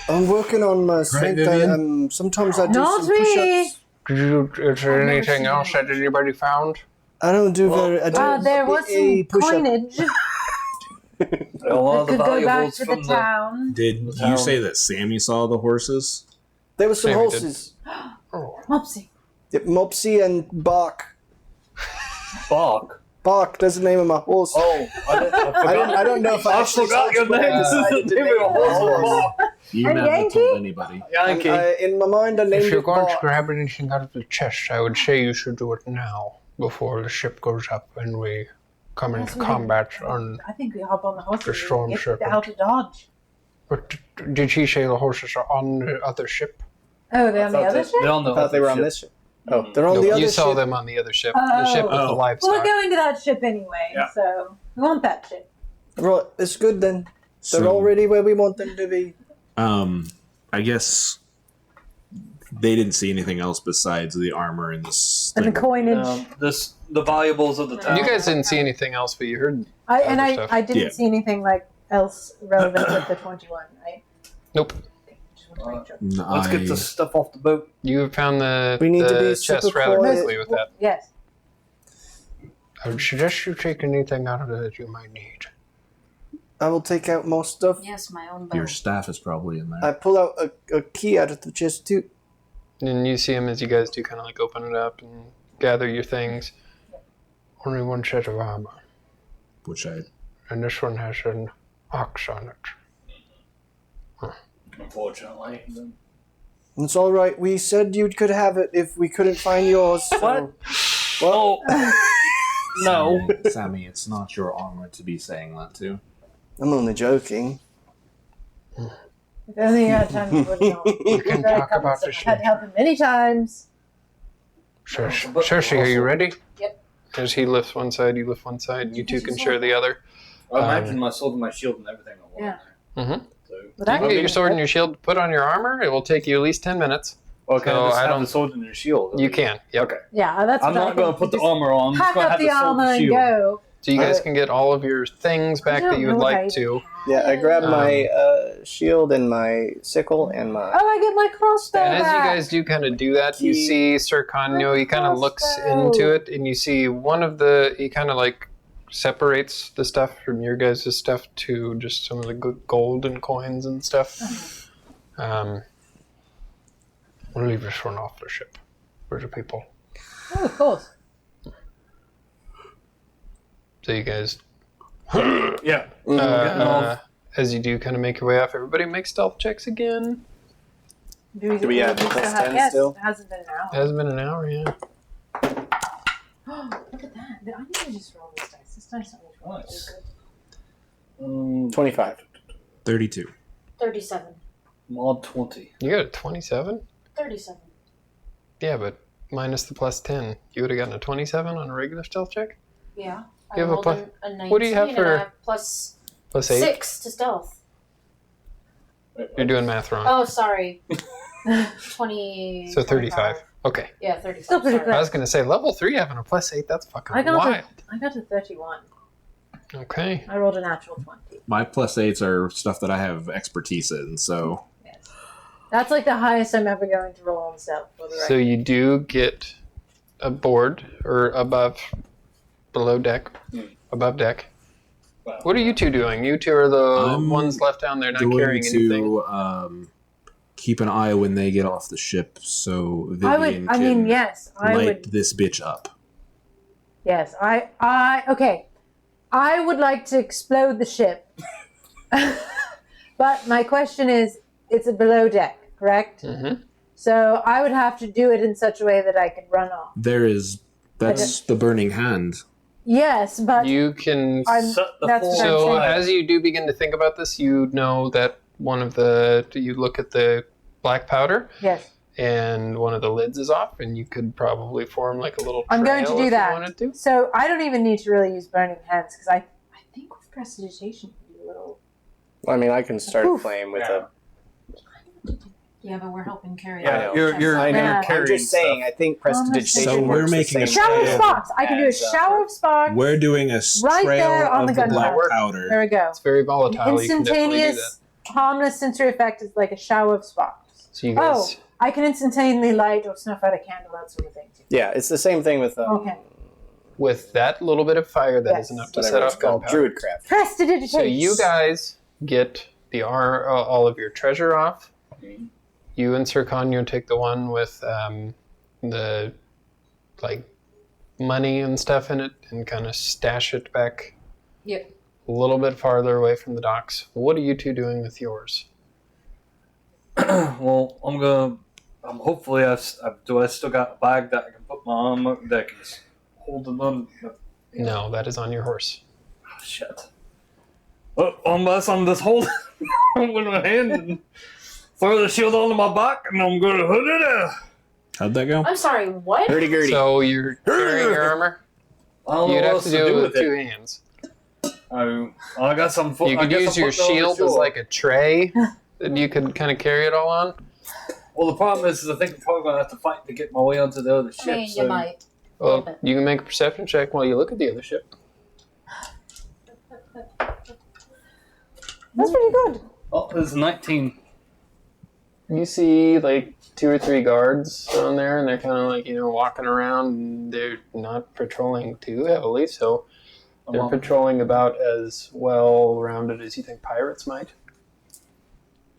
I'm working on my strength. Vivian? Sometimes I do Not some me. push-ups. Is there I've never anything seen else that anybody found? I don't do very. I do There was a some push-up. coinage A lot that of the could go back valuables to the from the town. Did you say that Sammy saw the horses? There were some Sammy did. horses. Oh. Mopsy. Yep, Mopsy and Bark. Bog. Bark, that's the name of my horse. Oh, I don't know if I actually forgot your told you, but I name. decided to Name name of a it horse. You And never Yankee? told anybody. Yankee. In my mind, I named If you're it going to Bark. grab anything out of the chest, I would say you should do it now, before the ship goes up and we come into combat on... I think we hop on the horse The and storm get serpent. out of Dodge. But did he say the horses are on the other ship? Oh, they're on the other ship? They're on the I thought they were on ship. this ship. Oh, they're on No, the other you ship. saw them on the other ship. The ship with the Oh. livestock. Well, we're going to that ship anyway, Yeah. so we want that ship. Right, it's good then. They're So- already where we want them to be. I guess they didn't see anything else besides the armor and this And the thing. coinage. The valuables of the town. You guys didn't see anything else, but you heard... I other stuff. didn't Yeah. see anything like else relevant with the 21, right? Nope. Just want to make sure. Let's get this stuff off the boat. You found the, We need to be chest super rather quiet. quickly with that. Yes. I would suggest you take anything out of it that you might need. I will take out more stuff. Yes, my own bow. Your staff is probably in there. I pull out a key out of the chest too. And you see him as you guys do kind of like open it up and gather your things. Only 1 set of armor. Which I... And this one has an ox on it. Unfortunately. It's all right. We said you could have it if we couldn't find yours. So. Well, no. Sammy, it's not your armor to be saying that to. I'm only joking. If only you had time, you would know. We can Very talk about cumbersome. this I've had to help him many times. Cersei, are you ready? Yep. As he lifts one side, you lift one side, and you 2 can share the other. I imagine my sword and my shield and everything are Yeah. Mm-hmm. So, But You I can get your sword and your shield put on your armor. It will take you at least 10 minutes. well, can So I just I have don't- the sword and the shield? You can. Yep. Okay. Yeah, that's I'm what I not going think. to put the Just armor on. I'm just pack going to up have the the sword armor and and shield. go. So you guys can get all of your things back that you would like to. Yeah, I grab my shield and my sickle and my. Oh, I get my crossbow And as you back. guys do kind of do that, you Key. see Sir Kanyo, he kind of looks Crossbow. into it, and you see one of the, he kind of like separates the stuff from your guys' stuff to just some of the good gold and coins and stuff. We'll leave this one off the ship for the people. Oh, of course. So you guys, Yeah. Getting off. as you do kind of make your way off, everybody make stealth checks again. Do we have still plus have 10 yes, still? It hasn't been an It hour. hasn't been an hour yet. Look at that. I need to just roll this dice. This dice always rolls Nice. really 25. 32. 37. Mod 20. You got a 27? 37. Yeah, but minus the plus 10. You would have gotten a 27 on a regular stealth check? Yeah. You have a rolled plus- a 19 what do you have and for- I have plus Plus 8? 6 to stealth. You're doing math wrong. Oh, sorry. 20. So 35. Okay. Yeah, 35. Still pretty sorry. I was going to say, level 3 having a plus 8, that's fucking I got wild. I got to 31. Okay. I rolled a natural 20. My plus 8s are stuff that I have expertise in, so Yes. That's like the highest I'm ever going to roll on stealth for the So record. you do get aboard, or below deck, above deck. Wow. What are you two doing? You two are the I'm ones left down there not going carrying anything. to keep an eye when they get off the ship, so Vivian I would. I mean, can yes, I light would. this bitch up. Yes, okay. I would like to explode the ship. But my question is, it's a below deck, correct? Mm-hmm. So I would have to do it in such a way that I could run off. That's the burning hand. Yes, but You can. Set the that's full what I'm So saying. as you do begin to think about this, you know that you look at the black powder, yes, and one of the lids is off, and you could probably form like a little trail I'm going to do if that. you wanted to. So I don't even need to really use burning hands because I think with prestidigitation you can do a little. Well, I mean, I can start Oof. playing with Yeah. Yeah, but we're helping carry Yeah, out you're chest. I know. Yeah. I'm carrying just saying, stuff. I think prestidigitation So we're works the making a same Shower of way. sparks. I can do a As, shower of sparks. We're doing a Right trail there on of the the black gunpowder. powder. There we go. It's very volatile. You can definitely do that. Instantaneous, harmless sensory effect is like a shower of sparks. So you guys. Oh, I can instantaneously light or snuff out a candle, that sort of thing too. Yeah, it's the same thing with Okay. With that little bit of fire that Yes. not enough to set whatever it's off called, gunpowder. druidcraft. Prestidigitation. So you guys get all of your treasure off. You and Sir Conyo take the one with the like money and stuff in it, and kind of stash it back Yep. a little bit farther away from the docks. What are you two doing with yours? Well, I'm gonna. Hopefully, I still got a bag that I can put my arm up that can hold it on. No, that is on your horse. Oh, shit. Unless I'm just holding with my hand and throw the shield onto my back, and I'm gonna hood it. How'd that go? I'm sorry, what? Hurdy-gurdy. So you're carrying your armor. I don't know You'd what have else to do it with with two it. hands. I got some. You could use your shield as like a tray that you could kind of carry it all on. Well, the problem is I think I'm probably gonna have to fight to get my way onto the other ship. I mean, so you might. Well, bit. you can make a perception check while you look at the other ship. That's pretty good. Oh, it's 19. You see like 2 or 3 guards on there, and they're kind of like, walking around. And they're not patrolling too heavily, so they're Well, patrolling about as well rounded as you think pirates might.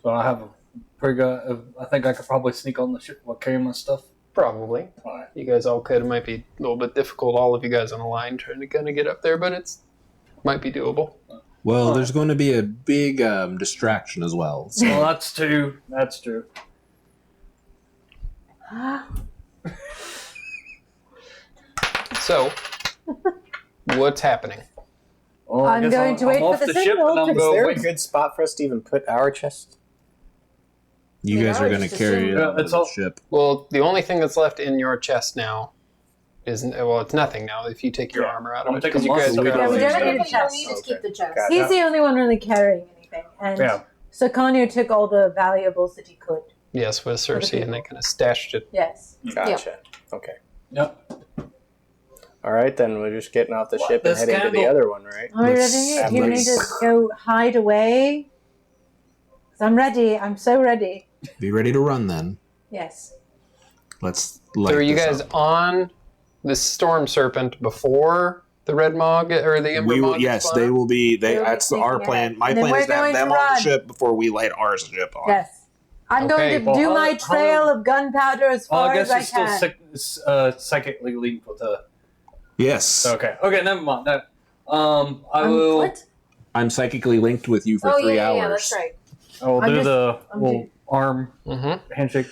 so I have a pretty good. I think I could probably sneak on the ship while carrying my stuff. Probably. Alright. You guys all could. It might be a little bit difficult, all of you guys on a line trying to kind of get up there, but it's might be doable. Well, there's going to be a big distraction as well. So Well, that's true. That's true. So, what's happening? Well, I I'm guess going to wait off for the ship signal and I'm to- Is going there a wait. good spot for us to even put our chest? you guys are going to just carry it assume- onto it's the all- ship. Well, the only thing that's left in your chest now is, it's nothing now if you take your Yeah. armor out I'm of it. taking Because you my guys stuff got out. Yeah, we all don't your need stuff. a chest. You just keep the chest. Okay. He's the only one really carrying anything. And Yeah. so Kanyo took all the valuables that he could. Yes, with Cersei, and they kind of stashed it. Yes. Gotcha. Okay. Yep. All right, then we're just getting off the What, ship and this heading to the candle? other one, right? Are we Let's ready? Do you need to let's- go hide away? 'Cause I'm ready. I'm so ready. Be ready to run then. Yes. Let's So light are you this guys up. on the Storm Serpent before the Red Mog or the Ember Mog? Yes, they will be. They'll be That's our sneaking plan. ahead. My And then plan is we're to have going them to on the run. ship before we light our ship on. Yes. I'm going Okay. to Well, do my how- trail of gunpowder as Well, far I as guess I you're can. still psychically linked with her. Yes. Okay, never mind. No. I I'm- will. What? I'm psychically linked with you for Oh 3 yeah, hours. yeah, that's right. I will I'm do just- the I'm little doing- arm Mm-hmm. handshake.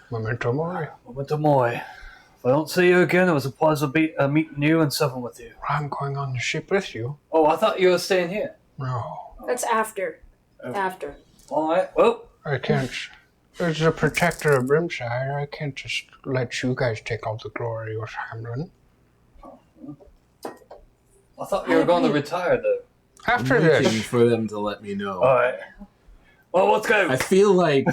Memento mori. Memento mori. If I don't see you again, it was a pleasure meeting you and supping with you. I'm going on the ship with you. Oh, I thought you were staying here. No, That's after. Oh. After. All right. Well, I can't. As the protector of Brimside, I can't just let you guys take all the glory with Hamlin. I thought you were going to retire, though. After I'm waiting this, for them to let me know. All right. Well, let's go. I feel like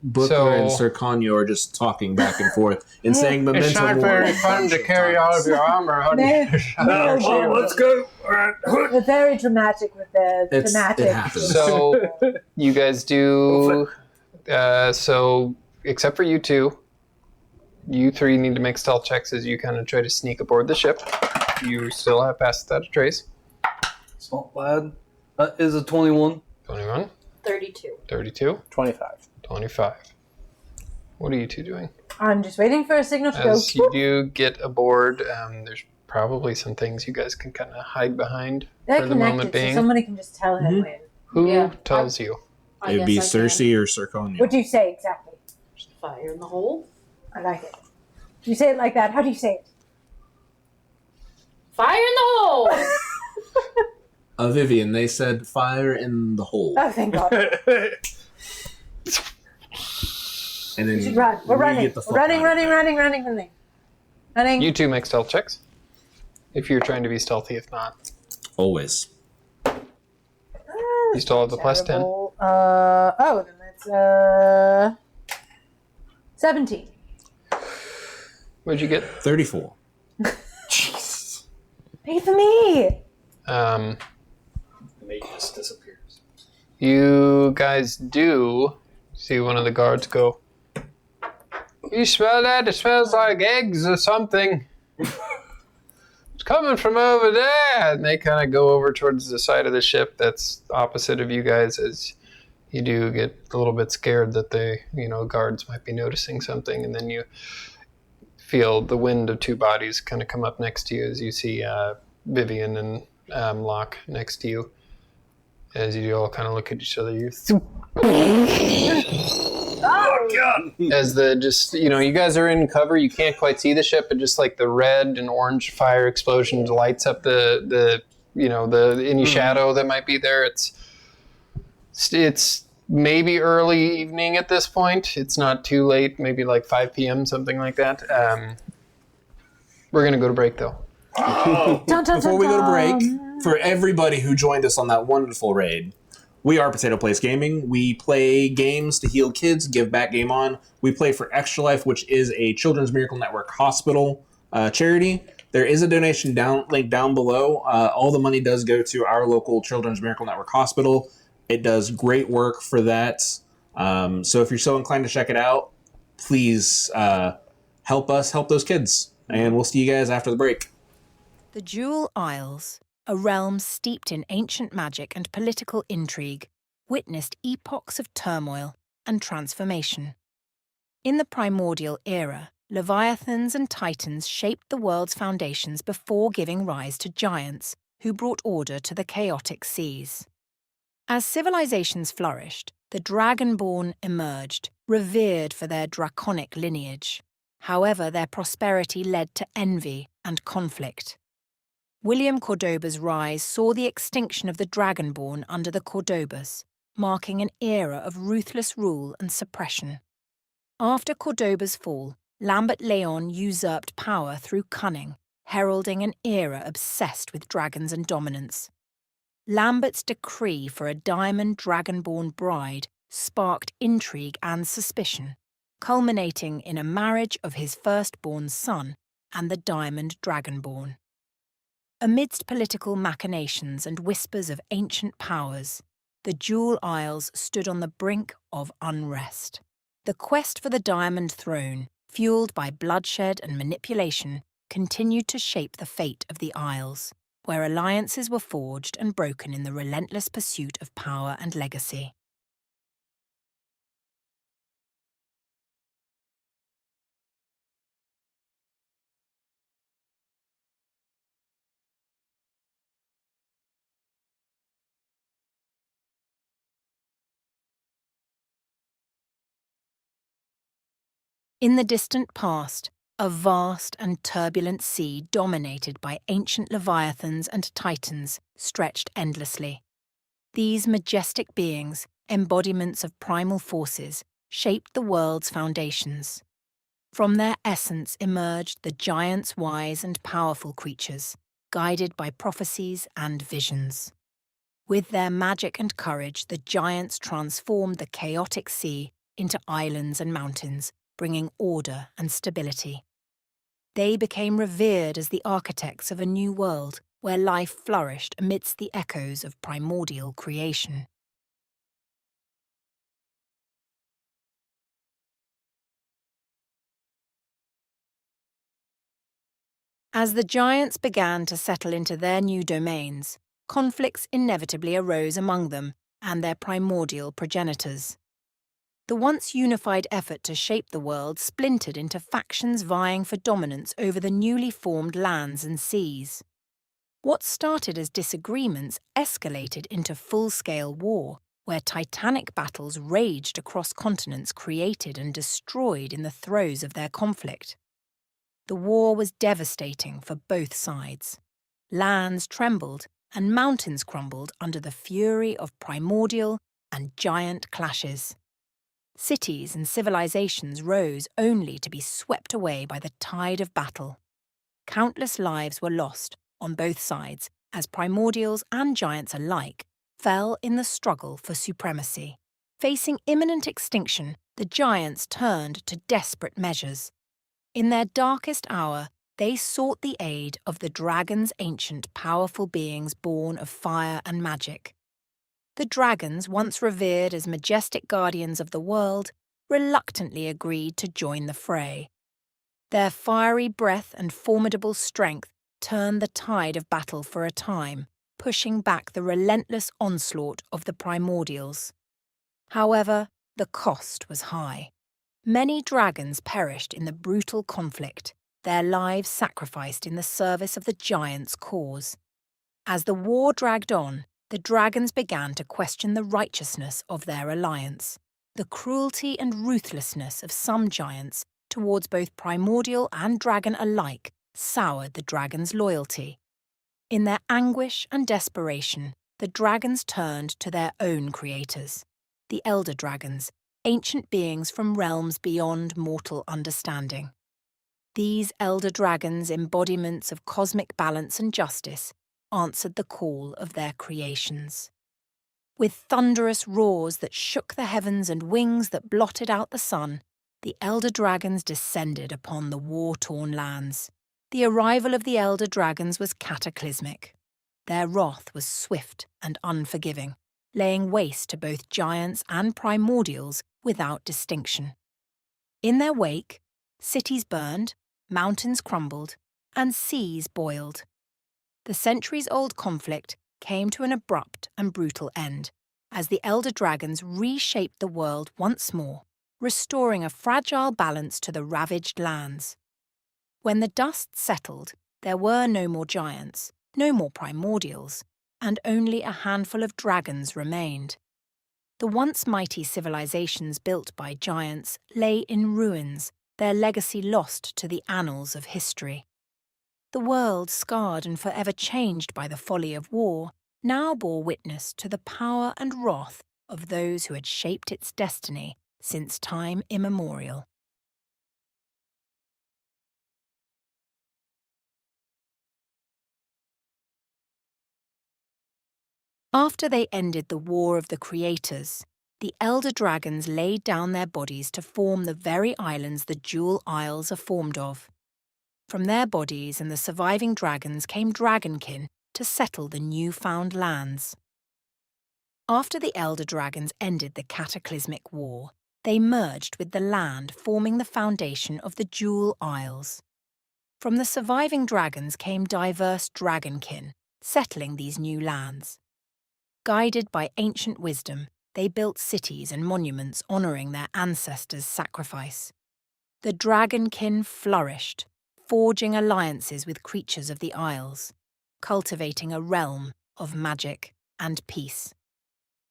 Booker So- and Sir Kanyo are just talking back and forth and saying memento it's not mori very a fun bunch to of carry all times. of your armor on Man. your Well, let's go. All right. We're very dramatic with the It dramatic. happens. So you guys do. So except for you two, you three need to make stealth checks as you kind of try to sneak aboard the ship. You still have passed that trace. It's not bad. That is a 21. 21, 32. 32, 25. 25. What are you two doing? I'm just waiting for a signal to As go. you do get aboard, there's probably some things you guys can kind of hide behind They're for the moment connected, so being. somebody can just tell him Mhm. when. Who Yeah, tells you? I It'd be guess I can. Cersei or Sir Kanyo. What do you say exactly? Fire in the hole. I like it. You say it like that. How do you say it? Fire in the hole! Vivian, they said fire in the hole. Oh, thank God. And then We should run. We're we running. get the We're fuck running, out of running, there. running, running, running. Running. You two make stealth checks. If you're trying to be stealthy, if not, Always. you still have the plus 10. Terrible. Then that's 17. What'd you get? 34. Pay for me. Um, The mate just disappears. you guys do see one of the guards go, "You smell that? It smells like eggs or something. It's coming from over there." And they kind of go over towards the side of the ship that's opposite of you guys as you do get a little bit scared that they, guards might be noticing something. And then you feel the wind of two bodies kind of come up next to you as you see Vivian and Locke next to you. As you all kind of look at each other, you as you guys are in cover, you can't quite see the ship, but just like the red and orange fire explosions lights up the any shadow that might be there. It's maybe early evening at this point. It's not too late, maybe like 5 p.m., something like that. We're gonna go to break though. Dun, dun, Before we go to dun, break, dun. for everybody who joined us on that wonderful raid, we are Potato Place Gaming. We play games to heal kids, give back Game On. We play for Extra Life, which is a Children's Miracle Network hospital charity. There is a donation link down below. All the money does go to our local Children's Miracle Network hospital. It does great work for that. So if you're so inclined to check it out, please help us help those kids. And we'll see you guys after the break. The Jewel Isles, a realm steeped in ancient magic and political intrigue, witnessed epochs of turmoil and transformation. In the primordial era, leviathans and titans shaped the world's foundations before giving rise to giants who brought order to the chaotic seas. As civilizations flourished, the Dragonborn emerged, revered for their draconic lineage. However, their prosperity led to envy and conflict. William Cordoba's rise saw the extinction of the Dragonborn under the Cordobas, marking an era of ruthless rule and suppression. After Cordoba's fall, Lambert Leon usurped power through cunning, heralding an era obsessed with dragons and dominance. Lambert's decree for a diamond dragonborn bride sparked intrigue and suspicion, culminating in a marriage of his firstborn son and the diamond dragonborn. Amidst political machinations and whispers of ancient powers, the Jewel Isles stood on the brink of unrest. The quest for the Diamond Throne, fueled by bloodshed and manipulation, continued to shape the fate of the Isles, where alliances were forged and broken in the relentless pursuit of power and legacy. In the distant past, a vast and turbulent sea dominated by ancient leviathans and titans stretched endlessly. These majestic beings, embodiments of primal forces, shaped the world's foundations. From their essence emerged the giants' wise and powerful creatures, guided by prophecies and visions. With their magic and courage, the giants transformed the chaotic sea into islands and mountains, bringing order and stability. They became revered as the architects of a new world where life flourished amidst the echoes of primordial creation. As the giants began to settle into their new domains, conflicts inevitably arose among them and their primordial progenitors. The once unified effort to shape the world splintered into factions vying for dominance over the newly formed lands and seas. What started as disagreements escalated into full-scale war, where titanic battles raged across continents created and destroyed in the throes of their conflict. The war was devastating for both sides. Lands trembled and mountains crumbled under the fury of primordial and giant clashes. Cities and civilizations rose only to be swept away by the tide of battle. Countless lives were lost on both sides as primordials and giants alike fell in the struggle for supremacy. Facing imminent extinction, the giants turned to desperate measures. In their darkest hour, they sought the aid of the dragons, ancient, powerful beings born of fire and magic. The dragons, once revered as majestic guardians of the world, reluctantly agreed to join the fray. Their fiery breath and formidable strength turned the tide of battle for a time, pushing back the relentless onslaught of the primordials. However, the cost was high. Many dragons perished in the brutal conflict, their lives sacrificed in the service of the giants' cause. As the war dragged on, the dragons began to question the righteousness of their alliance. The cruelty and ruthlessness of some giants towards both primordial and dragon alike soured the dragons' loyalty. In their anguish and desperation, the dragons turned to their own creators, the elder dragons, ancient beings from realms beyond mortal understanding. These elder dragons, embodiments of cosmic balance and justice, answered the call of their creations. With thunderous roars that shook the heavens and wings that blotted out the sun, the elder dragons descended upon the war-torn lands. The arrival of the elder dragons was cataclysmic. Their wrath was swift and unforgiving, laying waste to both giants and primordials without distinction. In their wake, cities burned, mountains crumbled, and seas boiled. The centuries-old conflict came to an abrupt and brutal end, as the elder dragons reshaped the world once more, restoring a fragile balance to the ravaged lands. When the dust settled, there were no more giants, no more primordials, and only a handful of dragons remained. The once mighty civilizations built by giants lay in ruins, their legacy lost to the annals of history. The world, scarred and forever changed by the folly of war, now bore witness to the power and wrath of those who had shaped its destiny since time immemorial. After they ended the War of the Creators, the elder dragons laid down their bodies to form the very islands the Jewel Isles are formed of. From their bodies and the surviving dragons came dragonkin to settle the newfound lands. After the elder dragons ended the cataclysmic war, they merged with the land, forming the foundation of the Jewel Isles. From the surviving dragons came diverse dragonkin, settling these new lands. Guided by ancient wisdom, they built cities and monuments honouring their ancestors' sacrifice. The dragonkin flourished, forging alliances with creatures of the Isles, cultivating a realm of magic and peace.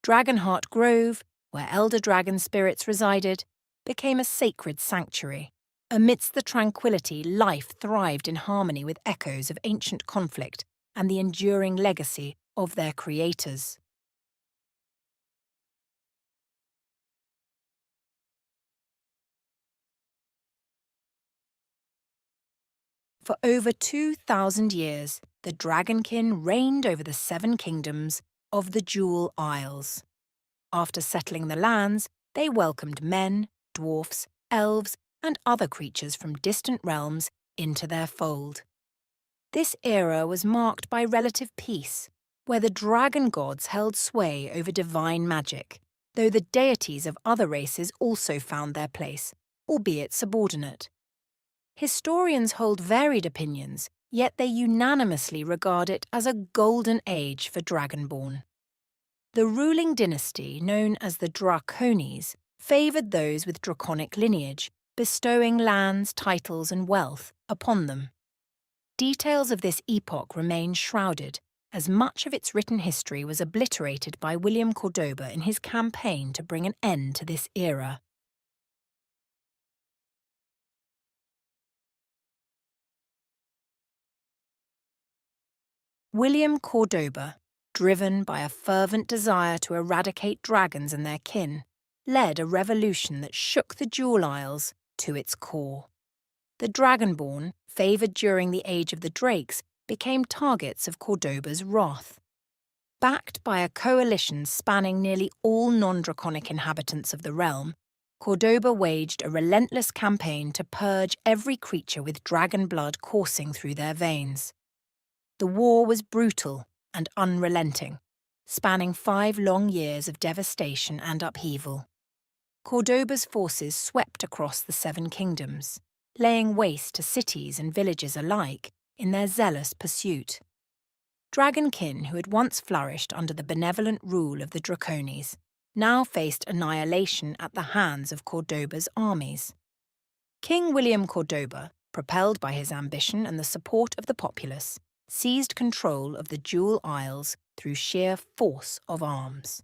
Dragonheart Grove, where elder dragon spirits resided, became a sacred sanctuary, Amidst the tranquility, life thrived in harmony with echoes of ancient conflict and the enduring legacy of their creators. For over 2,000 years, the Dragonkin reigned over the 7 kingdoms of the Jewel Isles. After settling the lands, they welcomed men, dwarfs, elves, and other creatures from distant realms into their fold. This era was marked by relative peace, where the dragon gods held sway over divine magic, though the deities of other races also found their place, albeit subordinate. Historians hold varied opinions, yet they unanimously regard it as a golden age for Dragonborn. The ruling dynasty, known as the Draconis, favoured those with draconic lineage, bestowing lands, titles and wealth upon them. Details of this epoch remain shrouded, as much of its written history was obliterated by William Cordoba in his campaign to bring an end to this era. William Cordoba, driven by a fervent desire to eradicate dragons and their kin, led a revolution that shook the Jewel Isles to its core. The Dragonborn, favoured during the Age of the Drakes, became targets of Cordoba's wrath. Backed by a coalition spanning nearly all non-draconic inhabitants of the realm, Cordoba waged a relentless campaign to purge every creature with dragon blood coursing through their veins. The war was brutal and unrelenting, spanning 5 long years of devastation and upheaval. Cordoba's forces swept across the 7 kingdoms, laying waste to cities and villages alike in their zealous pursuit. Dragonkin, who had once flourished under the benevolent rule of the Draconis, now faced annihilation at the hands of Cordoba's armies. King William Cordoba, propelled by his ambition and the support of the populace, seized control of the Jewel Isles through sheer force of arms.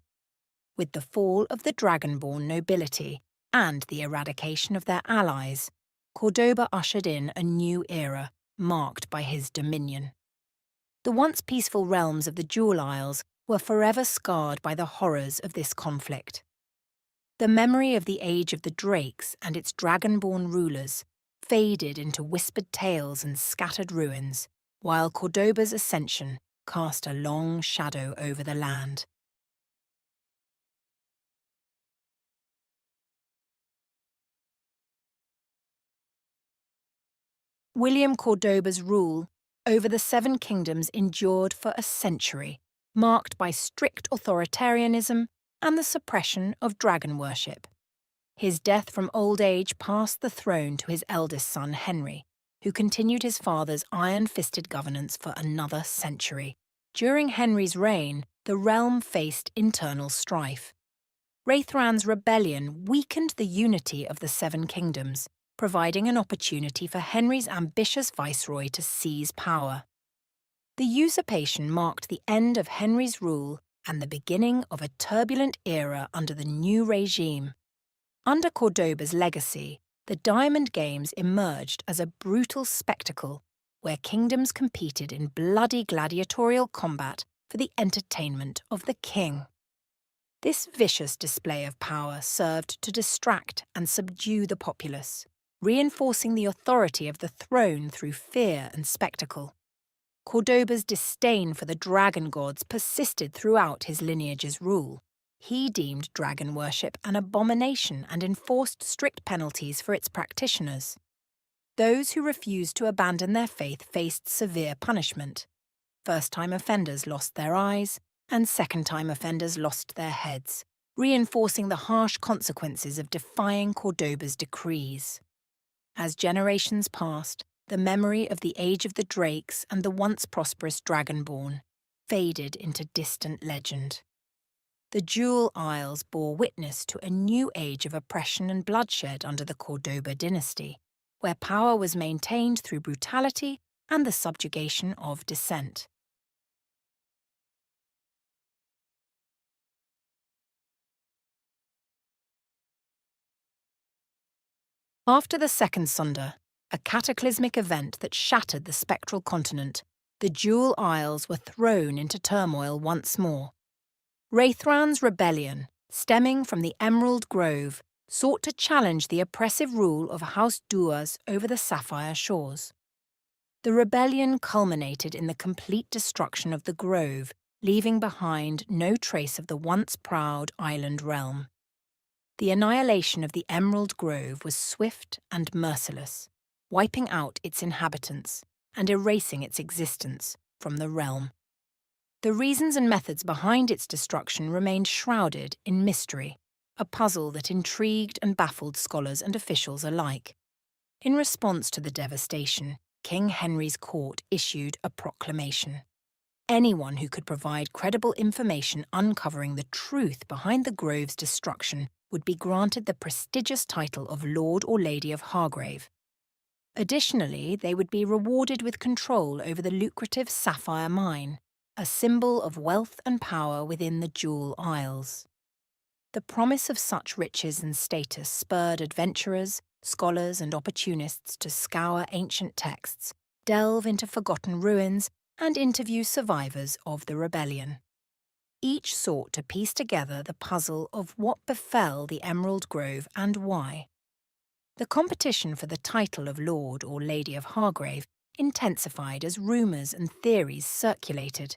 With the fall of the Dragonborn nobility and the eradication of their allies, Cordoba ushered in a new era marked by his dominion. The once peaceful realms of the Jewel Isles were forever scarred by the horrors of this conflict. The memory of the Age of the Drakes and its dragonborn rulers faded into whispered tales and scattered ruins, while Cordoba's ascension cast a long shadow over the land. William Cordoba's rule over the 7 kingdoms endured for a century, marked by strict authoritarianism and the suppression of dragon worship. His death from old age passed the throne to his eldest son Henry, who continued his father's iron-fisted governance for another century. During Henry's reign, the realm faced internal strife. Raithran's rebellion weakened the unity of the 7 kingdoms, providing an opportunity for Henry's ambitious viceroy to seize power. The usurpation marked the end of Henry's rule and the beginning of a turbulent era under the new regime. Under Cordoba's legacy, the Diamond Games emerged as a brutal spectacle where kingdoms competed in bloody gladiatorial combat for the entertainment of the king. This vicious display of power served to distract and subdue the populace, reinforcing the authority of the throne through fear and spectacle. Cordoba's disdain for the dragon gods persisted throughout his lineage's rule. He deemed dragon worship an abomination and enforced strict penalties for its practitioners. Those who refused to abandon their faith faced severe punishment. First-time offenders lost their eyes, and second-time offenders lost their heads, reinforcing the harsh consequences of defying Cordoba's decrees. As generations passed, the memory of the Age of the Drakes and the once prosperous Dragonborn faded into distant legend. The Jewel Isles bore witness to a new age of oppression and bloodshed under the Cordoba dynasty, where power was maintained through brutality and the subjugation of dissent. After the Second Sunder, a cataclysmic event that shattered the spectral continent, the Jewel Isles were thrown into turmoil once more. Raithran's rebellion, stemming from the Emerald Grove, sought to challenge the oppressive rule of House Duas over the Sapphire Shores. The rebellion culminated in the complete destruction of the Grove, leaving behind no trace of the once proud island realm. The annihilation of the Emerald Grove was swift and merciless, wiping out its inhabitants and erasing its existence from the realm. The reasons and methods behind its destruction remained shrouded in mystery, a puzzle that intrigued and baffled scholars and officials alike. In response to the devastation, King Henry's court issued a proclamation. Anyone who could provide credible information uncovering the truth behind the Grove's destruction would be granted the prestigious title of Lord or Lady of Hargrave. Additionally, they would be rewarded with control over the lucrative Sapphire Mine, a symbol of wealth and power within the Jewel Isles. The promise of such riches and status spurred adventurers, scholars, and opportunists to scour ancient texts, delve into forgotten ruins, and interview survivors of the rebellion. Each sought to piece together the puzzle of what befell the Emerald Grove and why. The competition for the title of Lord or Lady of Hargrave intensified as rumours and theories circulated,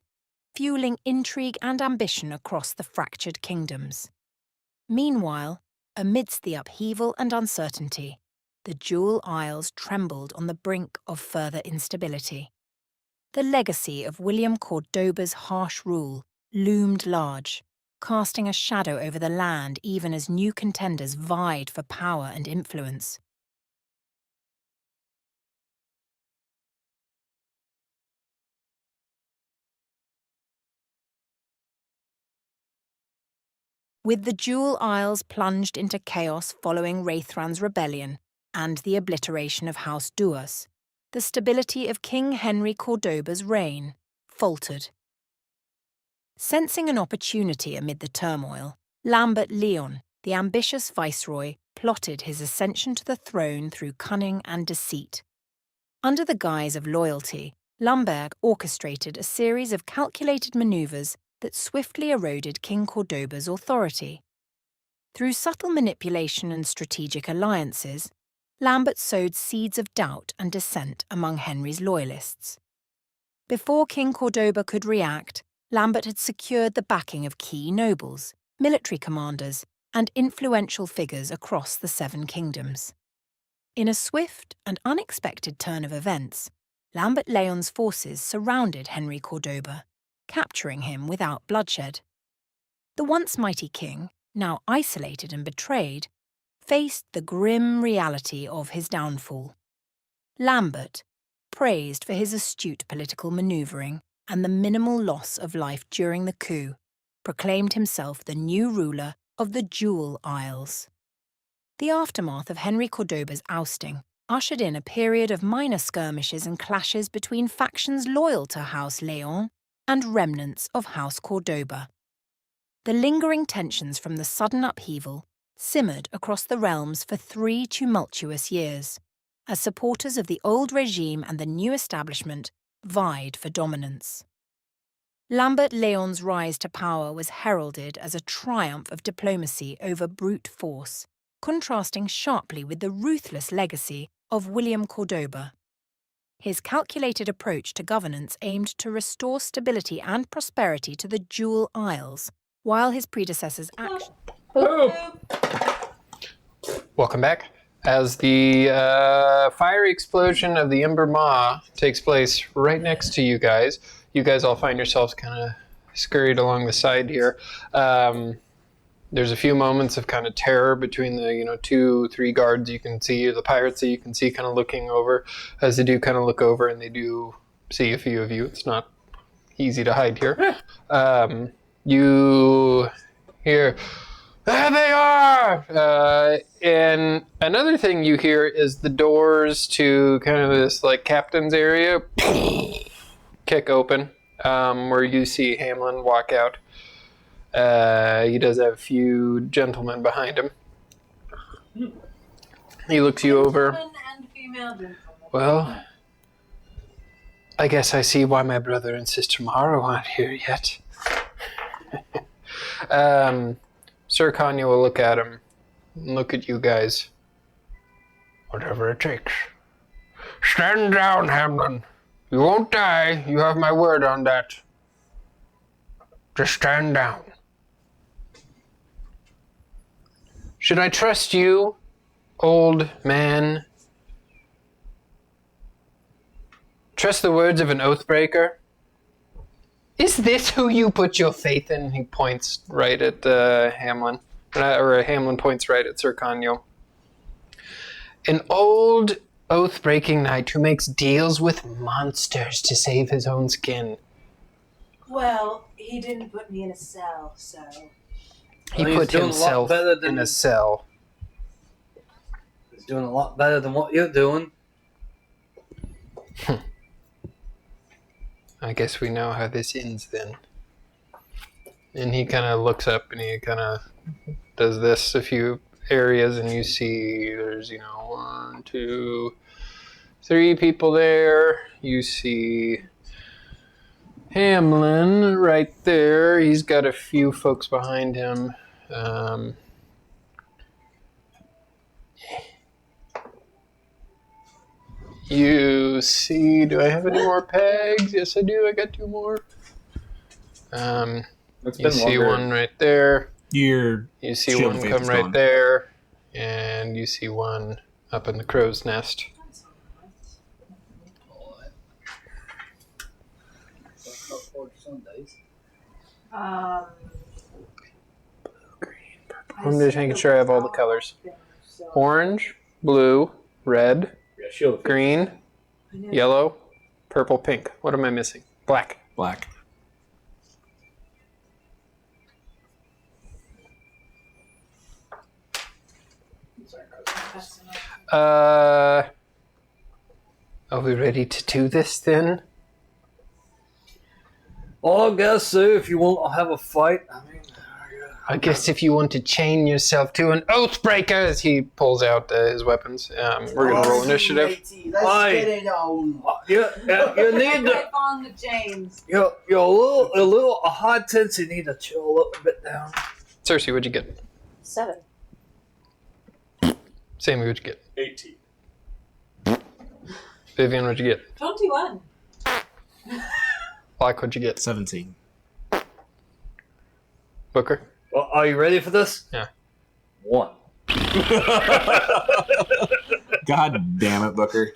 fueling intrigue and ambition across the fractured kingdoms. Meanwhile, amidst the upheaval and uncertainty, the Jewel Isles trembled on the brink of further instability. The legacy of William Cordoba's harsh rule loomed large, casting a shadow over the land even as new contenders vied for power and influence. With the Jewel Isles plunged into chaos following Raithran's rebellion and the obliteration of House Duas, the stability of King Henry Cordoba's reign faltered. Sensing an opportunity amid the turmoil, Lambert Leon, the ambitious viceroy, plotted his ascension to the throne through cunning and deceit. Under the guise of loyalty, Lambert orchestrated a series of calculated maneuvers that swiftly eroded King Cordoba's authority. Through subtle manipulation and strategic alliances, Lambert sowed seeds of doubt and dissent among Henry's loyalists. Before King Cordoba could react, Lambert had secured the backing of key nobles, military commanders, and influential figures across the Seven Kingdoms. In a swift and unexpected turn of events, Lambert Leon's forces surrounded Henry Cordoba, capturing him without bloodshed. The once mighty king, now isolated and betrayed, faced the grim reality of his downfall. Lambert, praised for his astute political manoeuvring and the minimal loss of life during the coup, proclaimed himself the new ruler of the Jewel Isles. The aftermath of Henry Cordoba's ousting ushered in a period of minor skirmishes and clashes between factions loyal to House Leon and remnants of House Cordoba. The lingering tensions from the sudden upheaval simmered across the realms for 3 tumultuous years, as supporters of the old regime and the new establishment vied for dominance. Lambert Leon's rise to power was heralded as a triumph of diplomacy over brute force, contrasting sharply with the ruthless legacy of William Cordoba. His calculated approach to governance aimed to restore stability and prosperity to the Jewel Isles, while his predecessor's actions... Welcome back. As the fiery explosion of the Ember Maw takes place right next to you guys all find yourselves kind of scurried along the side here. There's a few moments of kind of terror between the 2-3 guards you can see, the pirates that you can see kind of looking over. As they do kind of look over and they do see a few of you. It's not easy to hide here. You hear, "There they are!" And another thing you hear is the doors to kind of this captain's area kick open, where you see Hamlin walk out. He does have a few gentlemen behind him. He looks you over. Gentlemen and female gentlemen. Well, I guess I see why my brother and sister Mara aren't here yet. Sir Kanya will look at him, and look at you guys. Whatever it takes. Stand down, Hamlin. You won't die. You have my word on that. Just stand down. Should I trust you, old man? Trust the words of an oathbreaker? Is this who you put your faith in? He points right at Hamlin. Or Hamlin points right at Sir Kanyo. An old oath-breaking knight who makes deals with monsters to save his own skin. Well, he didn't put me in a cell, so... He Well, he's put doing a lot himself better than- in a cell. He's doing a lot better than what you're doing. I guess we know how this ends then. And he kind of looks up and he kind of does this a few areas, and you see there's, 1, 2, 3 people there. You see Hamlin right there. He's got a few folks behind him. You see, do I have any more pegs? Yes, I do. I got 2 more. It's You been see longer. one right there. Your You see shield one of faith come is right gone. there. And you see one up in the crow's nest. I'm just making sure I have all the colors. Orange, blue, red, Yeah, shield of faith. green, yellow, purple, pink. What am I missing? Black. black. Are we ready to do this then? Oh, I guess so. If you want to have a fight, I mean, I guess if you want to chain yourself to an oathbreaker, as he pulls out his weapons, we're gonna roll initiative. Let's Aye. get it on. you need to. Right on the chains. You're a little high tense. You need to chill up a bit down. Cersei, what'd you get? 7. Sammy, what'd you get? 18. Vivian, what'd you get? 21. Black, what'd you get? 17. Booker? Well, are you ready for this? Yeah. 1. God damn it, Booker.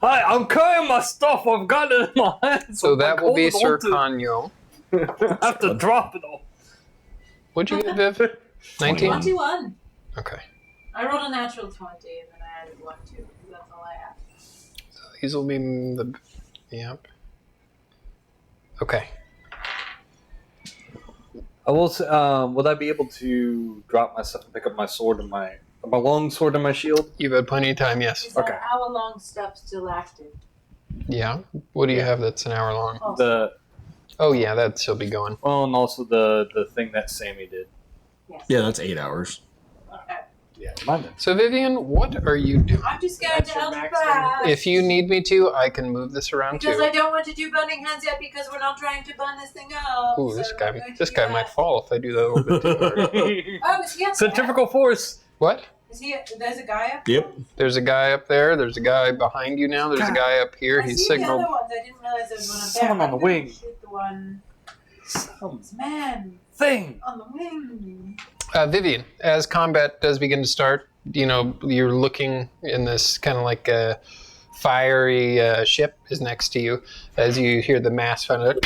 Hi, I'm carrying my stuff. I've got it in my hands. So I'm that like will be holding Sir on to it. Kanyo. I have to drop it all. What'd you get, Viv? 19? 21. Okay. I rolled a natural 20 and then I added 1, 2. That's all I have. These will be the... Yep. Okay. I will. Would I be able to drop my stuff and pick up my sword and my long sword and my shield? You've had plenty of time, yes. Is Okay. that hour-long stuff still active? Yeah. What do you have that's an hour long? Oh, The Oh, yeah, that'd still be going. and also the thing that Sammy did. yes. Yeah, that's 8 hours. Okay. Yeah, mine did. So, Vivian, what are you doing? I'm just going That's to your help maximum. back. If you need me to, I can move this around Because too. I don't want to do burning hands yet because we're not trying to burn this thing up. Ooh, so this I'm guy, going to this do guy that. might fall if I do that a little bit too hard. Oh, is he up there? Centrifugal force. What? Is he? There's a guy up. Yep. There's a guy up there. There's a guy behind you now. There's a guy up here. I He's see signaled. the other ones. I didn't realize there was one up there. Someone on I'm the gonna wing. Shoot the one. Some Man thing. on the wing. Vivian, as combat does begin to start, you're looking in this kind of like a fiery ship is next to you as you hear the mass kind of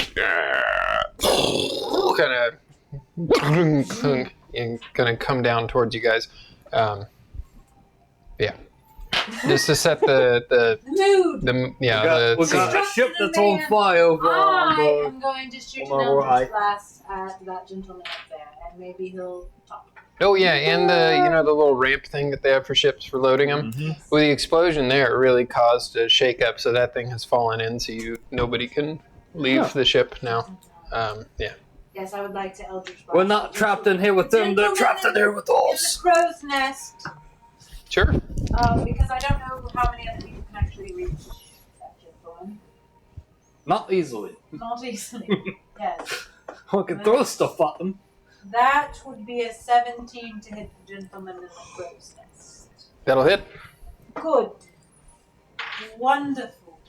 gonna come down towards you guys. Yeah, just to set the Mood. We got scene. a ship that's on fire over on I the. am going to shoot on an the eldritch right. blast at that gentleman up there, and maybe he'll talk. Oh yeah, and the little ramp thing that they have for ships for loading them. With the explosion there, it really caused a shake-up, so that thing has fallen in, so nobody can leave the ship now. Yeah. Yes, I would like to Eldritch Blast. We're not trapped in here with them. They're trapped in here with In us. the crow's nest. Sure. Because I don't know how many other people can actually reach that gentleman. Not easily. Not easily. Yes. I can throw stuff at them. That would be a 17 to hit the gentleman in the crow's nest. That'll hit. Good. Wonderful.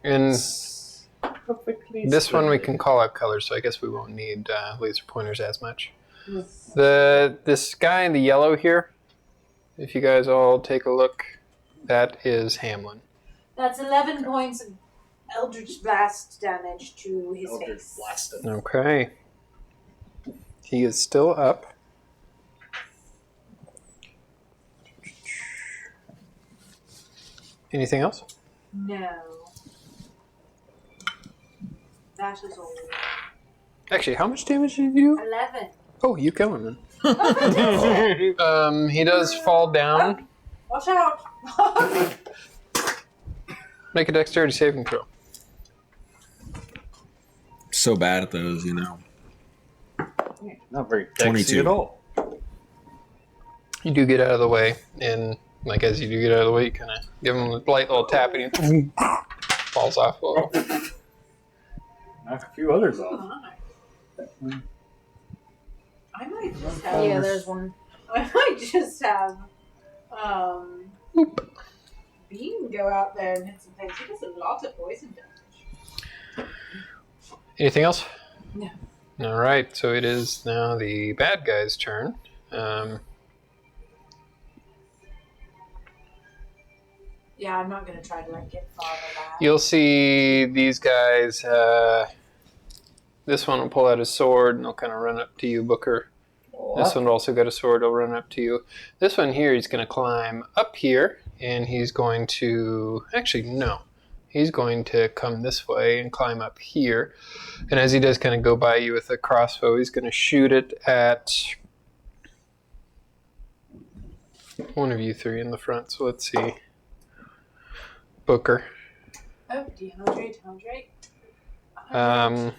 And Perfectly. this one we can call out colors, so I guess we won't need laser pointers as much. This guy in the yellow here, if you guys all take a look, that is Hamlin. That's 11 points of Eldritch Blast damage to his face. Blasted. Okay. He is still up. Anything else? No. That is all. Actually, how much damage did you do? 11. Oh, you kill him then. He does fall down. Watch out! Make a dexterity saving throw. So bad at those, you know. Not very 22. dexy at all. You do get out of the way, and like as you do get out of the way, you kind of give him a light little tap, and he falls off a little. Knock a few others off. I might just have. Yeah, there's one. I might just have. Bean go out there and hit some things. He does a lot of poison damage. Anything else? No. All right, so it is now the bad guy's turn. Yeah, I'm not gonna try to get farther back. You'll see these guys. This one will pull out his sword and he'll kind of run up to you, Booker. This one also got a sword. He'll run up to you. This one here, he's going to climb up here, and he's going to... Actually, no. He's going to come this way and climb up here. And as he does kind of go by you with a crossbow, he's going to shoot it at one of you three in the front. So let's see. Booker. Oh, D100.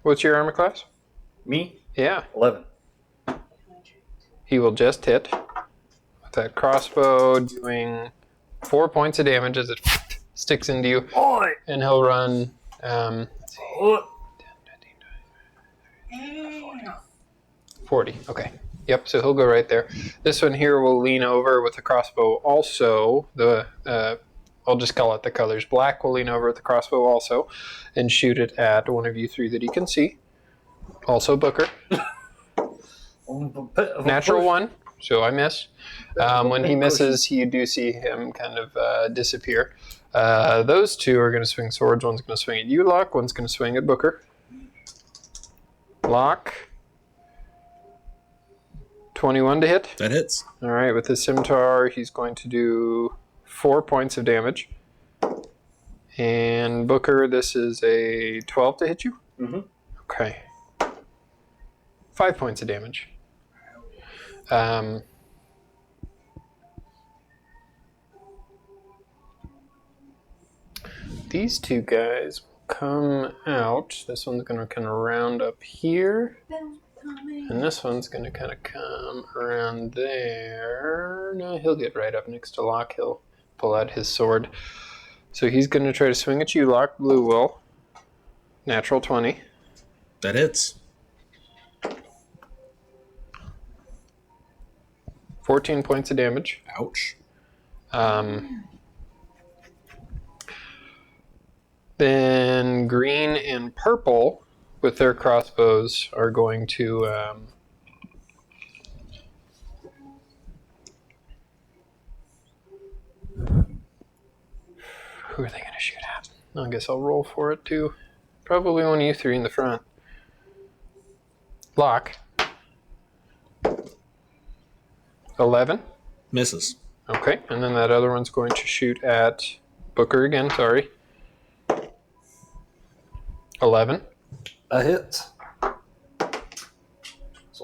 What's your armor class? Me? Yeah. 11. He will just hit with that crossbow, doing 4 points of damage as it sticks into you. Oi! And he'll run. Let's see. 40. Okay. Yep. So he'll go right there. This one here will lean over with the crossbow. Also, I'll just call it the colors. Black will lean over with the crossbow also, and shoot it at one of you three that he can see. Also Booker. Natural one, so I miss. When he misses, you do see him kind of disappear. Those two are going to swing swords. One's going to swing at you, Locke. One's going to swing at Booker. Locke. 21 to hit. That hits. All right, with his scimitar, he's going to do 4 points of damage. And Booker, this is a 12 to hit you? Mm-hmm. Okay. 5 points of damage. These two guys will come out. This one's going to kind of round up here. And this one's going to kind of come around there. No, he'll get right up next to Locke. He'll pull out his sword. So he's going to try to swing at you, Locke. Blue will. Natural 20. That hits. 14 points of damage. Ouch. Then green and purple with their crossbows are going to who are they going to shoot at? I guess I'll roll for it too. Probably one of you three in the front. Locke. 11. Misses. Okay, and then that other one's going to shoot at Booker again, sorry. 11. A hit.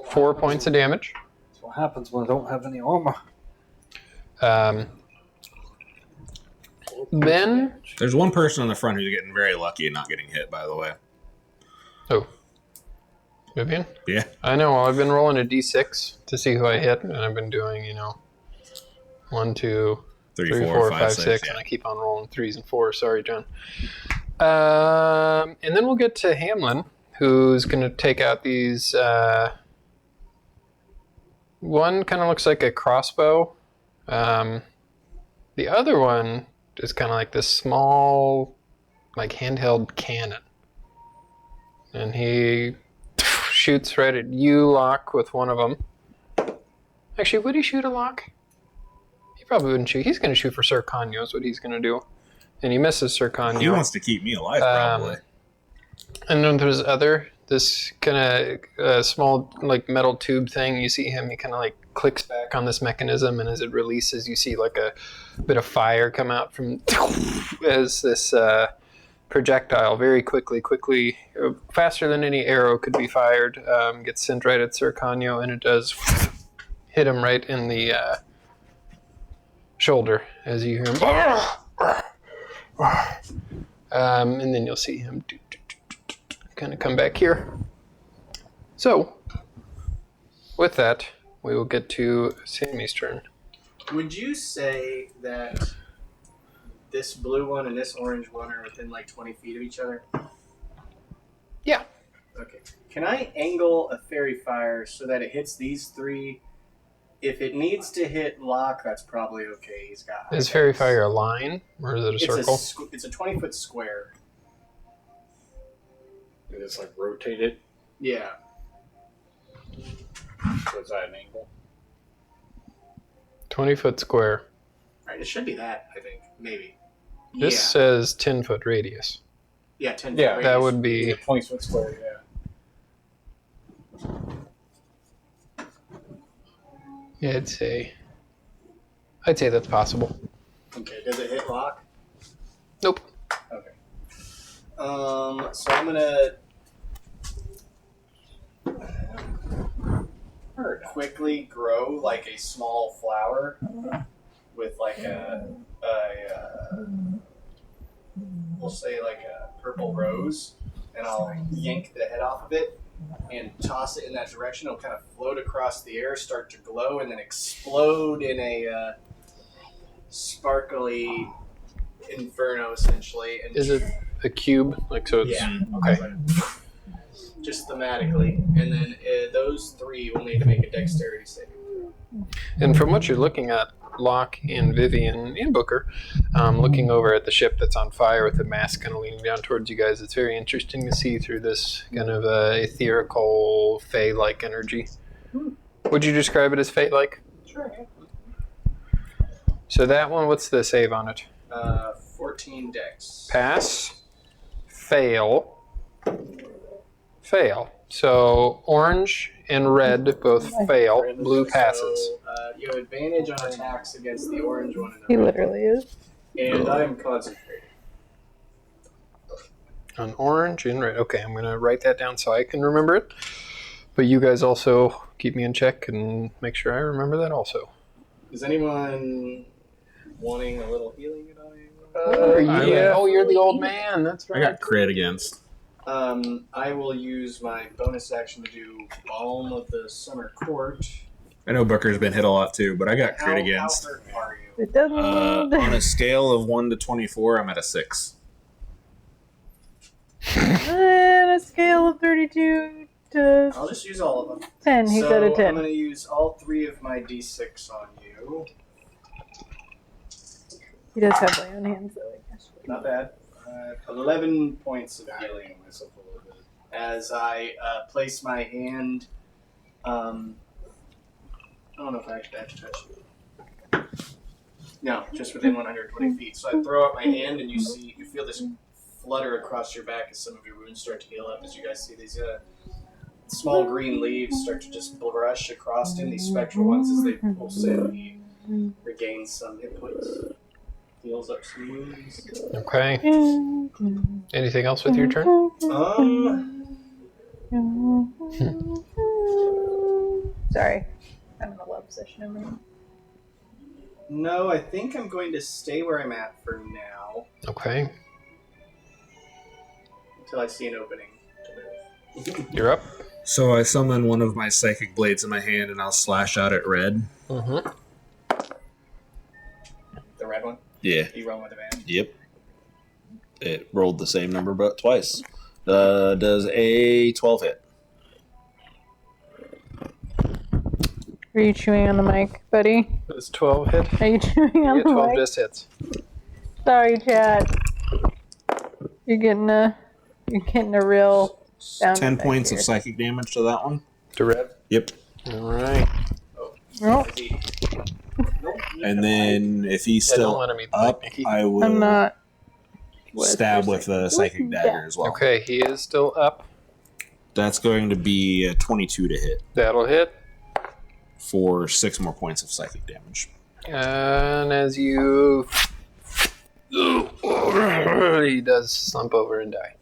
4 points of damage. That's what happens when I don't have any armor. Then... There's one person on the front who's getting very lucky and not getting hit, by the way. Oh. Vivian? Yeah. I know. Well, I've been rolling a d6 to see who I hit, and I've been doing, 1, 2, 3, 4, 5, 6, yeah. and I keep on rolling 3s and 4s. Sorry, John. And then we'll get to Hamlin, who's going to take out these. One kind of looks like a crossbow. The other one is kind of like this small, like handheld cannon. And he shoots right at you, Locke, with one of them. Actually, would he shoot a Locke? He probably wouldn't shoot. He's going to shoot for Sir Kanyo is what he's going to do. And he misses Sir Kanyo. He wants to keep me alive, probably. And then there's this kind of small, like, metal tube thing. You see him, he kind of, like, clicks back on this mechanism, and as it releases, you see, like, a bit of fire come out from as this projectile very quickly, faster than any arrow could be fired, gets sent right at Sir Kanyo, and it does hit him right in the shoulder as you hear him. And then you'll see him kind of come back here. So, with that, we will get to Sammy's turn. Would you say that this blue one and this orange one are within like 20 feet of each other? Yeah. Okay. Can I angle a fairy fire so that it hits these three? If it needs to hit Locke, that's probably okay. He's got. Is fairy fire a line or is it a circle? It's a 20-foot square. And it's like rotated. Yeah. So is that an angle? 20-foot square. Right. It should be that. I think maybe. This says 10-foot radius. Yeah. 10. Yeah, foot that radius. would be 20-foot square. Yeah. Yeah, I'd say that's possible. Okay. Does it hit Locke? Nope. Okay. So I'm gonna quickly grow like a small flower with like we'll say like a purple rose, and I'll yank the head off of it and toss it in that direction. It'll kind of float across the air, start to glow, and then explode in a sparkly inferno, essentially. And Is it a cube? Like, so it's... Yeah. Okay. Just thematically. And then those three will need to make a dexterity saving. And from what you're looking at, Locke and Vivian and Booker, looking over at the ship that's on fire with the mast kind of leaning down towards you guys, it's very interesting to see through this kind of ethereal, fae-like energy. Would you describe it as fae-like? Sure. So that one, what's the save on it? 14 dex. Pass, fail, fail. So orange and red both fail. Blue passes. So, you have advantage on attacks against the orange one. And the He red. literally is. And I am concentrating. On orange and red. Okay, I'm going to write that down so I can remember it. But you guys also keep me in check and make sure I remember that also. Is anyone wanting a little healing at all? Yeah. Oh, you're the old man. That's I right. got crit against. I will use my bonus action to do Balm of the Summer Court. I know Booker's been hit a lot too, but I got crit against. How hurt are you? It doesn't. On a scale of 1 to 24, I'm at a 6. On a scale of 32 to I'll just use all of them. 10, he's so at a I'm 10. going to use all 3 of my d6 on you. He does have lay on hands, though, I guess. Not bad. 11 points of healing as I place my hand. I don't know if I actually have to touch you. No, just within 120 feet. So I throw out my hand, and you feel this flutter across your back as some of your wounds start to heal up. As you guys see these small green leaves start to just brush across in these spectral ones as they pulsate. He regains some hit points. Heals up some wounds. Okay. Anything else with your turn? Sorry. I'm in a love session over here. No, I think I'm going to stay where I'm at for now Okay. until I see an opening to move. You're up. So I summon one of my psychic blades in my hand, and I'll slash out at red. Mm-hmm. The red one? Yeah. You run with advantage? Yep. It rolled the same number, but twice. Does a 12 hit? Are you chewing on the mic, buddy? Does 12 hit? Are you chewing on Yeah, the 12 mic? just hits. Sorry, Chad. You're getting a real sound 10 effect points here. of psychic damage to that one. To red? Yep. All right. Nope, And then if he's Yeah, don't still let him eat the up, mic, Nikki. I will I'm not. stab with a psychic dagger as well. Okay, he is still up. That's going to be a 22 to hit That'll hit. for 6 more points of psychic damage. And as you... he does slump over and die.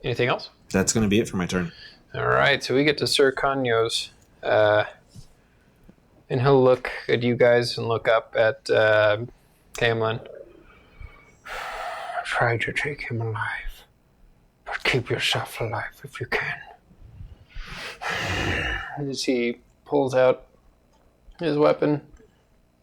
Anything else? That's going to be it for my turn. All right, so we get to Sir Kanyo's. And he'll look at you guys and look up at Camlin. Try to take him alive, but keep yourself alive if you can. As he pulls out his weapon,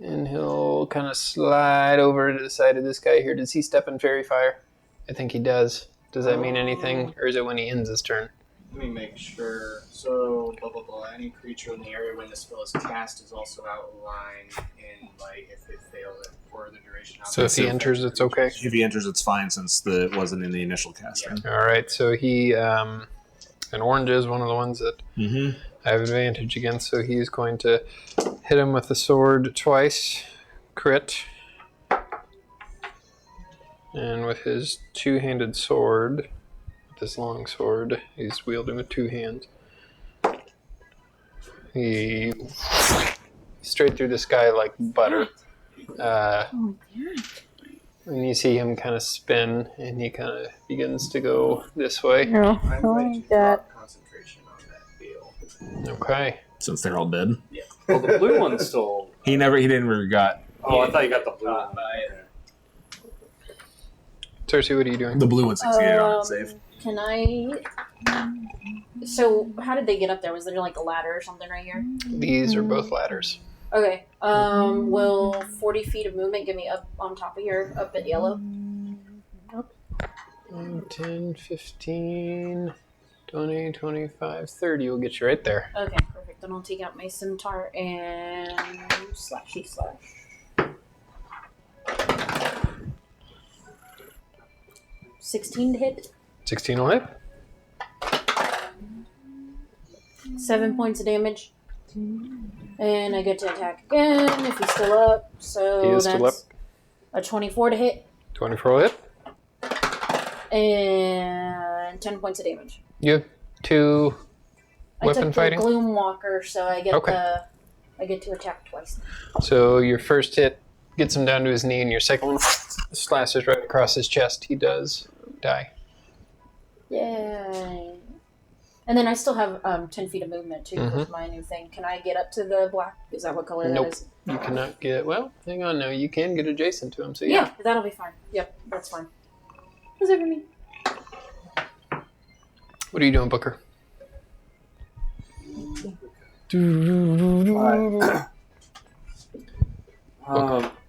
and he'll kind of slide over to the side of this guy here. Does he step in fairy fire? I think he does. Does that mean anything, or is it when he ends his turn? Let me make sure. So, blah blah blah. Any creature in the area when the spell is cast is also outlined in light if it fails it for the duration. So if he enters, it's okay? If he enters, it's fine since it wasn't in the initial casting. All right, so he, and orange is one of the ones that I have advantage against, so he's going to hit him with the sword twice, crit. And with his two-handed sword, this long sword, he's wielding with two hands. He straight through the sky like butter. And you see him kind of spin, and he kind of begins to go this way. No, I'm I going like to that. drop concentration on that deal. Okay. Since they're all dead. Well, the blue one's still. He didn't really got. Oh, I thought you got the blue one. Cersei, what are you doing? The blue one succeeded on its save. Can I? So, how did they get up there? Was there like a ladder or something right here? These are both ladders. Okay. Will 40 feet of movement get me up on top of here, up at yellow? 10, 15, 20, 25, 30 will get you right there. Okay, perfect. Then I'll take out my scimitar and slashy slash. $16 to hit. 16 will hit. 7 points of damage. And I get to attack again if he's still up. So He is that's still up. a 24 to hit 24 will hit. and 10 points of damage. You have two I weapon took fighting. the Gloom Walker, so I get Okay. I get to attack twice. So your first hit gets him down to his knee, and your second one slashes right across his chest. He does die. Yay! And then I still have 10 feet of movement too with my new thing. Can I get up to the black? Is that what color Nope. that is? You cannot get. Well, hang on. No, you can get adjacent to him. So Yeah, that'll be fine. Yep, that's fine. That's it for me. What are you doing, Booker?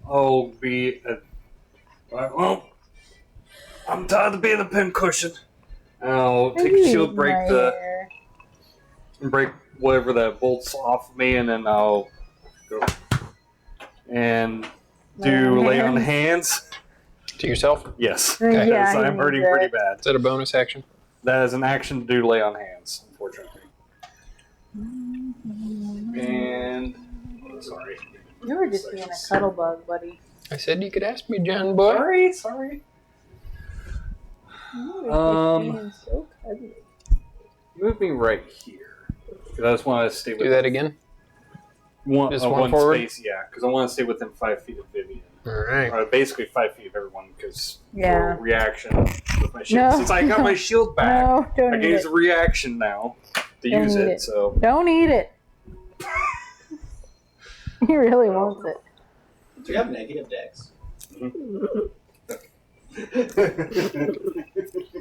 I'll be at. Well, I'm tired of being a pincushion. I'll take a shield, break whatever that bolts off of me, and then I'll go and do lay on hands. To yourself? Yes, Okay. because I'm hurting pretty bad. Is that a bonus action? That is an action to do lay on hands, unfortunately. And sorry. You were just being a cuddle bug, buddy. I said you could ask me, John boy. Sorry. You were just being so cuddly. Move me right here. Because I just want to stay with Do that again. Just one one forward? space, yeah. Because I want to stay within 5 feet of Vivian. All right. Or basically 5 feet of everyone, because Yeah. for reaction with my shield. No. Since I got my shield back, No, don't I eat can use it. a reaction now to Don't use eat it. it. So Don't eat it. He really wants it. Do you have negative dex? It's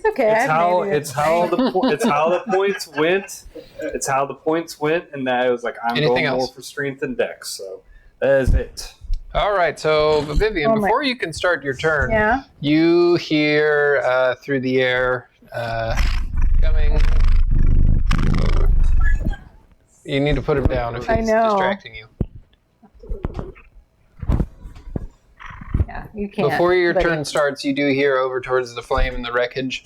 okay. It's how the points went. It's how the points went, and I was like, I'm Anything going more else? for strength and dex. So that is it. All right, so Vivian, Oh my- before you can start your turn, Yeah. you hear through the air coming. You need to put him down if I he's know. distracting you. Yeah, you can't. Before your but turn starts, you do hear over towards the flame and the wreckage,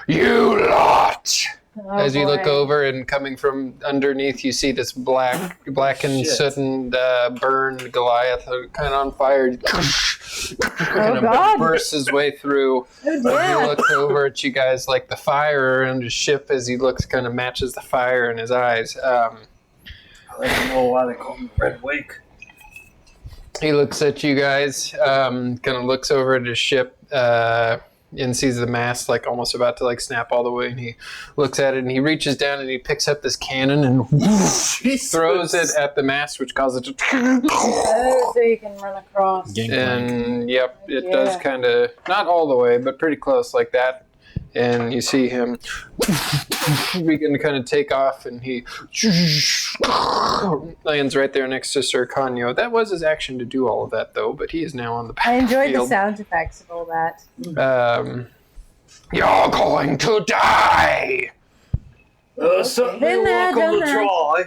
"You lot!" Oh, As you look boy. over and coming from underneath, you see this blackened, Shit. sootened, burned Goliath, kind of on fire. Kind of God. bursts his way through. Oh, He dear. looks over at you guys like the fire around his ship as he looks, kind of matches the fire in his eyes. I don't even know why they call him Red Wake. He looks at you guys, kind of looks over at his ship, and sees the mast like almost about to like snap all the way, and he looks at it and he reaches down and he picks up this cannon and throws it at the mast, which causes it to Oh, so you can run across. and yep, it Yeah. does kind of not all the way, but pretty close like that. And you see him begin to kind of take off, and he lands right there next to Sir Kanyo. That was his action to do all of that, though, but he is now on the I enjoyed the battlefield. sound effects of all that. You're going to die! Something Been there, walk on done the that. dry.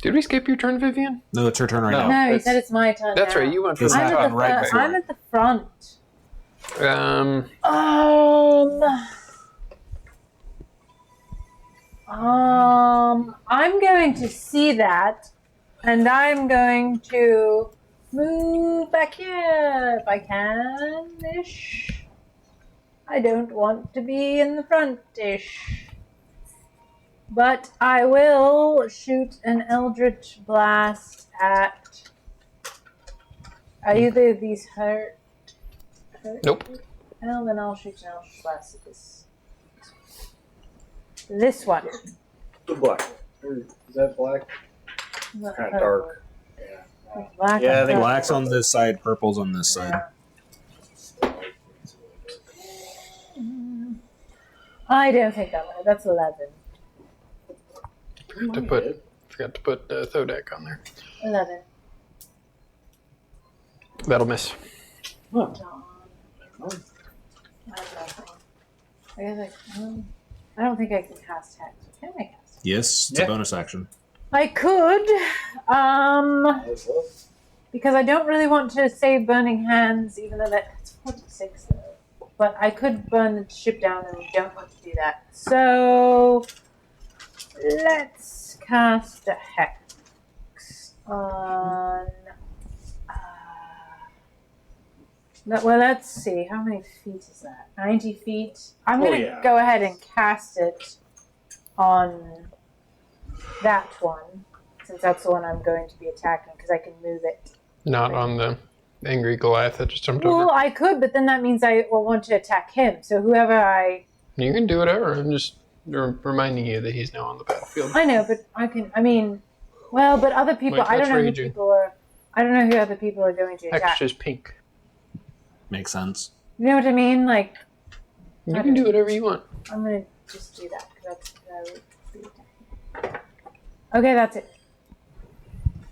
Did we skip your turn, Vivian? No, it's your turn right No. now. No, he said it's my turn. That's now. right, you went from It's the I'm not at top. the right front. before. I'm at the front. I'm going to see that, and I'm going to move back here if I can-ish. I don't want to be in the front-ish. But I will shoot an Eldritch Blast at... Are either of these hurt? Nope. Well, then I'll shoot an Eldritch Blast at this one. The black. Is that black? Kind of dark. Black Yeah, I and think dark. Black's on this side, purple's on this side. I don't think that way. That's 11. Forgot to put Thodak on there. 11. That'll miss. Darn. I have nothing. I guess I don't think I can cast Hex. Can I cast Hex? Yes, it's a bonus action. I could, because I don't really want to save Burning Hands, even though that's 46 though. But I could burn the ship down, and we don't want to do that. So let's cast a Hex on. Well, let's see. How many feet is that? 90 feet. I'm going to go ahead and cast it on that one, since that's the one I'm going to be attacking, because I can move it. Not on the angry Goliath that just jumped Well, over. I could, but then that means I will want to attack him. So whoever I... You can do whatever. I'm just reminding you that he's now on the battlefield. I know, but I can... I mean... Well, but other people... Wait, I don't that's know who raging. people are... I don't know who other people are going to attack. Hex is pink. Makes sense. You know what I mean? Like... You can do whatever you want. I'm going to just do that, because that's... Okay, that's it.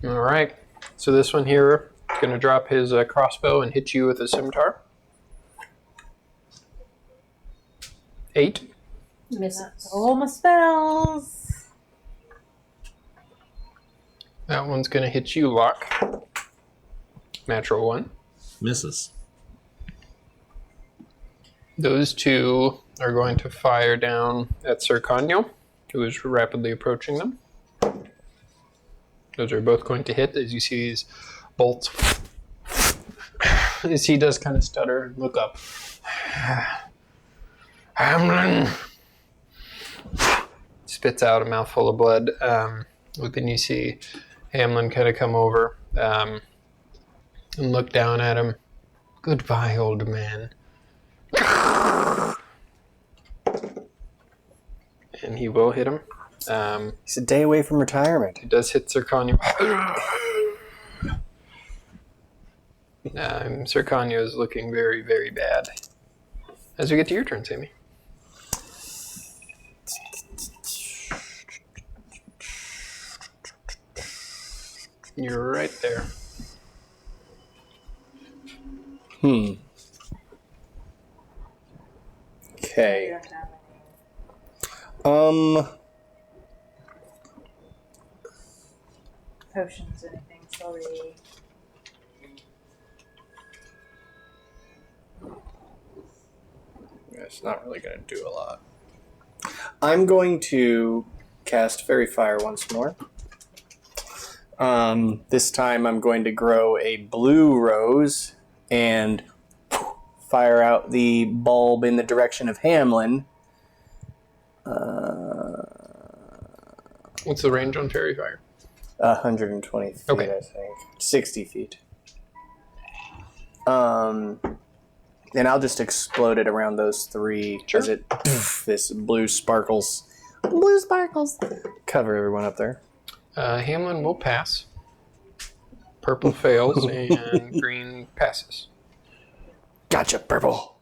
All right. So this one here is going to drop his crossbow and hit you with a scimitar. 8. That's all my spells. That one's going to hit you, Locke. Natural 1. Misses. Those two are going to fire down at Sir Kanyo, who is rapidly approaching them. Those are both going to hit as you see these bolts. As he does kind of stutter and look up. Hamlin! Spits out a mouthful of blood. But then you see Hamlin kind of come over and look down at him. Goodbye, old man. And he will hit him. He's a day away from retirement. It does hit Sir Kanyo. Sir Kanya is looking very, very bad. As we get to your turn, Sammy. You're right there. Okay. Potions, anything, sorry. It's not really going to do a lot. I'm going to cast Fairy Fire once more. This time I'm going to grow a blue rose and fire out the bulb in the direction of Hamlin. What's the range on Fairy Fire? 120 feet, Okay. I think. 60 feet. And I'll just explode it around those three as it this blue sparkles. Blue sparkles. Cover everyone up there. Hamlin will pass. Purple fails and green passes. Gotcha, purple.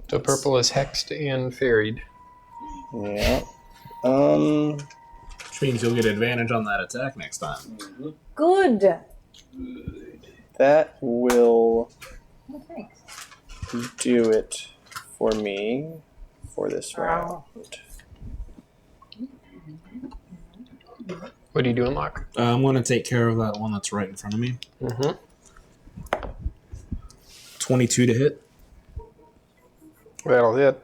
So purple is hexed and fairied. Yeah. Which means you'll get advantage on that attack next time. Good. That will Oh, thanks. do it for me for this round. What are you doing, Locke? I'm going to take care of that one that's right in front of me. Mm-hmm. 22 to hit. That'll hit.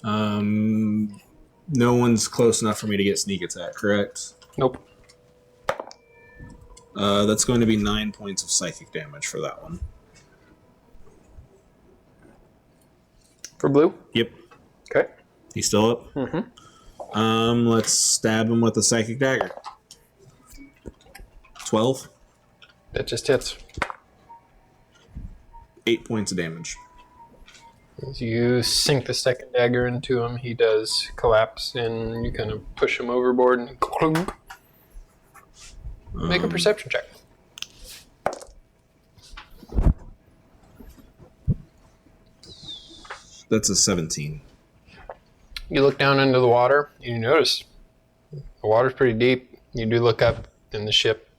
No one's close enough for me to get sneak attack, correct? Nope. That's going to be 9 points of psychic damage for that one. For blue? Yep. Okay. He's still up? Mm-hmm. Let's stab him with a psychic dagger. 12. That just hits. 8 points of damage. As you sink the second dagger into him, he does collapse, and you kind of push him overboard and clunk. Make a perception check. That's a 17. You look down into the water, and you notice the water's pretty deep. You do look up, and the ship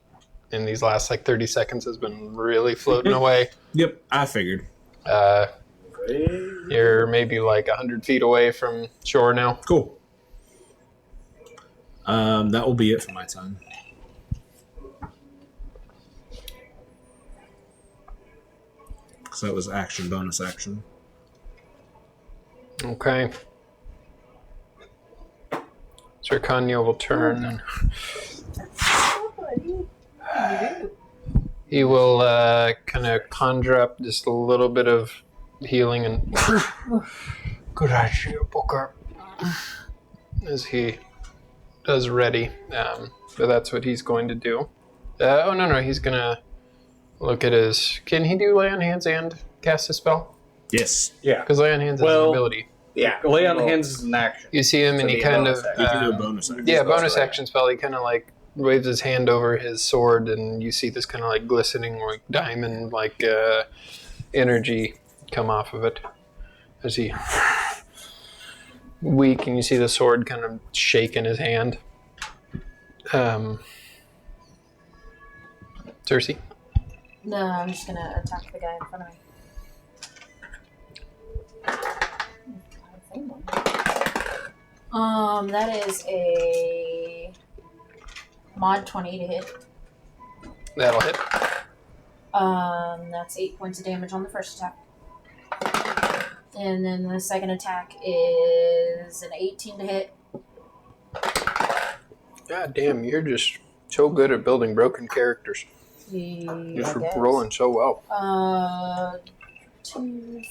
in these last 30 seconds has been really floating away. Yep, I figured. You're maybe 100 feet away from shore now. Cool. That will be it for my time. So that was action, bonus action. Okay. Sir Kanya will turn. He will kind of conjure up just a little bit of healing and good idea, Booker. As he does ready. But that's what he's going to do. No, he's going to look at his... Can he do lay on hands and cast a spell? Yes. Yeah. Because lay on hands is an ability. Yeah. Lay on hands is an action. You see him and he kind of... You can do a bonus action. Yeah, bonus action spell. He kind of waves his hand over his sword, and you see this kind of glistening diamond energy come off of it as he weak, and you see the sword kind of shake in his hand. Cersei? No, I'm just gonna attack the guy in front of me. That is a mod 20 to hit. That'll hit. That's 8 points of damage on the first attack. And then the second attack is an 18 to hit. God damn, you're just so good at building broken characters. Just rolling so well. 2.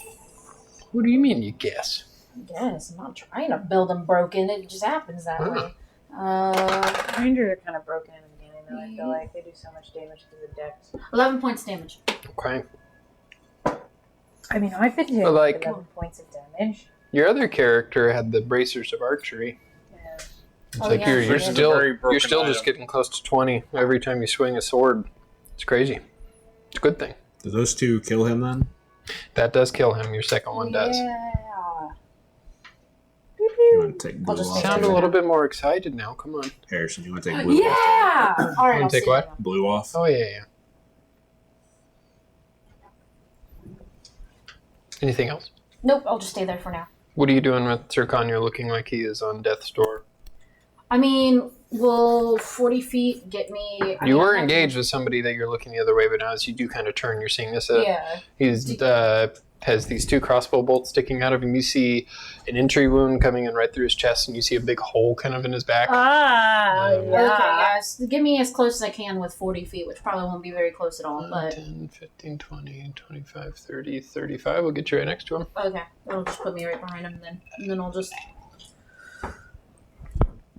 What do you mean you guess? Yes, I'm not trying to build them broken. It just happens that way. Rangers are kind of broken in the beginning, though. I feel like they do so much damage to the decks. 11 points damage. Okay. I mean, I've been doing But, 11 points of damage. Your other character had the bracers of archery. Yeah. It's Oh, like yeah, you're sure. It's a still very broken just item. getting close to 20 every time you swing a sword. It's crazy. It's a good thing. Do those two kill him then? That does kill him. Your second one does. Yeah. You want to take blue I'll just off? take Sound too? a little bit more excited now. Come on. Harrison, you want to take blue off? Yeah! All right, Wanna I'll take stay what? there. Blue off? Oh yeah. Anything else? Nope, I'll just stay there for now. What are you doing with Sir Kanye looking like he is on death's door? I mean, will 40 feet get me... You were engaged with somebody that you're looking the other way, but now as you do kind of turn, you're seeing this. Yeah. He's has these 2 crossbow bolts sticking out of him. You see an entry wound coming in right through his chest, and you see a big hole kind of in his back. Ah, Um, yeah. Okay, guys, get me as close as I can with 40 feet, which probably won't be very close at all, but... 10, 15, 20, 25, 30, 35. We'll get you right next to him. Okay, it'll just put me right behind him then. And then I'll just... Do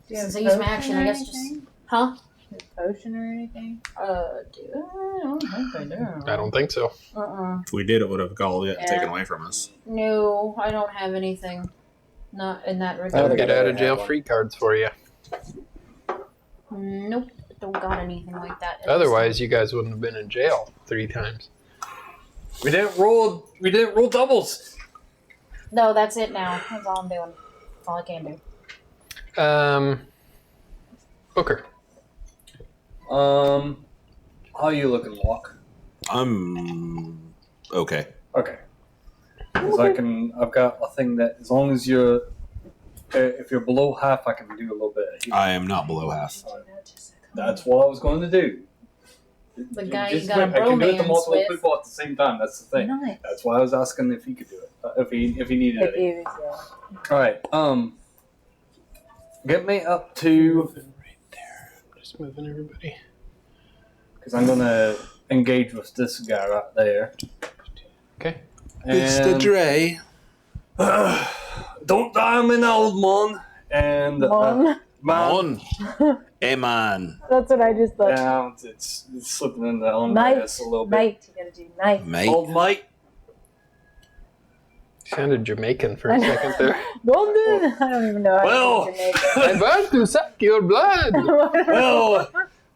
you have Since I use my potion action, or I guess anything? just... Huh? Do you have potion or anything? Do I don't think I do. I don't think so. If we did, it would have got all Yeah. taken away from us. No, I don't have anything. Not in that I I'll think regard. get I out have of jail one. free cards for you. Nope, don't got anything like that. at this Otherwise, you guys wouldn't have been in jail 3 times. We didn't roll doubles. time. No, that's it now. That's all I'm doing. That's all I can do. Booker. How are you looking, Walk? I'm okay. Okay. Because I've got a thing that as long as you're, if you're below half, I can do a little bit of healing. I am not below half. That's what I was going to do. The guy you Just got a wait, I can do it to bromance multiple with. people at the same time. That's the thing. Nice. That's why I was asking if he could do it. If he needed If it. you was, All right. Get me up to, Right there. Just moving everybody. because I'm gonna engage with this guy right there. Okay. And Dre. don't die on me now, old man. And Mom. man, Hey, man. That's what I just thought. yeah, it's slipping in the on Night. a little bit. Night. You gotta do night. Mate. Old mate. Sounded Jamaican for a second there. Golden. I don't even know how Well, to say I want to suck your blood. Jamaican. well,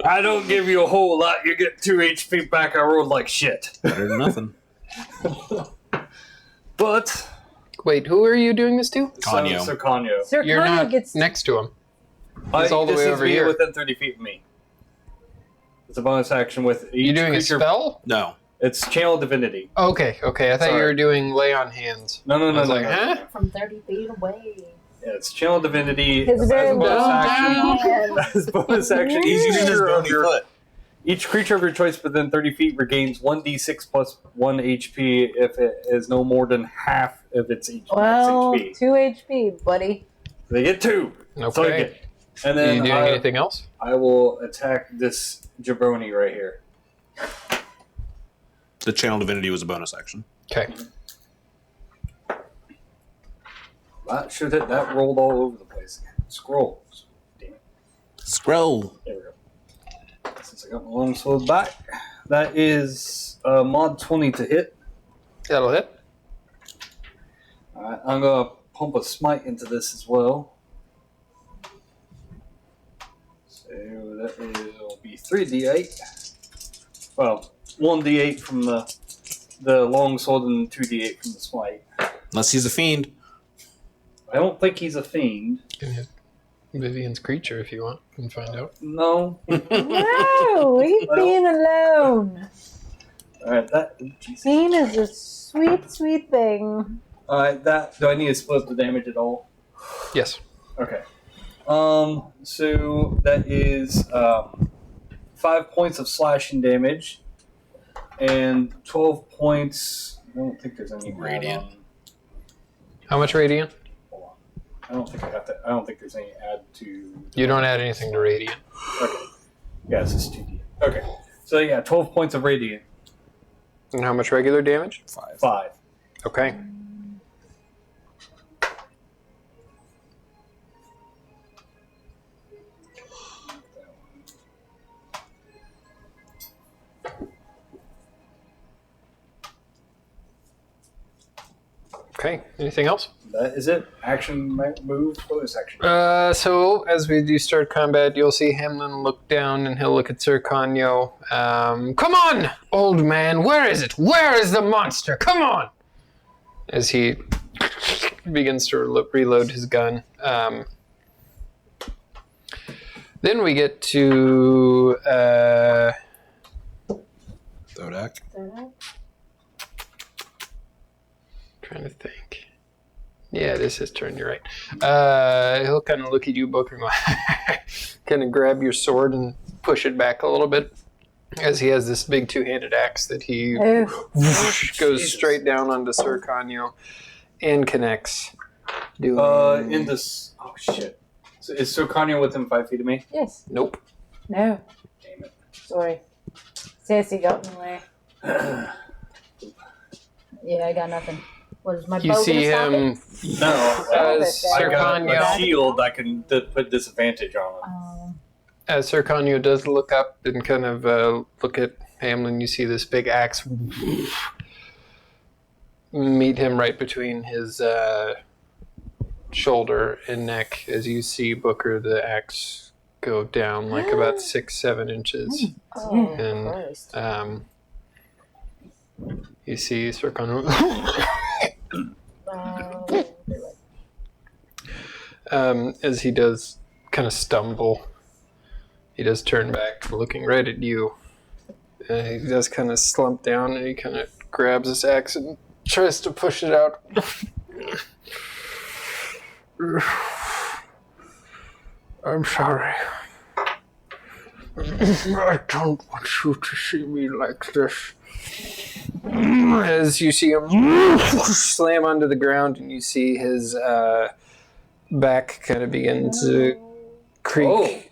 I don't give you a whole lot. You get 2 HP back. I rolled like shit. Better than nothing. But Wait, who are you doing this to? Kanyo. So Kanyo. Sir You're Kanye not gets next to him. He's all the this way is over me here. within 30 feet of me. It's a bonus action with each You doing a creature. spell? No. It's channel divinity. Okay. I thought you Sorry. were doing lay on hands. No, I was like, no. huh? From 30 feet away. Yeah, it's channel divinity. his As very a bonus long action. hand. As bonus action, He's using his creature of bony your- foot. Each creature of your choice within 30 feet regains 1d6 plus 1 HP if it is no more than half of its max Well, HP. 2 HP, buddy. They get 2. That's all you Okay. get. And Are then you doing anything else? I will attack this jabroni right here. The channel divinity was a bonus action. Okay. That rolled all over the place. Scrolls. Damn it. Scroll. There we go. Since I got my long sword back, that is mod 20 to hit. That'll hit. Alright, I'm gonna pump a smite into this as well. So that will be 3d8. Well, 1d8 from the long sword and 2d8 from the smite. Unless he's a fiend. I don't think he's a fiend. You can hit Vivian's creature if you want and find out. No. No, leave Bean alone. Alright, Jesus. Bean is a sweet, sweet thing. Alright, do I need to split the damage at all? Yes. Okay. So that is 5 points of slashing damage and 12 points. I don't think there's any Radiant. add-on. How much radiant? Hold on. I don't think there's any add to. You don't add anything to radiant. Okay. Yeah, it's just 2d. Okay. So yeah, 12 points of radiant. And how much regular damage? 5. Okay. Okay. Anything else? That is it. Action, move, bonus action. So as we do start combat, you'll see Hamlin look down and he'll look at Sir Kanyo. Come on, old man, where is it? Where is the monster? Come on! As he begins to reload his gun. Then we get to Thodak. Trying to think. Yeah, it is his turn, you're right. He'll kind of look at you, Booker, and go, kind of grab your sword and push it back a little bit, as he has this big two-handed axe that he goes straight down onto Sir Kanyo and connects. In this... Oh, shit. So is Sir Kanyo within 5 feet of me? Yes. Nope. No. Damn it. Sorry. Sassy got in the way. Yeah, I got nothing. What is my You bow see gonna him No. as I Sir got Kanyo... a shield I can put disadvantage on him. stop it? As Sir Kanyo does look up and kind of look at Hamlin, you see this big axe meet him right between his shoulder and neck as you see Booker, the axe, go down like about 6-7 inches. Oh, And Christ. you see Sir Kanyo as he does kind of stumble. He does turn back, looking right at you. He does kind of slump down and he kind of grabs his axe and tries to push it out. I'm sorry. I don't want you to see me like this. As you see him slam onto the ground and you see his back kind of begin to creak.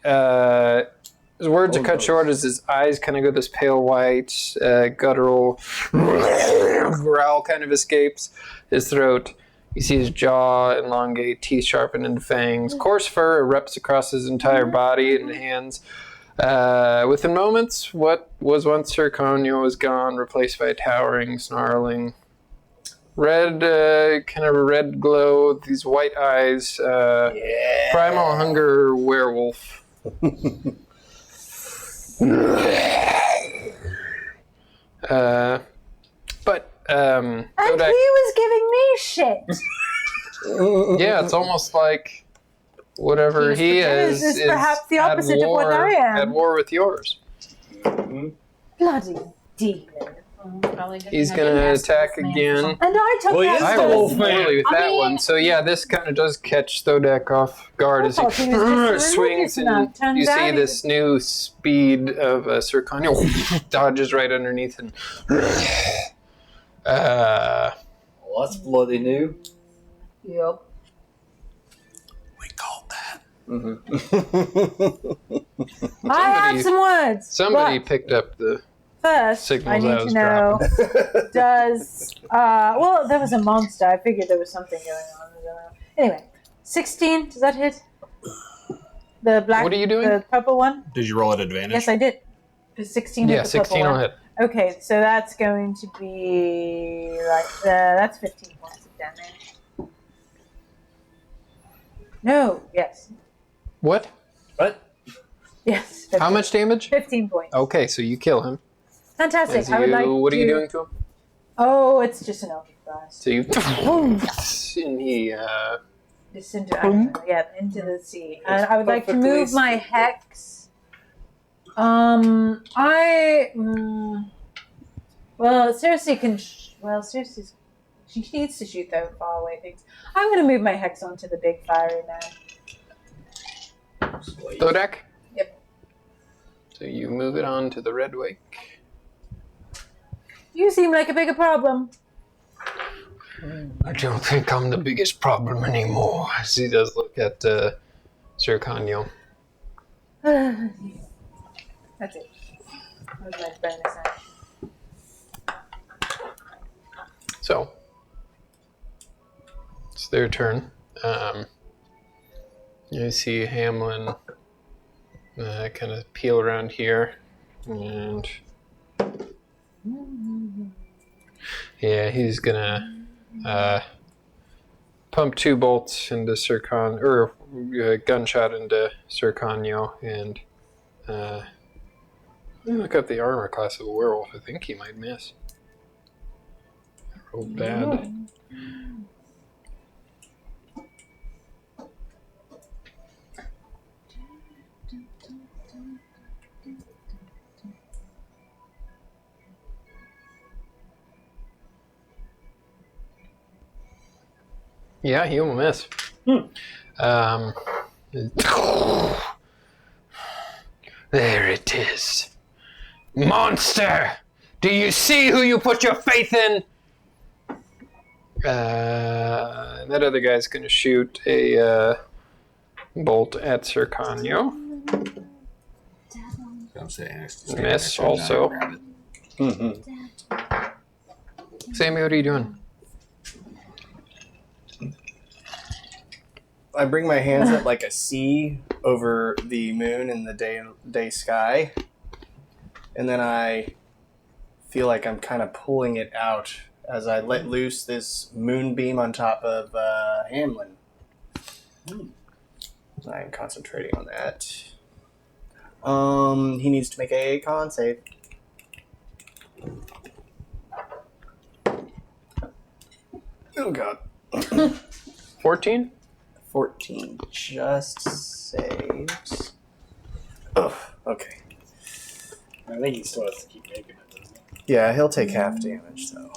His words are cut short as his eyes kind of go this pale white, guttural growl kind of escapes his throat. You see his jaw elongate, teeth sharpen into fangs. Coarse fur erupts across his entire body and hands. Within moments, what was once Sir Kanyo is gone, replaced by a towering, snarling, red, kind of a red glow, these white eyes, primal hunger werewolf. And he was giving me shit. Yeah, it's almost like whatever he is perhaps the opposite of what I am. At war with yours. Bloody demon. He's gonna attack again. And I took that I sword. rolled poorly with that one, so yeah, this kind of does catch Thodak off guard as thought he was just swings, religious and enough. you Turns see out this new speed of Sir Kanyo dodges right underneath and. Well, that's bloody new. Yep. We called that. I have some words. Somebody but picked up the first, signals I need I to was know, does, well, there was a monster. I figured there was something going on. I don't know. Anyway, 16, does that hit? The black, What are you doing? The purple one? Did you roll at advantage? Yes, I did. 16 Yeah, hit the purple 16 will one. hit. Okay, so that's going to be like that's 15 points of damage. No, yes. What? What? Yes. 15. How much damage? 15 points. Okay, so you kill him. Fantastic. As I would like what are to... you doing to him? Oh, it's just an eldritch blast. So you and he Just into, into the sea. And I would like to move my hex. Well, Cersei can. Cersei's. She needs to shoot the far away things. I'm going to move my hex onto the big fiery man. Thodak? Yep. So you move it on to the red wake. You seem like a bigger problem. I don't think I'm the biggest problem anymore. As he does look at Sir Kanyo. That's it. That was my bonus action. So it's their turn. You see Hamlin kind of peel around here, and yeah, he's gonna pump 2 bolts into Sircon, or gunshot into Sirconio, and let me look up the armor class of a werewolf. I think he might miss. I rolled bad. Yeah, he will miss. There it is. Monster! Do you see who you put your faith in? That other guy's going to shoot a bolt at Sirconio. Miss also. Sammy, what are you doing? I bring my hands up like a C over the moon in the day sky, and then I feel like I'm kind of pulling it out as I let loose this moonbeam on top of Hamlin. I'm concentrating on that. He needs to make a con save. Oh god. 14? 14 just saves. Oh, okay. I think he still has to keep making it, doesn't he? Yeah, he'll take half damage though.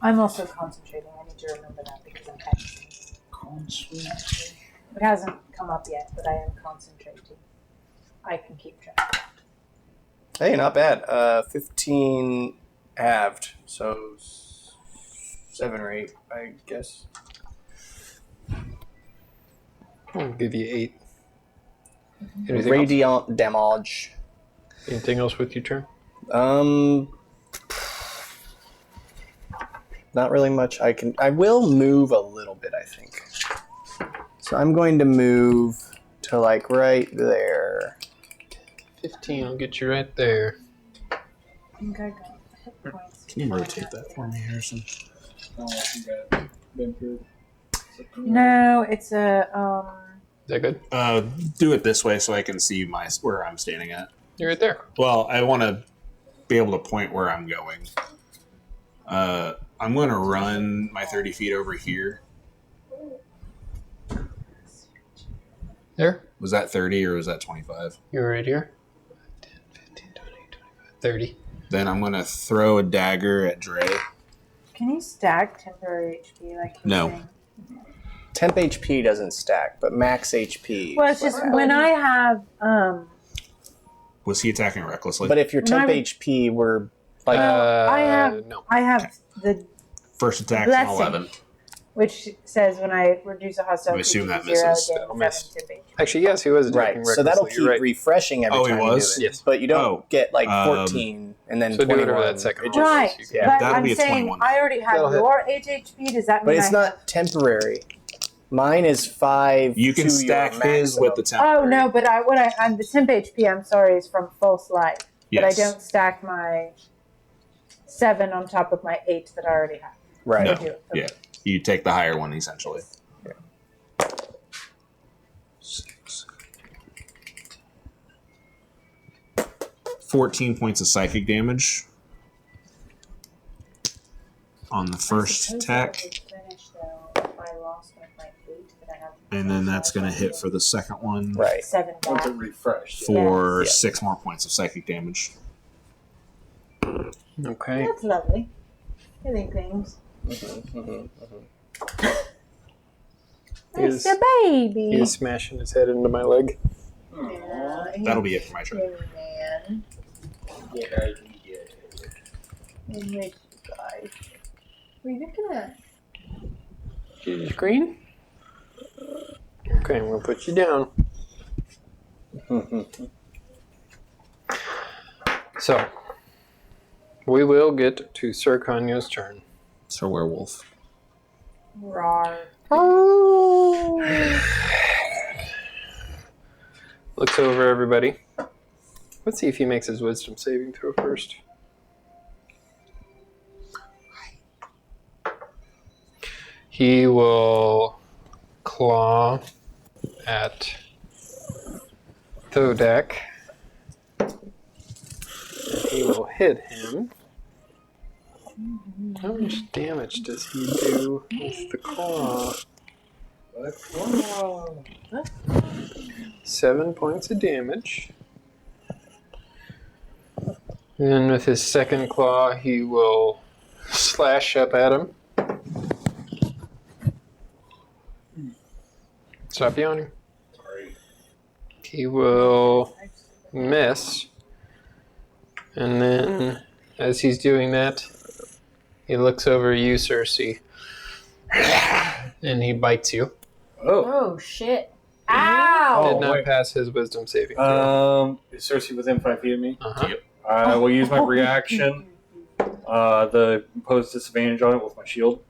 I'm also concentrating. I need to remember that because I'm texting. Concentrate. It hasn't come up yet, but I am concentrating. I can keep track. Hey, not bad. 15 halved, so 7 or 8, I guess. I'll give you 8. Anything Radiant damage. Anything else with your turn? Not really much. I will move a little bit, I think. So I'm going to move to like right there. 15 will get you right there. I think I got hit points. Can you rotate that for me, Harrison? You got been through. No, it's a Is that good? Do it this way so I can see where I'm standing at. You're right there. Well, I want to be able to point where I'm going. I'm going to run my 30 feet over here. There? Was that 30 or was that 25? You're right here. 10, 15, 20, 25, 30. Then I'm going to throw a dagger at Dre. Can you stack temporary HP like you're No. saying? Temp HP doesn't stack, but max HP. Well, it's just when I have Was he attacking recklessly? But if your temp When I- HP were like I have No. the First attack's an blessing, 11. which says when I reduce a hostile I assume that creature to 0, misses. gain That'll 7 miss. temp HP. Actually, yes, he was attacking right, recklessly. so that'll keep You're right. refreshing every Oh, he time was? you do it. Yes. But you don't Oh, get like 14 and then So do 21. whatever that second It roll just- Right, is. yeah. but That'll I'm be a saying 21. I already have That'll hit. your 8 HP. Does that But mean it's not temporary. Mine is 5. You can to stack your his with the maximum. temporary. Oh no, but I'm the temp HP. I'm sorry, is from false light. But I Yes. don't stack my 7 on top of my 8 that I already have. Right. No. I do it. Okay. Yeah. You take the higher one, essentially. Yeah. 6. 14 points of psychic damage on the first attack. And then that's going to hit for the second one Right. 7 Once back. it refreshed. for Yes. 6 more points of psychic damage. Okay. That's lovely. Hitting things. It's a baby. He is smashing his head into my leg. Yeah, That'll be it for my turn. Man. Yeah. What makes you guys? What are you looking at? See the screen? Okay, I'm going to put you down. So, we will get to Sir Kanyo's turn. Sir Werewolf. Rawr. Looks over everybody. Let's see if he makes his wisdom saving throw first. he will claw at Thodak. He will hit him. How much damage does he do with the claw? 7 points of damage. And with his second claw, he will slash up at him. Stop yawning. Sorry. He will miss. And then, as he's doing that, he looks over at you, Cersei. And he bites you. Oh, shit. Ow! Did not wait. pass his wisdom saving throw. Is Cersei within 5 feet of me? Uh-huh. I will use my reaction. The impose disadvantage on it with my shield.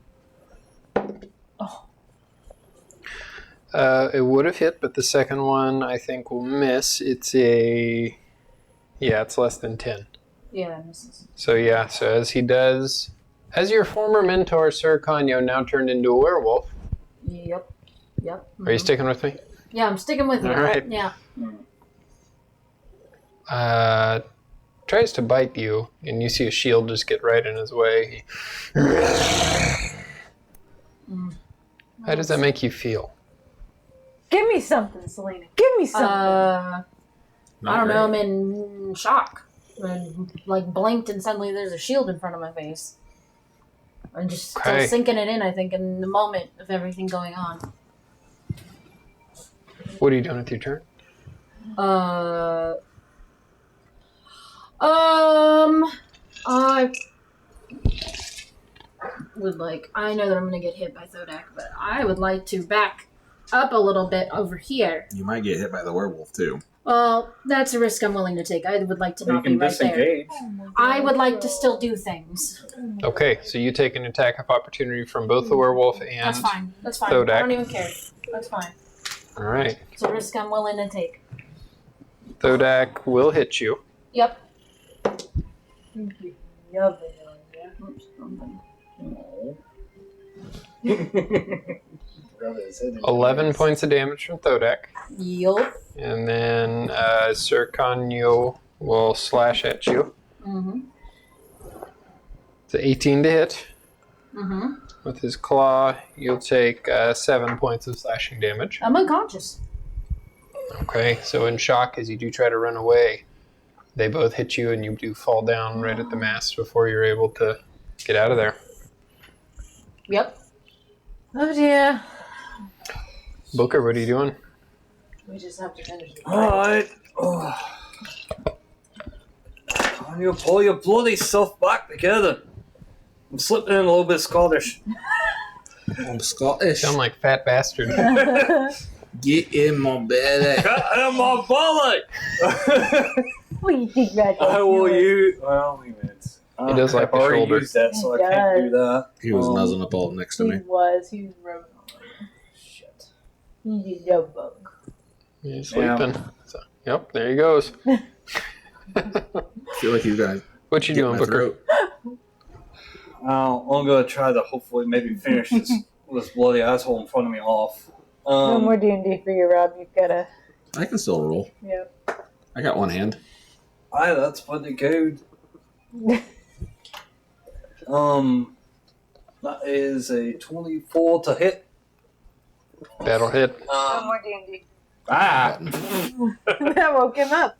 It would have hit, but the second one I think will miss. It's it's less than 10. Yeah, that misses. So as he does, as your former mentor, Sir Kanyo, now turned into a werewolf. Yep. Are you sticking with me? Yeah, I'm sticking with you. All right. Yeah. Tries to bite you, and you see a shield just get right in his way. How does that make you feel? Give me something, Selena. Give me something. I don't know. I'm in shock. And blinked, and suddenly there's a shield in front of my face. I'm just still sinking it in. I think in the moment of everything going on. What are you doing with your turn? I would like. I know that I'm gonna get hit by Thodak, but I would like to back up a little bit over here. You might get hit by the werewolf too. Well, that's a risk I'm willing to take. I would like to You not be can right there. disengage. I would like to still do things. Okay, so you take an attack of opportunity from both the werewolf and That's fine. That's fine. Thodak. I don't even care. That's fine. All right. It's a risk I'm willing to take. Thodak will hit you. Yep. Oops. 11 points of damage from Thodak. Yup. And then Sir Kanyo will slash at you. Mm-hmm. It's 18 to hit. Mm-hmm. With his claw, you'll take 7 points of slashing damage. I'm unconscious. Okay, so in shock, as you do try to run away, they both hit you and you do fall down right at the mast before you're able to get out of there. Yep. Oh dear. Booker, what are you doing? We just have to finish the Alright. Can you pull your bloody self back together? I'm slipping in a little bit Scottish. I'm Scottish. Sound like fat bastard. Get in my belly. Get in my belly! What do you think about that? I will use. Well, wait a minute. He does like I've the already shoulder. used that, so He I can't do that. He was nuzzling up all next to He me. was rubbing all over. Shit. He's a bug. He's sleeping. So, yep, there he goes. I feel like he's gonna What you get doing, my Booker? throat. I'm gonna try to hopefully maybe finish this bloody asshole in front of me off. No more D&D for you, Rob. You've got to... I can still roll. Yep. I got one hand. Aye, that's pretty good. That is a 24 to hit. That'll hit. No more D&D. That woke him up.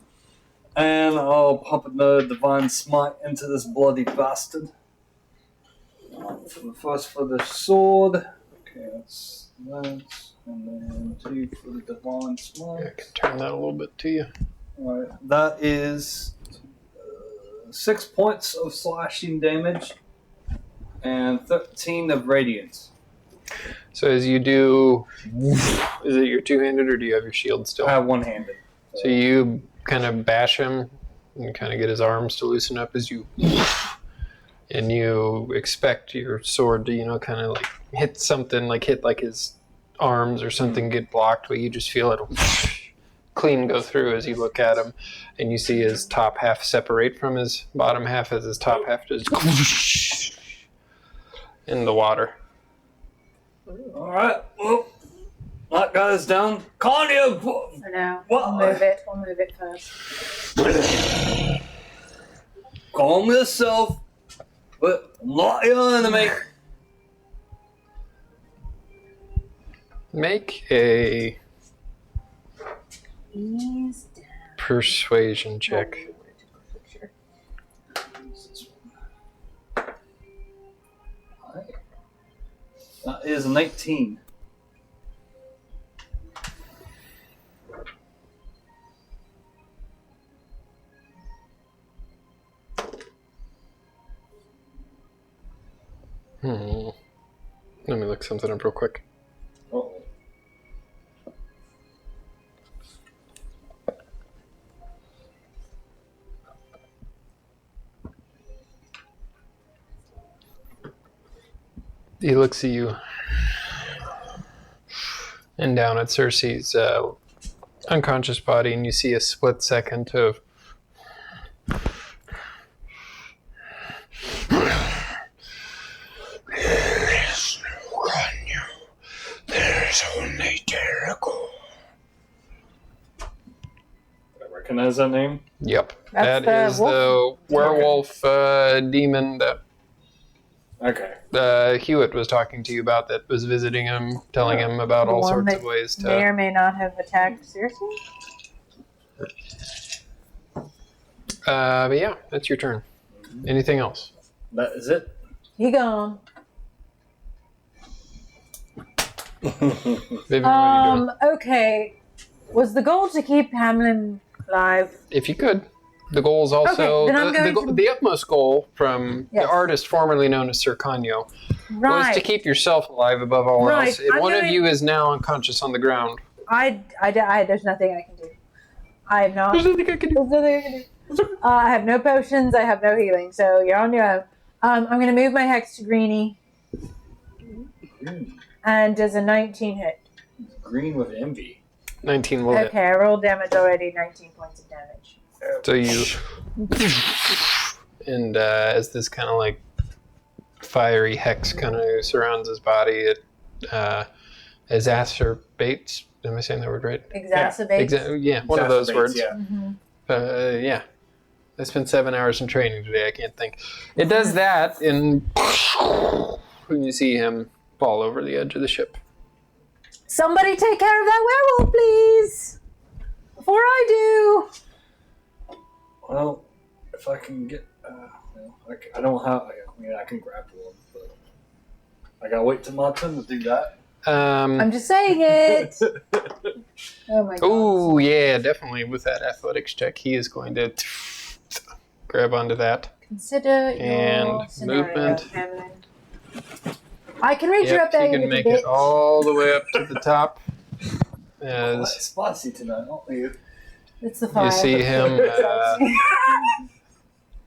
And I'll pump another divine smite into this bloody bastard. First for the sword. Okay, that's that. And then 2 for the divine smite. I can turn that a little bit to you. Alright, that is 6 points of slashing damage and 13 of radiance. So as you do, is it your two-handed or do you have your shield still? I have one-handed. So you kind of bash him and kind of get his arms to loosen up as you, and you expect your sword to, kind of like hit something, like hit like his arms or something, get blocked, but you just feel it clean go through as you look at him, and you see his top half separate from his bottom half as his top half just in the water. Alright, well, that guy's down. Kanya! I know. What? We'll move it. We'll move it first. Calm yourself. But I'm not your enemy. Make a He's down. persuasion check. That is a 19. Let me look something up real quick. Oh. He looks at you and down at Cersei's unconscious body, and you see a split second of There's no Kanya. There's only Jericho. I recognize that name. Yep. That's That is the werewolf demon that Okay. Hewitt was talking to you about, that was visiting him, telling him about The all one sorts that of ways may to... or may not have attacked Cersei. But yeah, that's your turn. Anything else? That is it. He gone. Vivian, what are you doing? Okay. Was the goal to keep Hamlin alive? If you could. The goal is also... Okay, then I'm going to- the utmost goal from Yes. the artist formerly known as Sir Canio was Right. to keep yourself alive above all Right, else. If I'm one of going- you is now unconscious on the ground. There's nothing I can do. I have not. There's nothing I can do. There's nothing I can do. I have no potions. I have no healing. So you're on your own. I'm going to move my hex to Greenie. And does a 19 hit? Green with envy. 19 will hit. Okay, I rolled damage already. 19 points of damage. So you... And as this kind of like fiery hex kind of surrounds his body, it exacerbates... Am I saying that word right? Exacerbate. Yeah, one of those words. Yeah. Yeah. I spent 7 hours in training today. I can't think. It does that, and when you see him fall over the edge of the ship. Somebody take care of that werewolf, please. Before I do. Well, if I can get... I don't have... I mean, I can grapple him, but... I gotta wait till my turn to do that. I'm just saying it. Oh my god. Oh, yeah, definitely. With that athletics check, he is going to grab onto that. Consider And your scenario, movement. Hamlin. I can reach you up there, he you can little make bitch. it all the way up to the top. Quite As spicy tonight, aren't you? It's the fire. you see him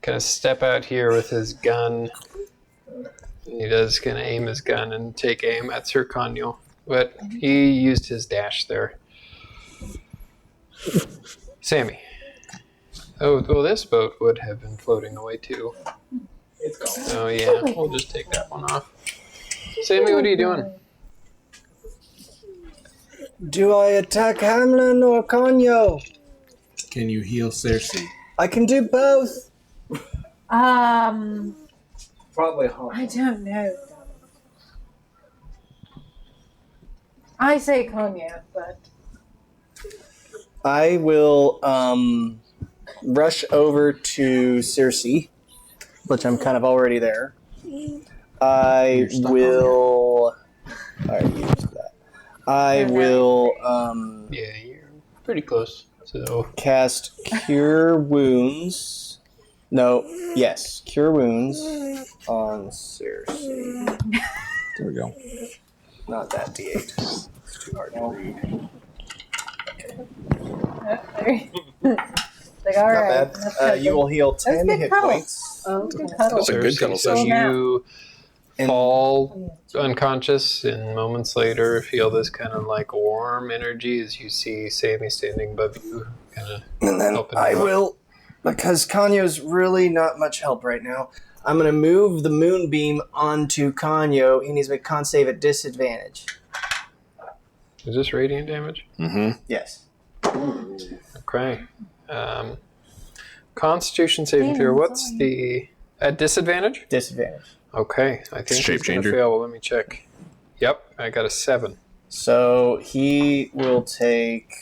kind of step out here with his gun. And he does kind of aim his gun and take aim at Sir Conyo. But he used his dash there. Sammy. Oh, well, this boat would have been floating away too. It's gone. Oh, yeah, we'll just take that one off. Sammy, what are you doing? Do I attack Hamlin or Kanyo? Can you heal Cersei? I can do both. Probably hard. I don't know. I say cognac, but I will rush over to Cersei, which I'm kind of already there. I will. I already used that. I will Yeah, you're pretty close. So cast Cure Wounds. No, yes, Cure Wounds on Cersei. There we go. Not that D8. It's too hard to read. like, all Not right. bad. You will heal 10 good hit cuddle. points. Oh, good cuddle. That's a good cuddle so session. you And- fall unconscious, and moments later feel this kind of like warm energy as you see Sammy standing above you, kind of And then helping I you up. will, because Kanyo's really not much help right now, I'm going to move the moonbeam onto Kanyo. He needs to make con save at disadvantage. Is this radiant damage? Mm-hmm. Yes. Okay. Constitution saving throw. What's the... At disadvantage? Disadvantage. Okay. I think Shape he's going to changer. fail. Well, let me check. Yep. I got a 7. So he will take...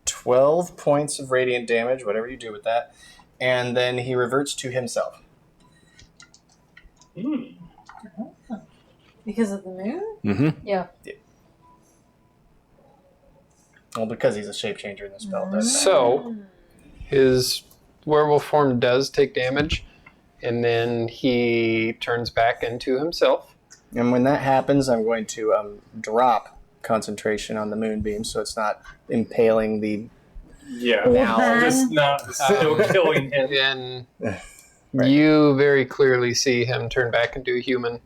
12 points of radiant damage, whatever you do with that, and then he reverts to himself. Because of the moon? Mm-hmm. Yeah. Well, because he's a shape changer in the spell. Does that. So, his werewolf form does take damage, and then he turns back into himself. And when that happens, I'm going to drop concentration on the moonbeam so it's not impaling the... Yeah, Now, just not still killing him. And Right. you very clearly see him turn back into a human,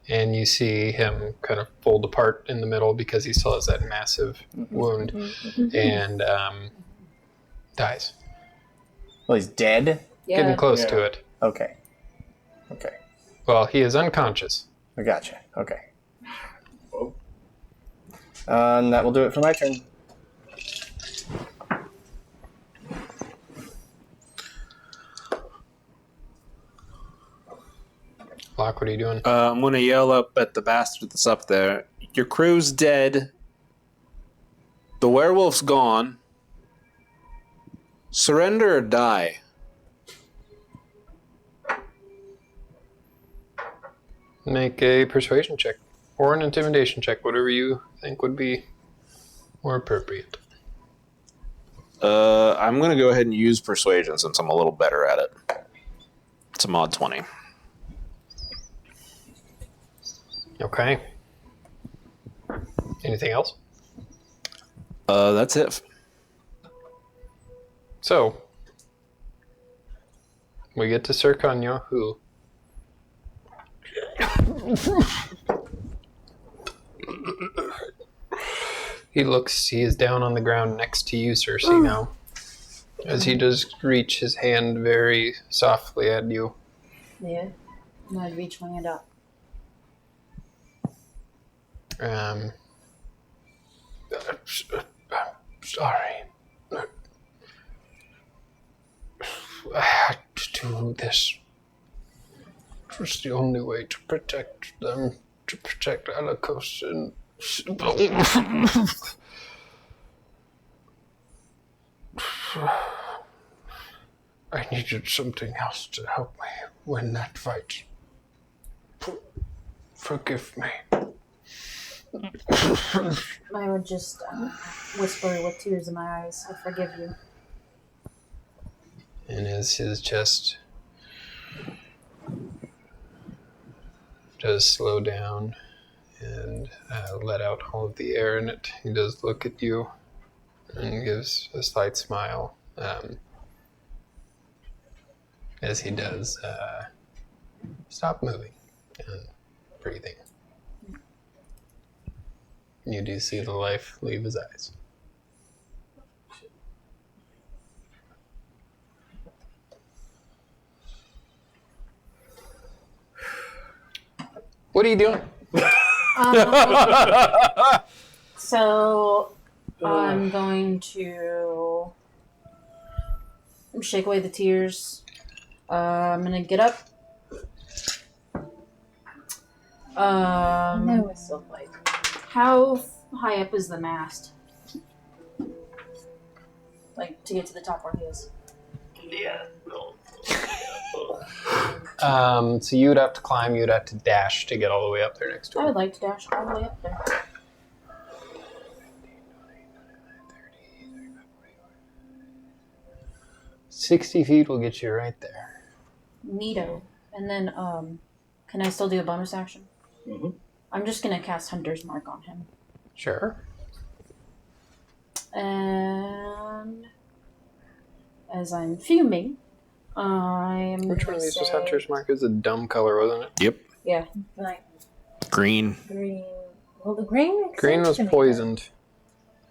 and you see him kind of fold apart in the middle because he still has that massive wound, and dies. Well, he's dead? Yeah. Getting close to it. Okay. Well, he is unconscious. I gotcha. Okay. And that will do it for my turn. Locke, what are you doing? I'm going to yell up at the bastard that's up there. Your crew's dead. The werewolf's gone. Surrender or die. Make a persuasion check or an intimidation check, whatever you think would be more appropriate. I'm going to go ahead and use persuasion since I'm a little better at it. It's a mod 20. Okay. Anything else? That's it. So, we get to Sir Kanyo, who he is down on the ground next to you, Cersei, now, as he does reach his hand very softly at you. Yeah. And I'd reach my hand out. Sorry. I had to do this. It was the only way to protect them, to protect Alakos and... I needed something else to help me win that fight. Forgive me. I would just whisper with tears in my eyes, I forgive you. And as his chest does slow down and let out all of the air in it, he does look at you and gives a slight smile as he does stop moving and breathing. You do see the life leave his eyes. What are you doing? So I'm going to shake away the tears. I'm gonna get up. No, it's still like. How high up is the mast? Like to get to the top where he is. So you would have to climb, you would have to dash to get all the way up there next to I him. would like to dash all the way up there. 60 feet will get you right there. Neato. And then, can I still do a bonus action? Mm-hmm. I'm just gonna cast Hunter's Mark on him. Sure. And as I'm fuming, I'm Which one gonna of these was say- Hunter's Mark? It was a dumb color, wasn't it? Yep.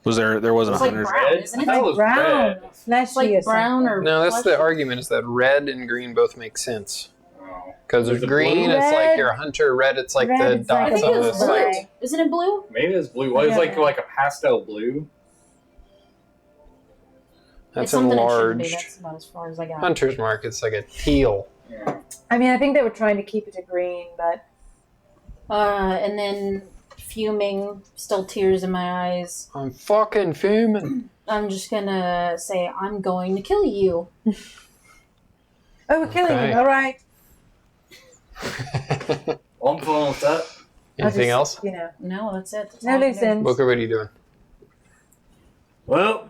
Was there? There wasn't It's like 100. brown, isn't I it? thought it was Brown, red. fleshy It's like or brown or No, that's the fleshy. argument is that red and green both make sense. Oh. Because Is it green, blue? it's like Red. you're a hunter. Red, it's like Red, the it's like I dots think on it the was blue. side. Isn't it blue? Maybe it's blue. Well, it's Yeah. like a pastel blue. That's It's something it shouldn't be. enlarged. That's about as far as I got. Hunter's mark, it's like a teal. Yeah. I mean, I think they were trying to keep it to green, but And then fuming, still tears in my eyes. I'm fucking fuming. I'm just gonna say, I'm going to kill you. oh, we're killing Okay. him. All right. I'm fine with that. I'll Anything just, else? You know, No, that's it. That's no all I can loose do. ends. Booker, what are you doing? Well,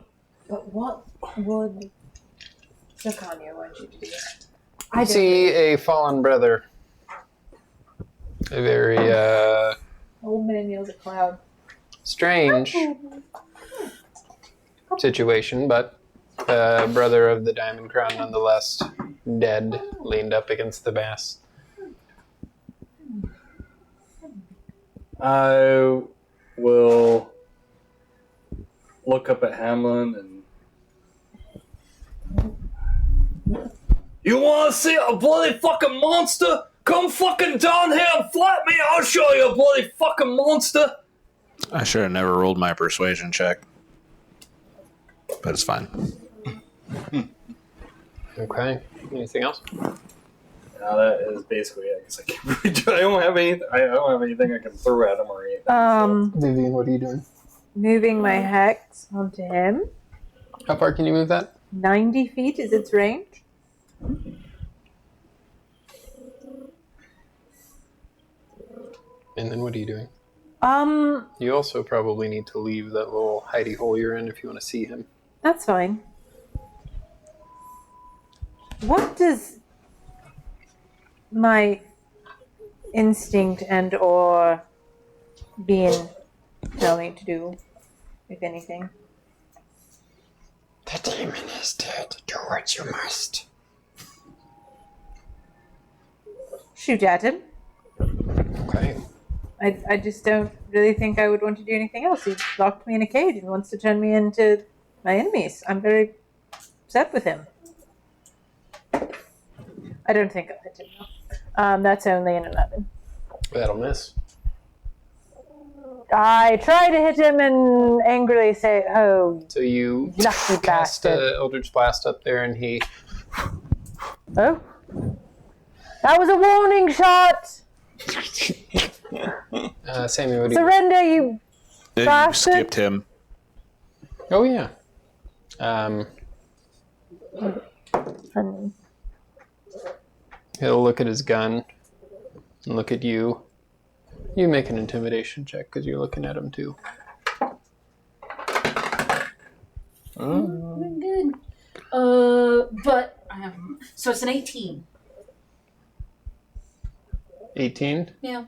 But what would Sirkanya want you to do? I see a fallen brother. A very Old man yells at cloud. strange situation, but brother of the Diamond Crown nonetheless, dead, leaned up against the mast. I will look up at Hamlin and. You want to see a bloody fucking monster? Come fucking down here and fight me. I'll show you a bloody fucking monster. I should have never rolled my persuasion check, but it's fine. Okay. Anything else? Now that is basically it. 'Cause I can't really I don't have anything. I don't have anything I can throw at him or anything. Vivian, what are you doing? Moving my hex onto him. How far can you move that? 90 feet is its range. And then what are you doing? Um, You also probably need to leave that little hidey hole you're in if you want to see him. that's fine. What does my instinct and or being tell me to do, if anything? The demon is dead. Do what you must. Shoot at him. Okay. I just don't really think I would want to do anything else. He locked me in a cage and wants to turn me into my enemies. I'm very upset with him. I don't think I'll hit him though. That's only an 11. That'll miss. I try to hit him and angrily say, "Oh, So you lucky cast bastard!" Eldritch Blast up there, and he Oh, that was a warning shot. Sammy, what do you? Surrender, you You bastard! skipped him. Oh yeah. Funny. He'll look at his gun and look at you. You make an intimidation check because you're looking at him too. Good. But I have. So it's an 18. 18. Yeah.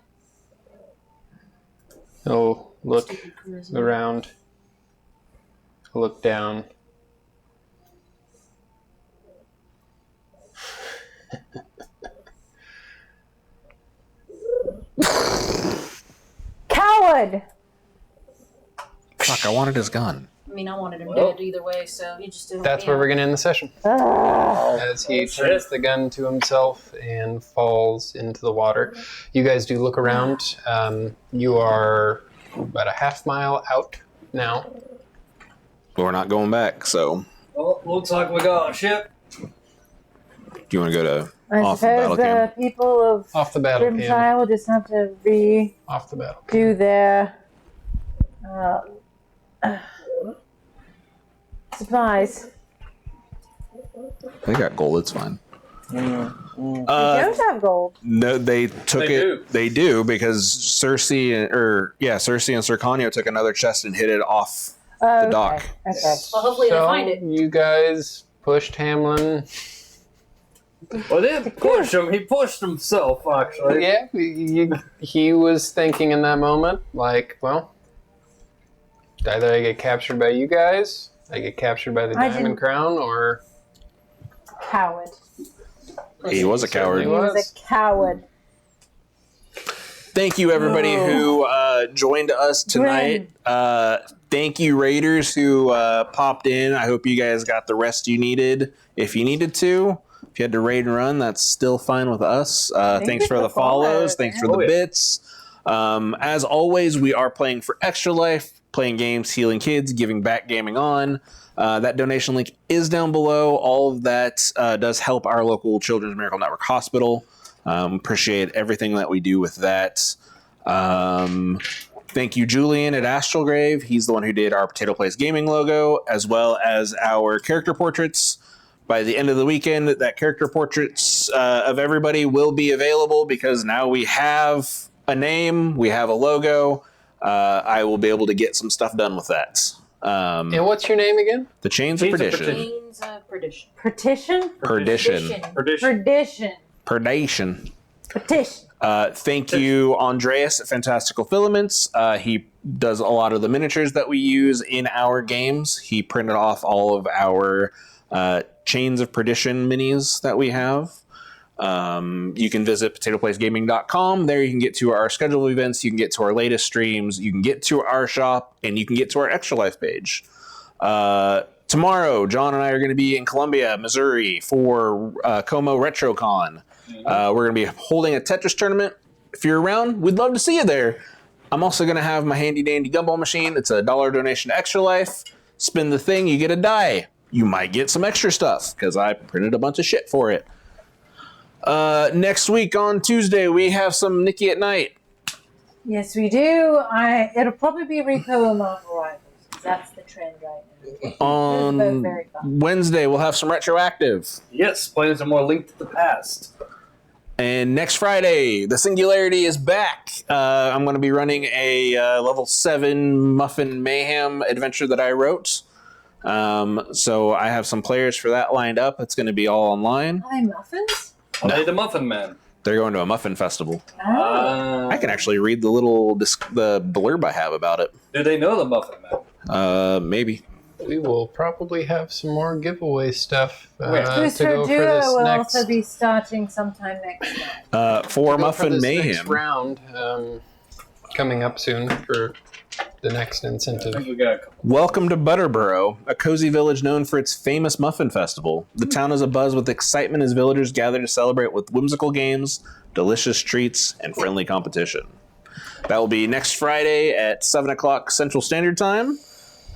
He'll look Stupid charisma. around. He'll look down. Coward! Fuck, I wanted his gun. I mean, I wanted him Well. dead either way, so he just didn't. That's where we're going to end the session. As he turns the gun to himself and falls into the water. You guys do look around. You are about a half mile out now. But we're not going back, so Well, looks like we got a ship. do you want to go to I off the suppose battle the camp? people of Off the battle camp. Grimshire will just have to redo Off the battle. their supplies. They got gold. It's fine. We don't have gold. No, they took They it. do. They do because Cersei and Circonio took another chest and hid it off Oh, the dock. Okay. Well, hopefully they So find it. you guys pushed Hamlin. Well, they didn't push him. He pushed himself, actually. Yeah, he was thinking in that moment, like, well, either I get captured by you guys, I get captured by the I Diamond didn't- Crown, or Coward. He was a coward. He was a coward. Thank you, everybody who joined us tonight. Thank you, Raiders, who popped in. I hope you guys got the rest you needed. If you needed to, if you had to raid and run, that's still fine with us. Thanks for the follows. Thanks for the bits. As always, we are playing for Extra Life, playing games, healing kids, giving back, gaming on. That donation link is down below. All of that does help our local Children's Miracle Network Hospital. Appreciate everything that we do with that. Thank you, Julian at Astralgrave. He's the one who did our Potato Place Gaming logo, as well as our character portraits. By the end of the weekend, that character portraits of everybody will be available because now we have a name, we have a logo. I will be able to get some stuff done with that. And what's your name again? The Chains of Perdition. Chains of Perdition. Petition? Perdition. Perdition. Perdation. Petition. Thank you, Andreas at Fantastical Filaments. He does a lot of the miniatures that we use in our games. He printed off all of our Chains of Perdition minis that we have. You can visit potatoplacegaming.com. There you can get to our scheduled events, you can get to our latest streams, you can get to our shop, and you can get to our Extra Life page. Tomorrow, John and I are going to be in Columbia, Missouri for Como RetroCon. We're going to be holding a Tetris tournament. If you're around, we'd love to see you there. I'm also going to have my handy dandy gumball machine. It's a $1 donation to Extra Life. Spin the thing, you get a die. You might get some extra stuff because I printed a bunch of shit for it. Next week on Tuesday, we have some Nikki at Night. Yes, we do. It'll probably be Repo and Marvel Rivals. That's the trend right now. On Wednesday, we'll have some Retroactive. Yes, playing some more Link to the Past. And next Friday, the Singularity is back. I'm going to be running a level 7 Muffin Mayhem adventure that I wrote. So I have some players for that lined up. It's going to be all online. Hi, Muffins? No. The Muffin Man. They're going to a muffin festival. Oh. I can actually read the blurb I have about it. Do they know the Muffin Man? Maybe. We will probably have some more giveaway stuff to Booster go for Duo this will next. also be starting sometime next month. For Muffin Mayhem. Next round coming up soon for the next incentive. I think we got a couple. Welcome to Butterboro, a cozy village known for its famous muffin festival. The town is abuzz with excitement as villagers gather to celebrate with whimsical games, delicious treats, and friendly competition. That will be next Friday at 7 o'clock Central Standard Time.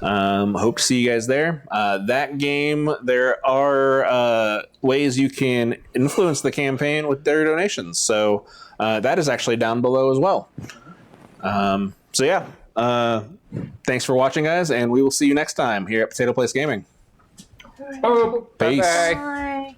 Hope to see you guys there. That game, there are ways you can influence the campaign with their donations. So that is actually down below as well. So yeah. Thanks for watching, guys, and we will see you next time here at Potato Place Gaming. Oh, Peace. Bye.